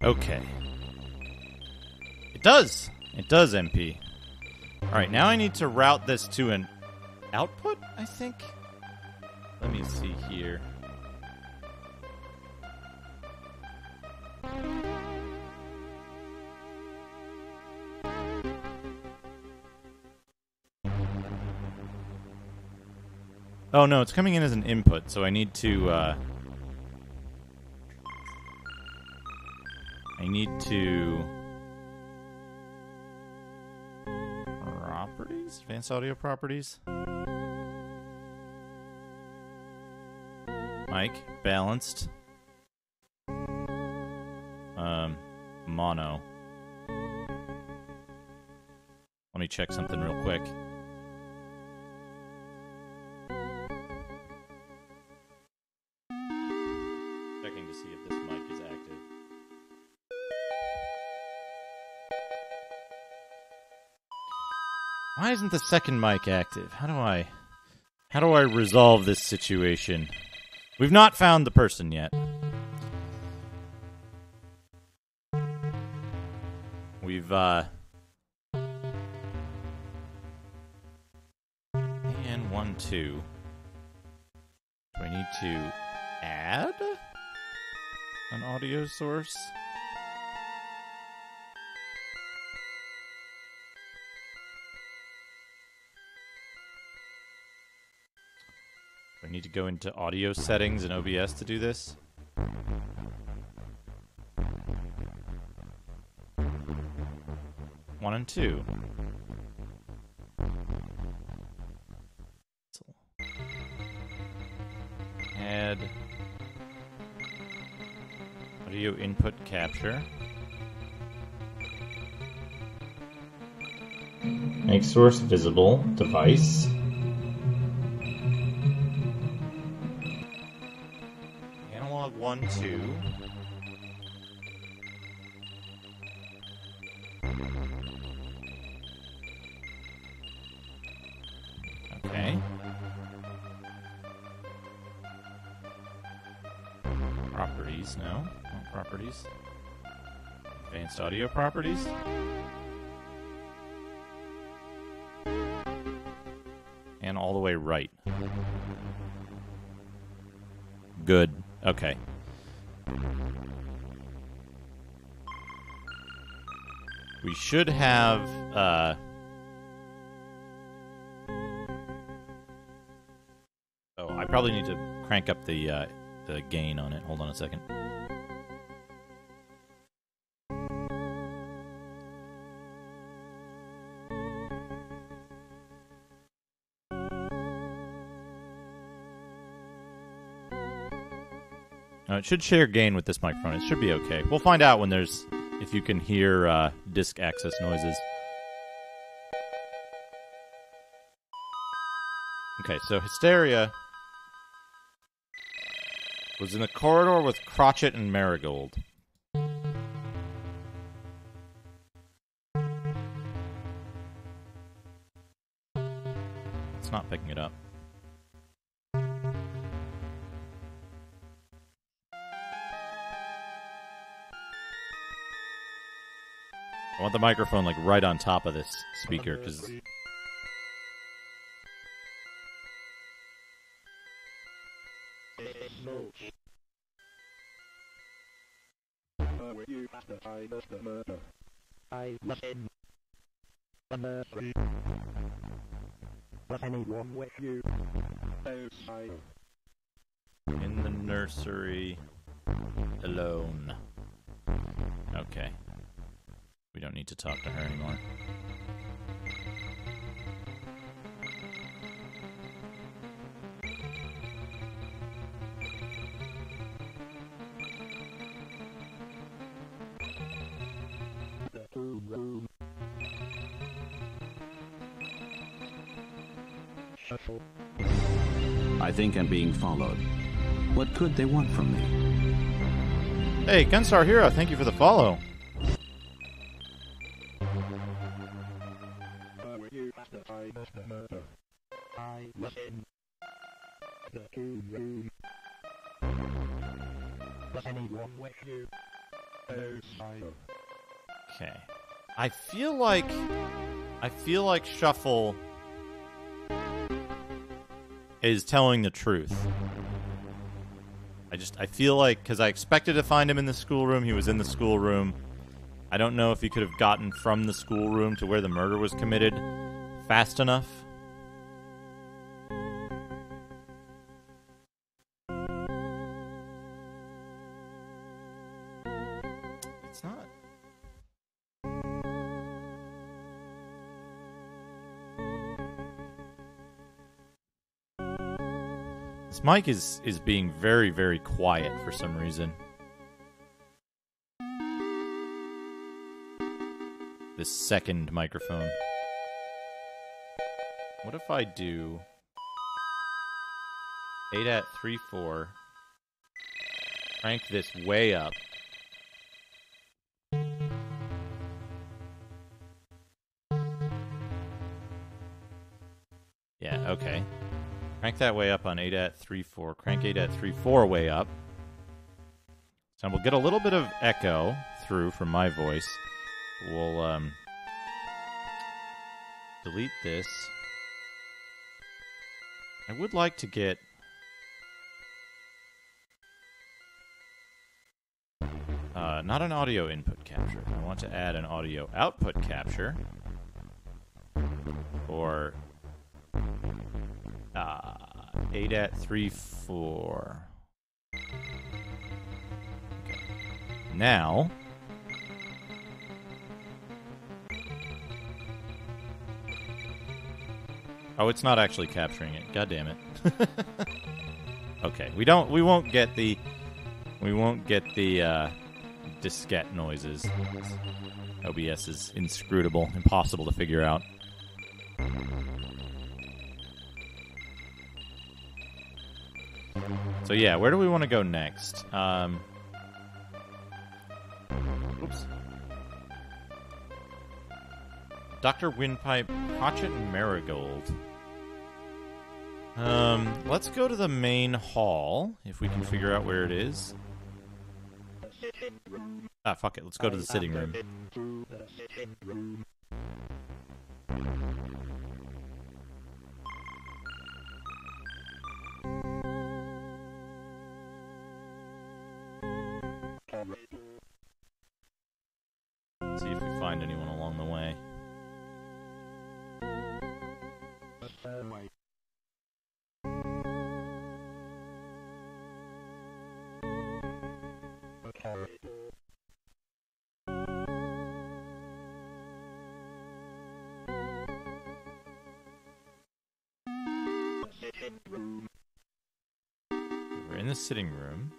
Okay. It does. It does, MP. Alright, now I need to route this to an output, I think? Let me see here. Oh no, it's coming in as an input, so I need to, properties? Advanced audio properties? Mic, balanced. Mono. Let me check something real quick. Checking to see if this mic is active. Why isn't the second mic active? How do I resolve this situation? We've not found the person yet. We've and 1, 2. Do I need to add an audio source. I need to go into audio settings in OBS to do this. One and two. Add audio input capture. Make source visible. Device. Analog 1, 2. Okay. Properties, no. No properties. Advanced audio properties. And all the way right. Good. Okay. We should have, Oh, I probably need to crank up the gain on it. Hold on a second. It should share gain with this microphone. It should be okay. We'll find out when if you can hear disk access noises. Okay, so Hysteria was in the corridor with Crotchet and Marigold. It's not picking it up. I want the microphone like right on top of this speaker because I was in the nursery. Was anyone with you? Outside. In the nursery alone. Okay. We don't need to talk to her anymore. Room. Shuffle. I think I'm being followed. What could they want from me? Hey, Gunstar Hero, thank you for the follow. I was in the room. Was anyone with you? Outside. Okay. I feel like Shuffle is telling the truth. I feel like, because I expected to find him in the schoolroom, he was in the schoolroom. I don't know if he could have gotten from the schoolroom to where the murder was committed fast enough. It's not. This mic is being very, very quiet for some reason. This second microphone. What if I do 8@3/4, crank this way up. Yeah, okay. Crank that way up on 8@3/4. Crank 8@3/4 way up. So we'll get a little bit of echo through from my voice. We'll delete this. I would like to get not an audio input capture. I want to add an audio output capture for ADAT34. Okay. Now, oh, it's not actually capturing it. God damn it. Okay, we won't get the diskette noises. OBS is inscrutable, impossible to figure out. So yeah, where do we want to go next? Oops. Dr. Windpipe, Crotchet, and Marigold. Let's go to the main hall, if we can figure out where it is. Ah, fuck it, let's go to the sitting room. See if we find anyone along the way. We're in the sitting room.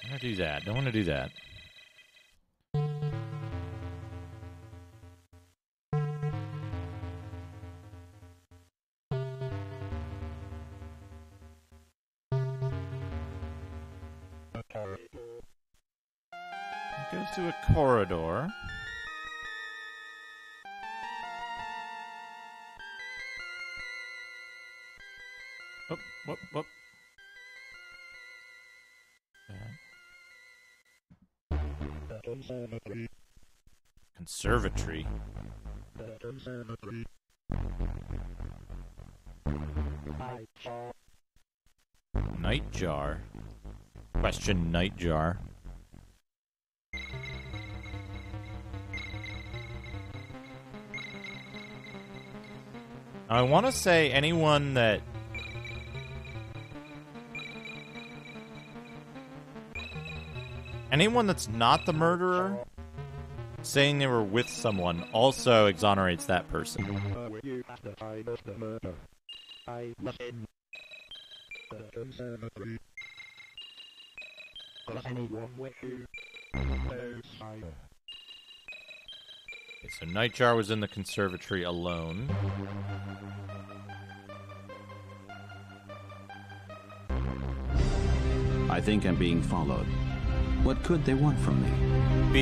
Don't want to do that. Don't want to do that. It goes to a corridor. Whoop, whoop, whoop. Conservatory. Nightjar. Question Nightjar. I want to say anyone that that's not the murderer saying they were with someone also exonerates that person. Okay, so Nightjar was in the conservatory alone. I think I'm being followed. What could they want from me?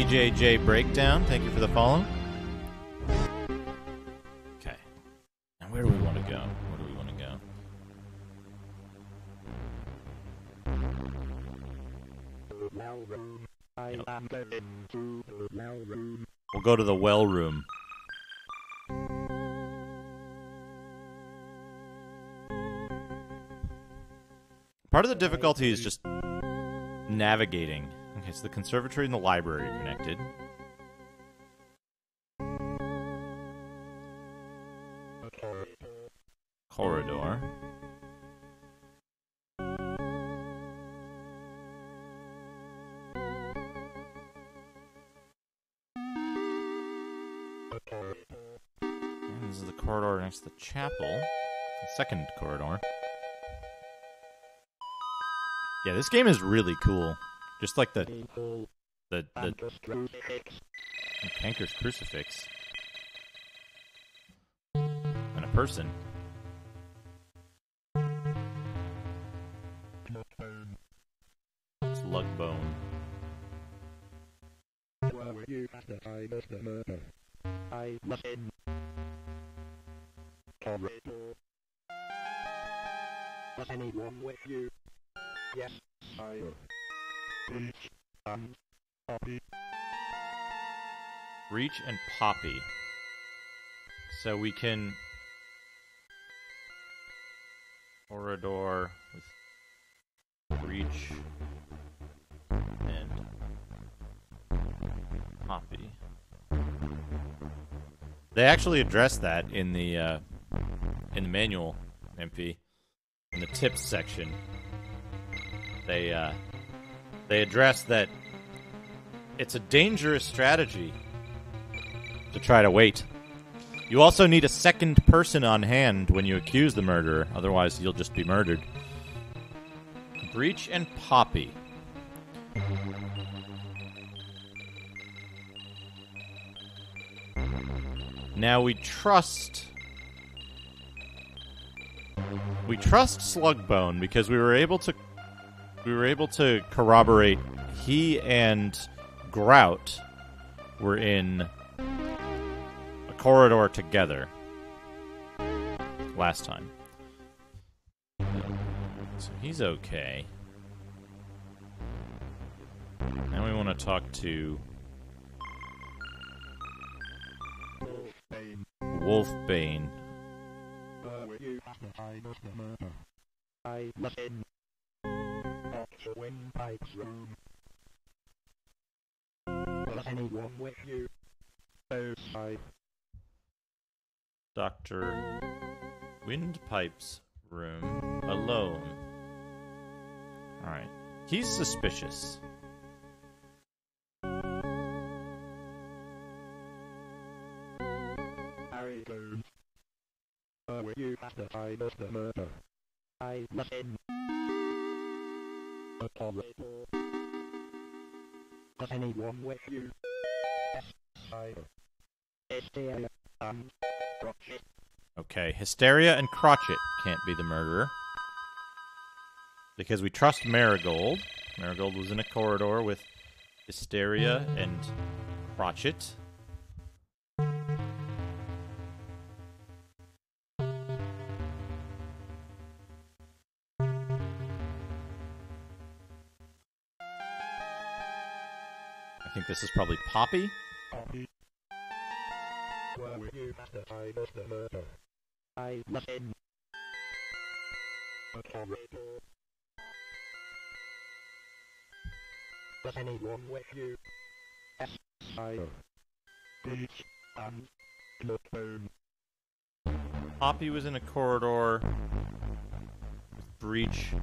BJJ Breakdown, thank you for the follow. Okay. Now where do we want to go? Where do we want to go? We'll go to the well room. Part of the difficulty is just navigating. Okay, so the conservatory and the library are connected. Corridor. And this is the corridor next to the chapel. The second corridor. Yeah, this game is really cool. Just like the Canker's crucifix. And a person. Slug bone. Where were you at the time of the murder? I was in corridor. Was anyone with you? Yes, I Reach and Poppy. Reach and Poppy. So we can corridor with Breach and Poppy. They actually addressed that in the manual, MP, in the tips section. They addressed that it's a dangerous strategy to try to wait. You also need a second person on hand when you accuse the murderer, otherwise you'll just be murdered. Breach and Poppy. Now we trust Slugbone because we were able to corroborate he and Grout were in a corridor together last time. So he's okay. Now we want to talk to Wolfbane. I was in Dr. Windpipe's room. Was anyone with you? Outside. Dr. Windpipe's room alone. Alright. He's suspicious. Harry goes. Were you at the time of the murder? I was in a corridor. Was anyone with you? Hysteria and Crotchet. Okay, Hysteria and Crotchet can't be the murderer. Because we trust Marigold. Marigold was in a corridor with Hysteria and Crotchet. I think this is probably Poppy. Poppy. Where were you at the time of the murder? I was in a corridor. Was anyone with you? S-I-O. Breach and Bloodbone. Poppy was in a corridor with Breach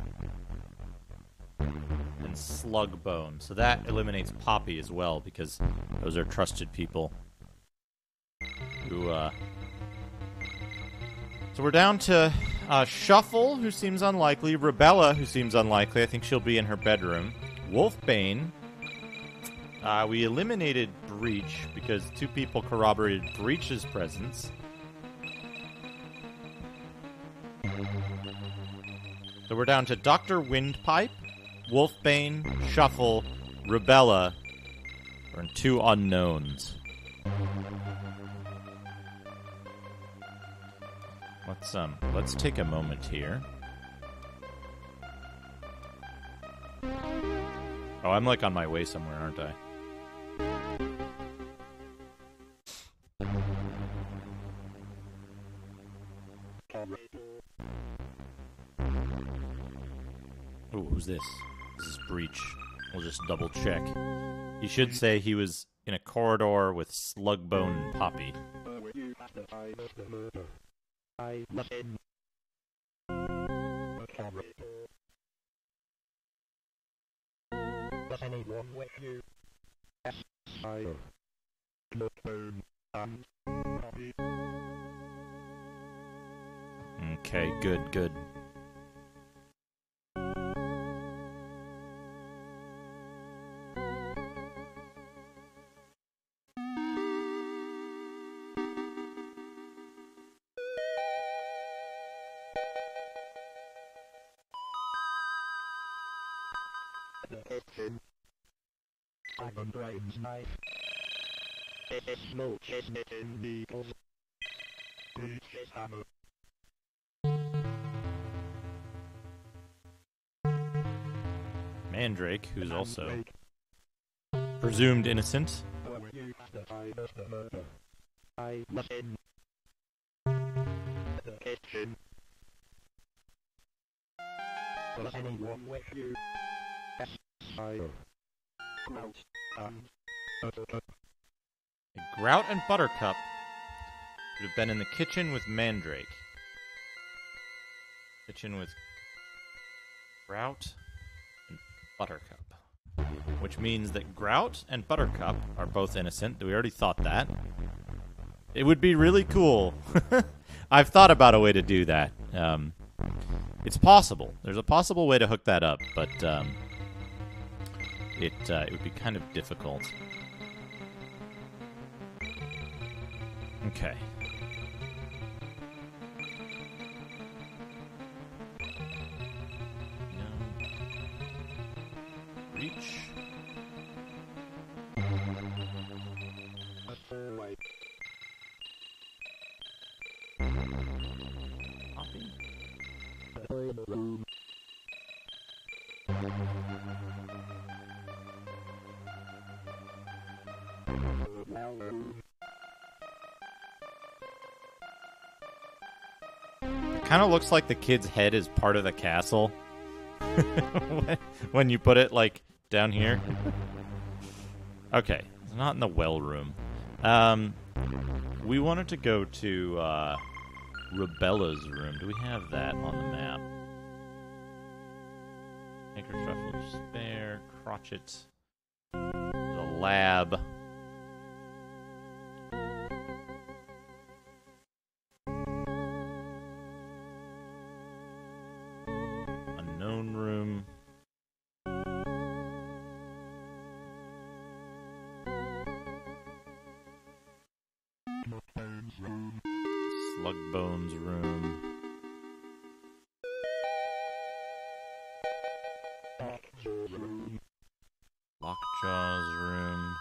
and Slugbone. So that eliminates Poppy as well, because those are trusted people who, So we're down to Shuffle, who seems unlikely. Rebella, who seems unlikely. I think she'll be in her bedroom. Wolfbane. We eliminated Breach because two people corroborated Breach's presence. So we're down to Dr. Windpipe, Wolfbane, Shuffle, Rebella, and two unknowns. Let's take a moment here. Oh, I'm like on my way somewhere, aren't I? Ooh, who's this? This is Breach. We'll just double check. He should say he was in a corridor with Slugbone and Poppy. I was in a corridor. Was anyone with you? S-I-O. Bloodbone and Poppy. Okay, good. The kitchen. Iron Brain's knife. It is smoke is knitting needles. Breach's hammer. Mandrake, who's also presumed innocent. Where were you at the time of the murder? I was in the kitchen. Does anyone with you? Sire. Grout and Buttercup. Grout and Buttercup would have been in the kitchen with Mandrake. Kitchen with Grout and Buttercup. Which means that Grout and Buttercup are both innocent. We already thought that. It would be really cool. I've thought about a way to do that. It's possible. There's a possible way to hook that up, but it would be kind of difficult. Okay. No. Reach. Copy. It kind of looks like the kid's head is part of the castle when you put it like down here. Okay, it's not in the well room. We wanted to go to Rubella's room. Do we have that on the map? Anchor Shuffler Spare, Crotchet, the lab. Unknown room. Slugbone's room. Lockjaw's room.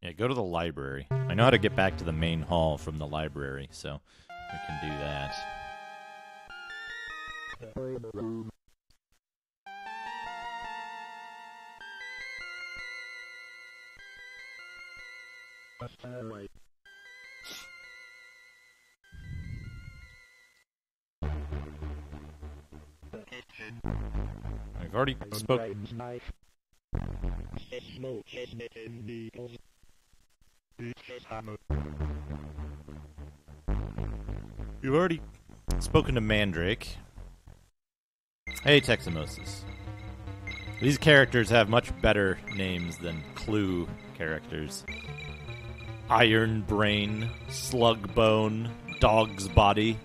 Yeah, go to the library. I know how to get back to the main hall from the library, so we can do that. I've already spoken. We've already spoken to Mandrake. Hey, Teximosis. These characters have much better names than Clue characters. Iron Brain, Slug Bone, Dog's Body.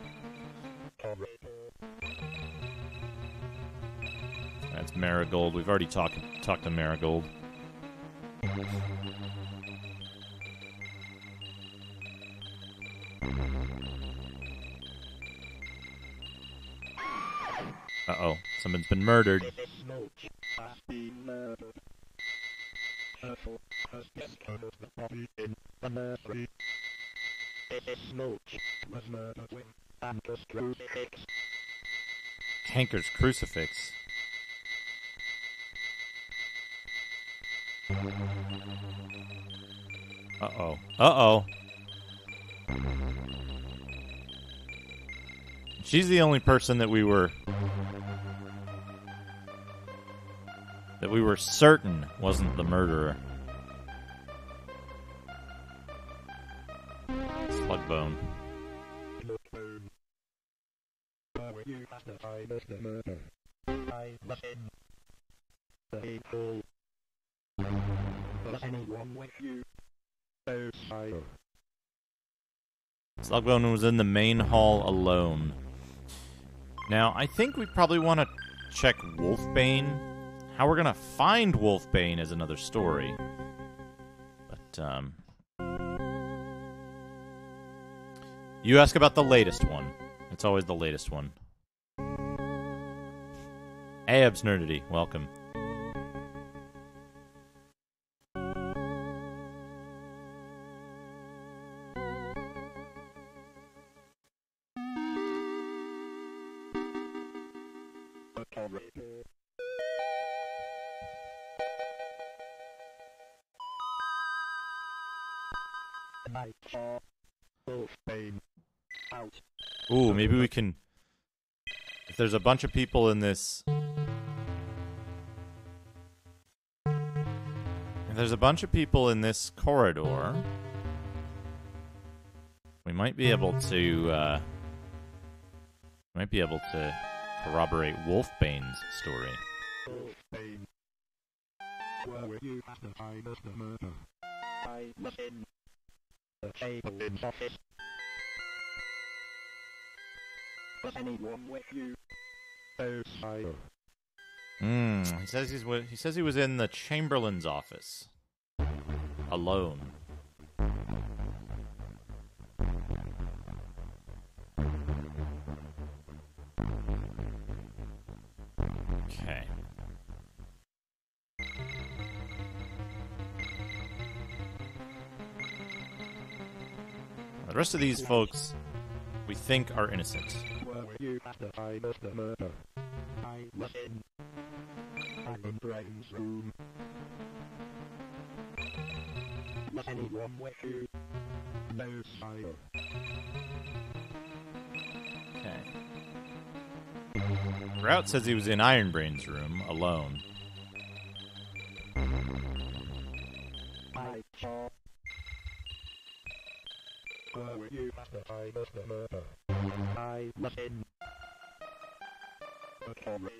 That's Marigold. We've already talked to Marigold. Uh-oh. Someone's been murdered. Hanker's crucifix. Uh-oh. Uh-oh. She's the only person that we were certain wasn't the murderer. Slugbone. Slugbone was in the main hall alone. Now, I think we probably want to check Wolfbane. How we're gonna find Wolfbane is another story. But, you ask about the latest one. It's always the latest one. Hey, Absnerdity, welcome. corridor. Night saw. Wolfbane. Out. Ooh, maybe we can... If there's a bunch of people in this... If there's a bunch of people in this corridor... We might be able to, corroborate Wolfbane's story. Wolfbane. Where were you at the time of the murder? I was in the Chamberlain's office. Was anyone with you? No, sire. He says he was in the Chamberlain's office. Alone. Okay. The rest of these folks, we think, are innocent. Where were you at the time of the murder? I was in Alan Brain's room. Was anyone with you? No, sire. Okay. Route says he was in Ironbrain's room, alone. I saw. Where were you at the time of the murder? I was in the corridor.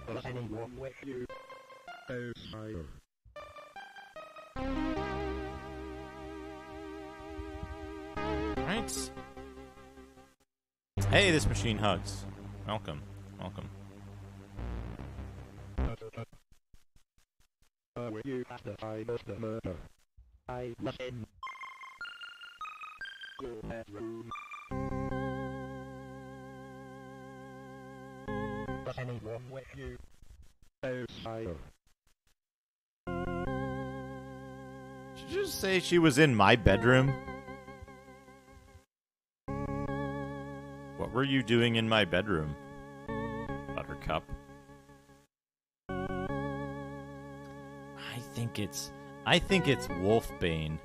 Was anyone with you? No, sire. Right. Hey, this machine hugs. Welcome. Welcome. Where were you at the time of the murder? I was in your bedroom. Was anyone with you? No, sire. Did you just say she was in my bedroom? What were you doing in my bedroom, Buttercup? I think it's Wolfbane.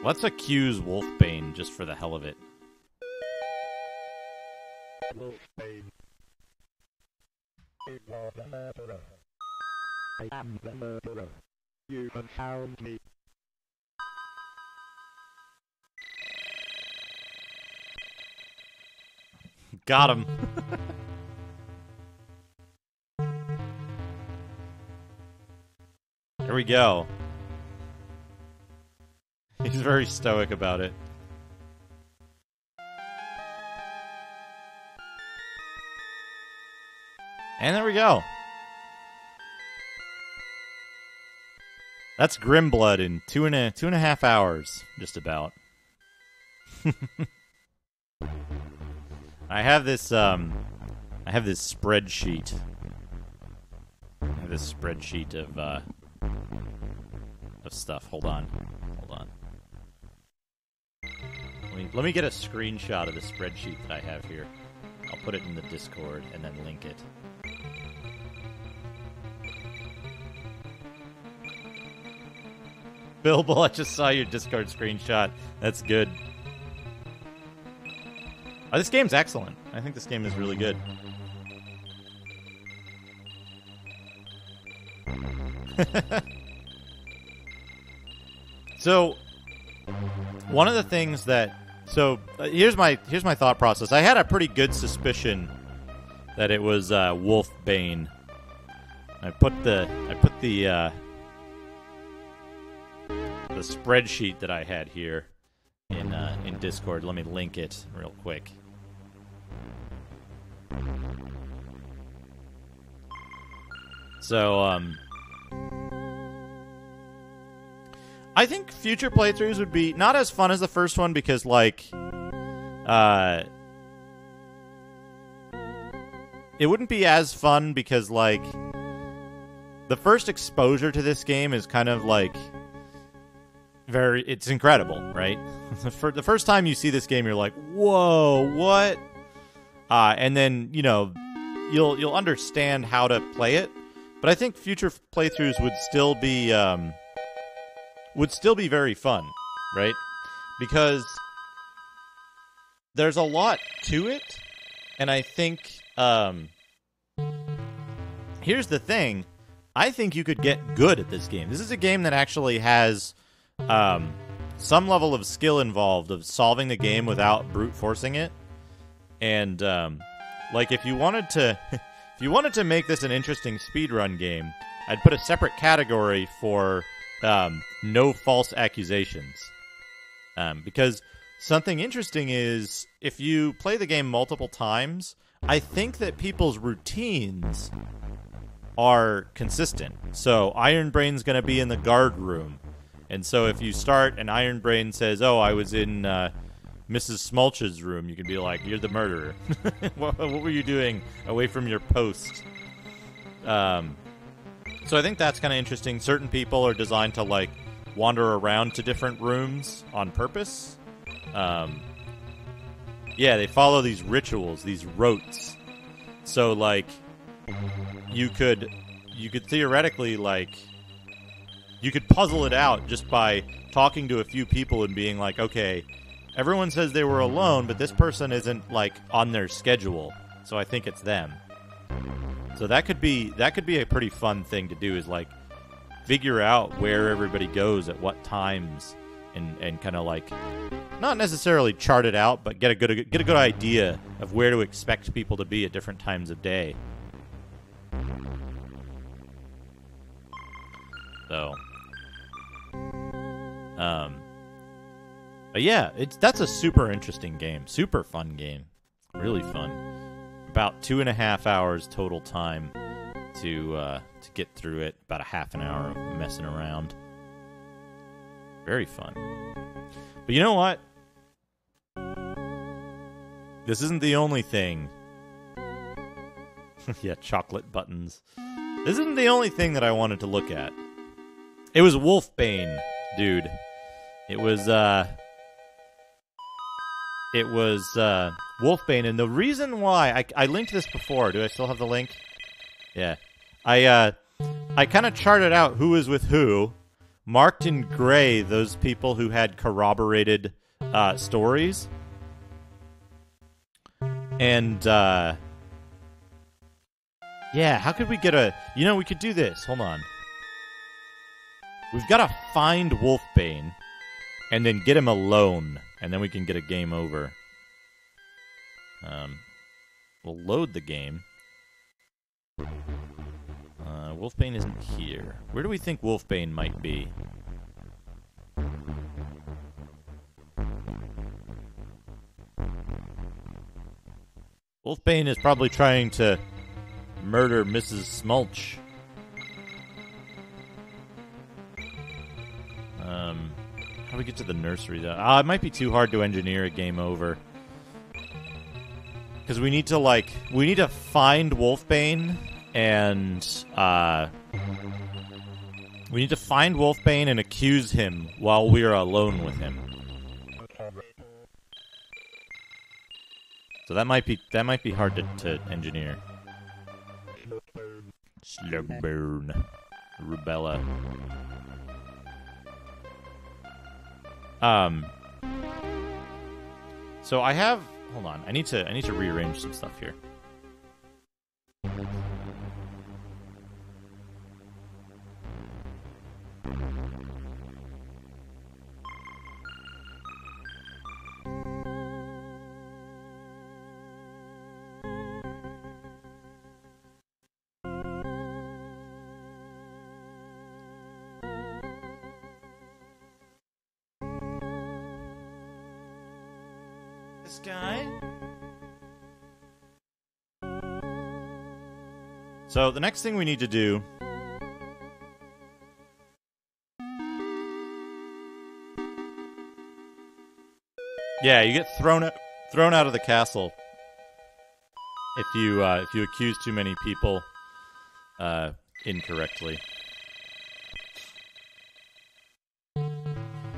Let's accuse Wolfbane just for the hell of it. Wolfbane. You are the murderer. I am the murderer. You have found me. Got him. There we go. He's very stoic about it. And there we go. That's GRIMBLOOD in two and a half hours, just about. I have this spreadsheet. I have this spreadsheet of stuff. Hold on. Let me get a screenshot of the spreadsheet that I have here. I'll put it in the Discord and then link it. Bilbo, I just saw your Discord screenshot. That's good. Oh, this game's excellent. I think this game is really good. So, one of the things that... So, here's my thought process. I had a pretty good suspicion that it was Wolfbane. I put the spreadsheet that I had here in Discord. Let me link it real quick. So, I think future playthroughs would be not as fun as the first one because, like, it wouldn't be as fun because, like, the first exposure to this game is kind of like it's incredible, right? For the first time you see this game, you're like, whoa, what? And then, you know, you'll understand how to play it. But I think future playthroughs would still be very fun, right? Because there's a lot to it, and I think here's the thing. I think you could get good at this game. This is a game that actually has some level of skill involved of solving the game without brute forcing it. And like if you wanted to make this an interesting speedrun game, I'd put a separate category for no false accusations. Because something interesting is if you play the game multiple times, I think that people's routines are consistent. So Iron Brain's going to be in the guard room. And so if you start and Iron Brain says, oh, I was in Mrs. Smulch's room, you can be like, you're the murderer. what were you doing away from your post? So I think that's kind of interesting. Certain people are designed to, like, wander around to different rooms on purpose. Yeah, they follow these rituals, these rotes. So, like, you could theoretically, like, you could puzzle it out just by talking to a few people and being like, okay, everyone says they were alone, but this person isn't, like, on their schedule, so I think it's them. So that could be a pretty fun thing to do, is, like, figure out where everybody goes at what times, and kind of, like, not necessarily chart it out, but get a good idea of where to expect people to be at different times of day. So, but yeah, that's a super interesting game, super fun game, really fun. About 2.5 hours total time to get through it. About a half an hour of messing around. Very fun. But you know what? This isn't the only thing. Yeah, chocolate buttons. This isn't the only thing that I wanted to look at. It was Wolfbane, dude. It was Wolfbane, and the reason why I linked this before. Do I still have the link? Yeah. I kind of charted out who is with who, marked in gray those people who had corroborated stories. And yeah, how could we get we could do this. Hold on. We've got to find Wolfbane and then get him alone, and then we can get a game over. We'll load the game. Wolfbane isn't here. Where do we think Wolfbane might be? Wolfbane is probably trying to murder Mrs. Smulch. How do we get to the nursery, though? It might be too hard to engineer a game over. Because we need to find Wolfbane and, we need to find Wolfbane and accuse him while we are alone with him. So that might be hard to engineer. Slowburn. Rubella. So I have... Hold on. I need to rearrange some stuff here. This guy. So the next thing we need to do yeah, you get thrown out of the castle if you accuse too many people incorrectly.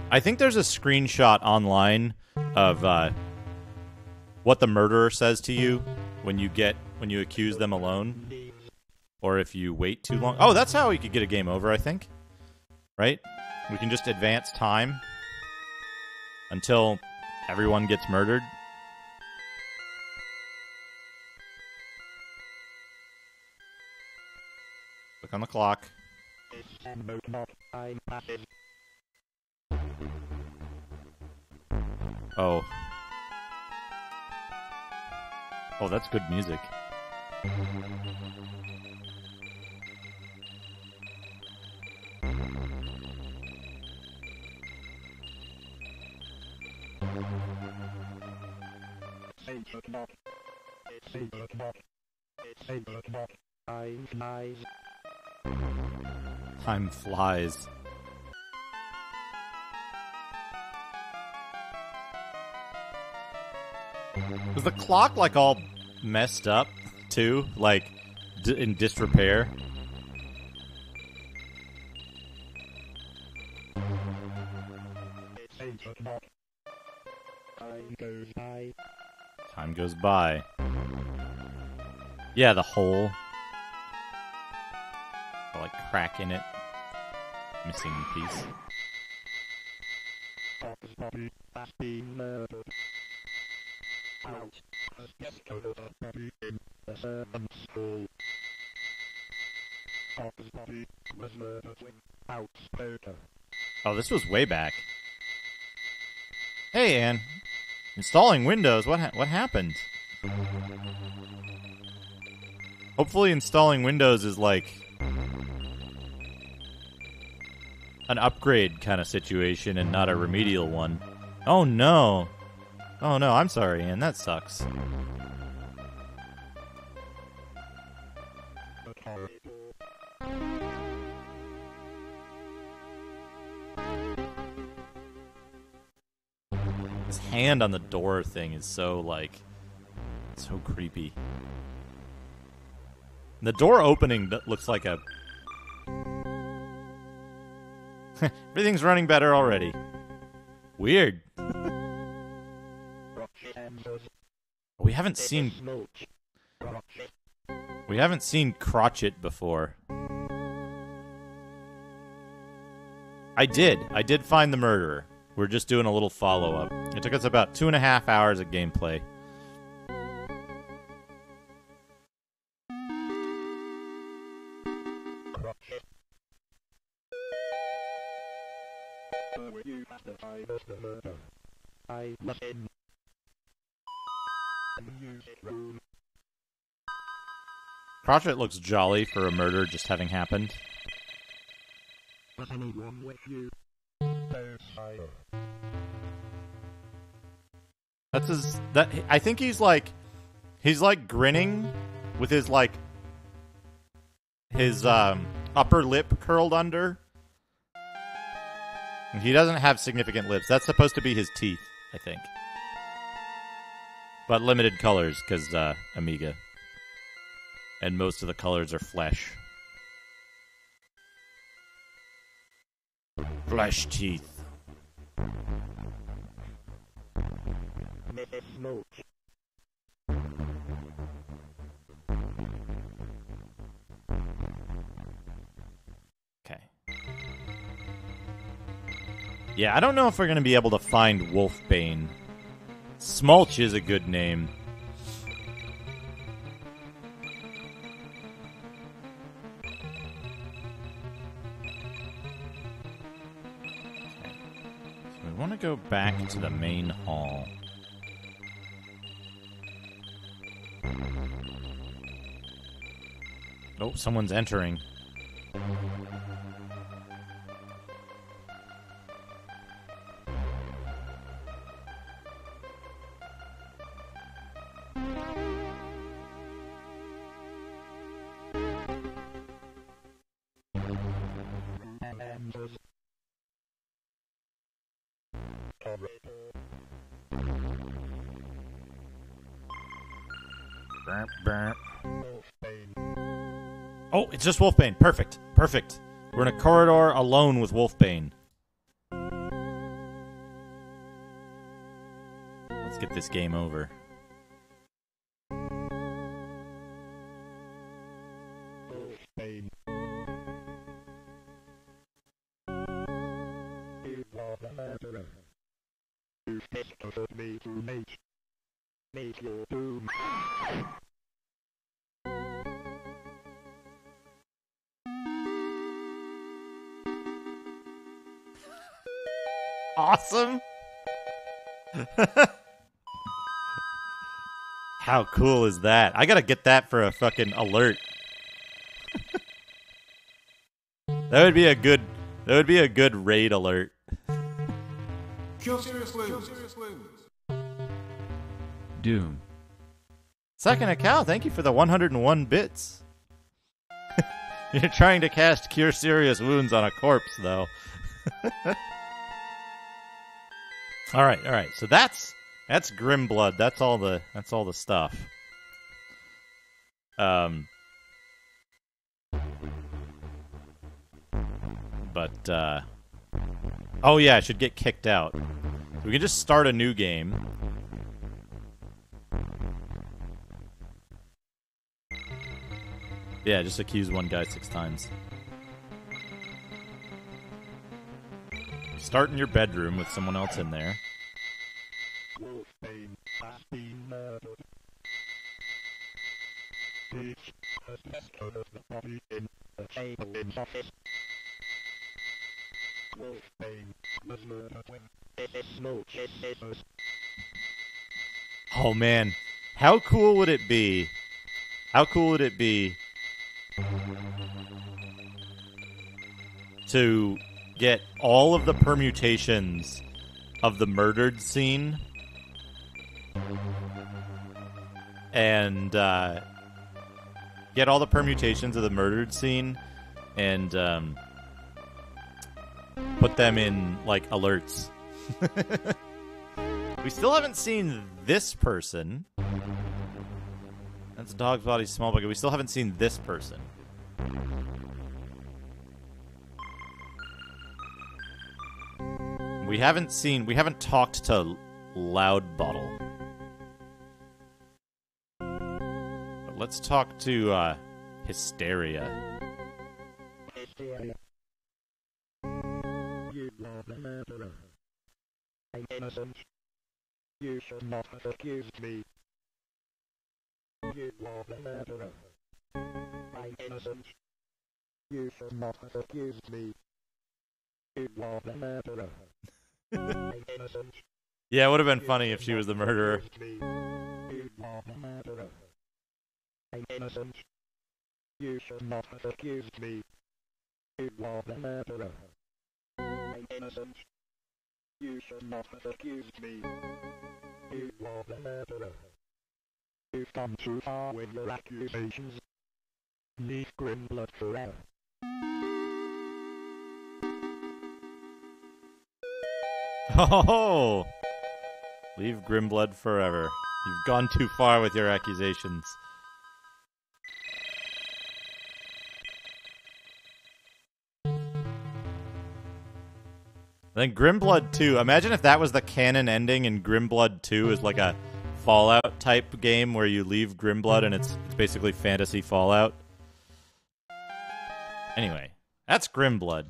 I think there's a screenshot online of what the murderer says to you when you accuse them alone, or if you wait too long. Oh, that's how we could get a game over, I think. Right? We can just advance time until everyone gets murdered. Look on the clock. Oh. Oh, that's good music. Time flies. Was the clock like all messed up too? Like in disrepair? Time goes by. Yeah, the hole. The, like, crack in it. Missing piece. Oh, this was way back. Hey, Ann. Installing Windows. What happened? Hopefully installing Windows is like an upgrade kind of situation and not a remedial one. Oh no. Oh no, I'm sorry, Ann. That sucks. His hand on the door thing is so, like, so creepy. The door opening looks like a... Everything's running better already. Weird. We haven't seen... We haven't seen Crotchet before. I did find the murderer. We're just doing a little follow-up. It took us about 2.5 hours of gameplay. Crotchet looks jolly for a murder just having happened. That's his. I think he's like grinning with his upper lip curled under. He doesn't have significant lips. That's supposed to be his teeth, I think. But limited colors because Amiga, and most of the colors are flesh. Flesh teeth. Okay. Yeah, I don't know if we're going to be able to find Wolfbane. Smulch is a good name. So we want to go back to the main hall. Oh, someone's entering. Burp, burp. Oh, it's just Wolfbane. Perfect. Perfect. We're in a corridor alone with Wolfbane. Let's get this game over. Spain. You are the murderer. You discovered me to meet your doom. Awesome. How cool is that? I gotta get that for a fucking alert. That would be a good raid alert. Kill serious wounds. Doom. Second account, thank you for the 101 bits. You're trying to cast Cure Serious Wounds on a corpse, though. All right. So that's GRIMBLOOD. That's all the stuff. Oh yeah, I should get kicked out. We can just start a new game. Yeah, just accuse one guy 6 times. Start in your bedroom with someone else in there. Wolfbane has been murdered. Breach has discovered the body in the Chamberlain's office. Wolfbane was murdered when it smoked his scissors. Oh man, how cool would it be? How cool would it be to get all of the permutations of the murdered scene and get all the permutations of the murdered scene and put them in like alerts. We still haven't seen this person. That's Dog's Body Small Bucket. We still haven't seen this person. We haven't talked to Loud Bottle. But let's talk to Hysteria. Hysteria. You are the murderer. I'm innocent. You should not have accused me. You are the murderer. I'm innocent. You should not have accused me. You are the murderer. I'm innocent. Yeah, it would have been funny if she was the murderer. You are the murderer. I'm innocent. You should not have accused me. You are the murderer. I'm innocent. You should not have accused me. You are the murderer. You've gone too far with your accusations. Leave GRIMBLOOD forever. Oh! Leave GRIMBLOOD forever. You've gone too far with your accusations. Then GRIMBLOOD 2. Imagine if that was the canon ending and GRIMBLOOD 2 is like a Fallout type game where you leave GRIMBLOOD and it's basically fantasy Fallout. Anyway, that's GRIMBLOOD.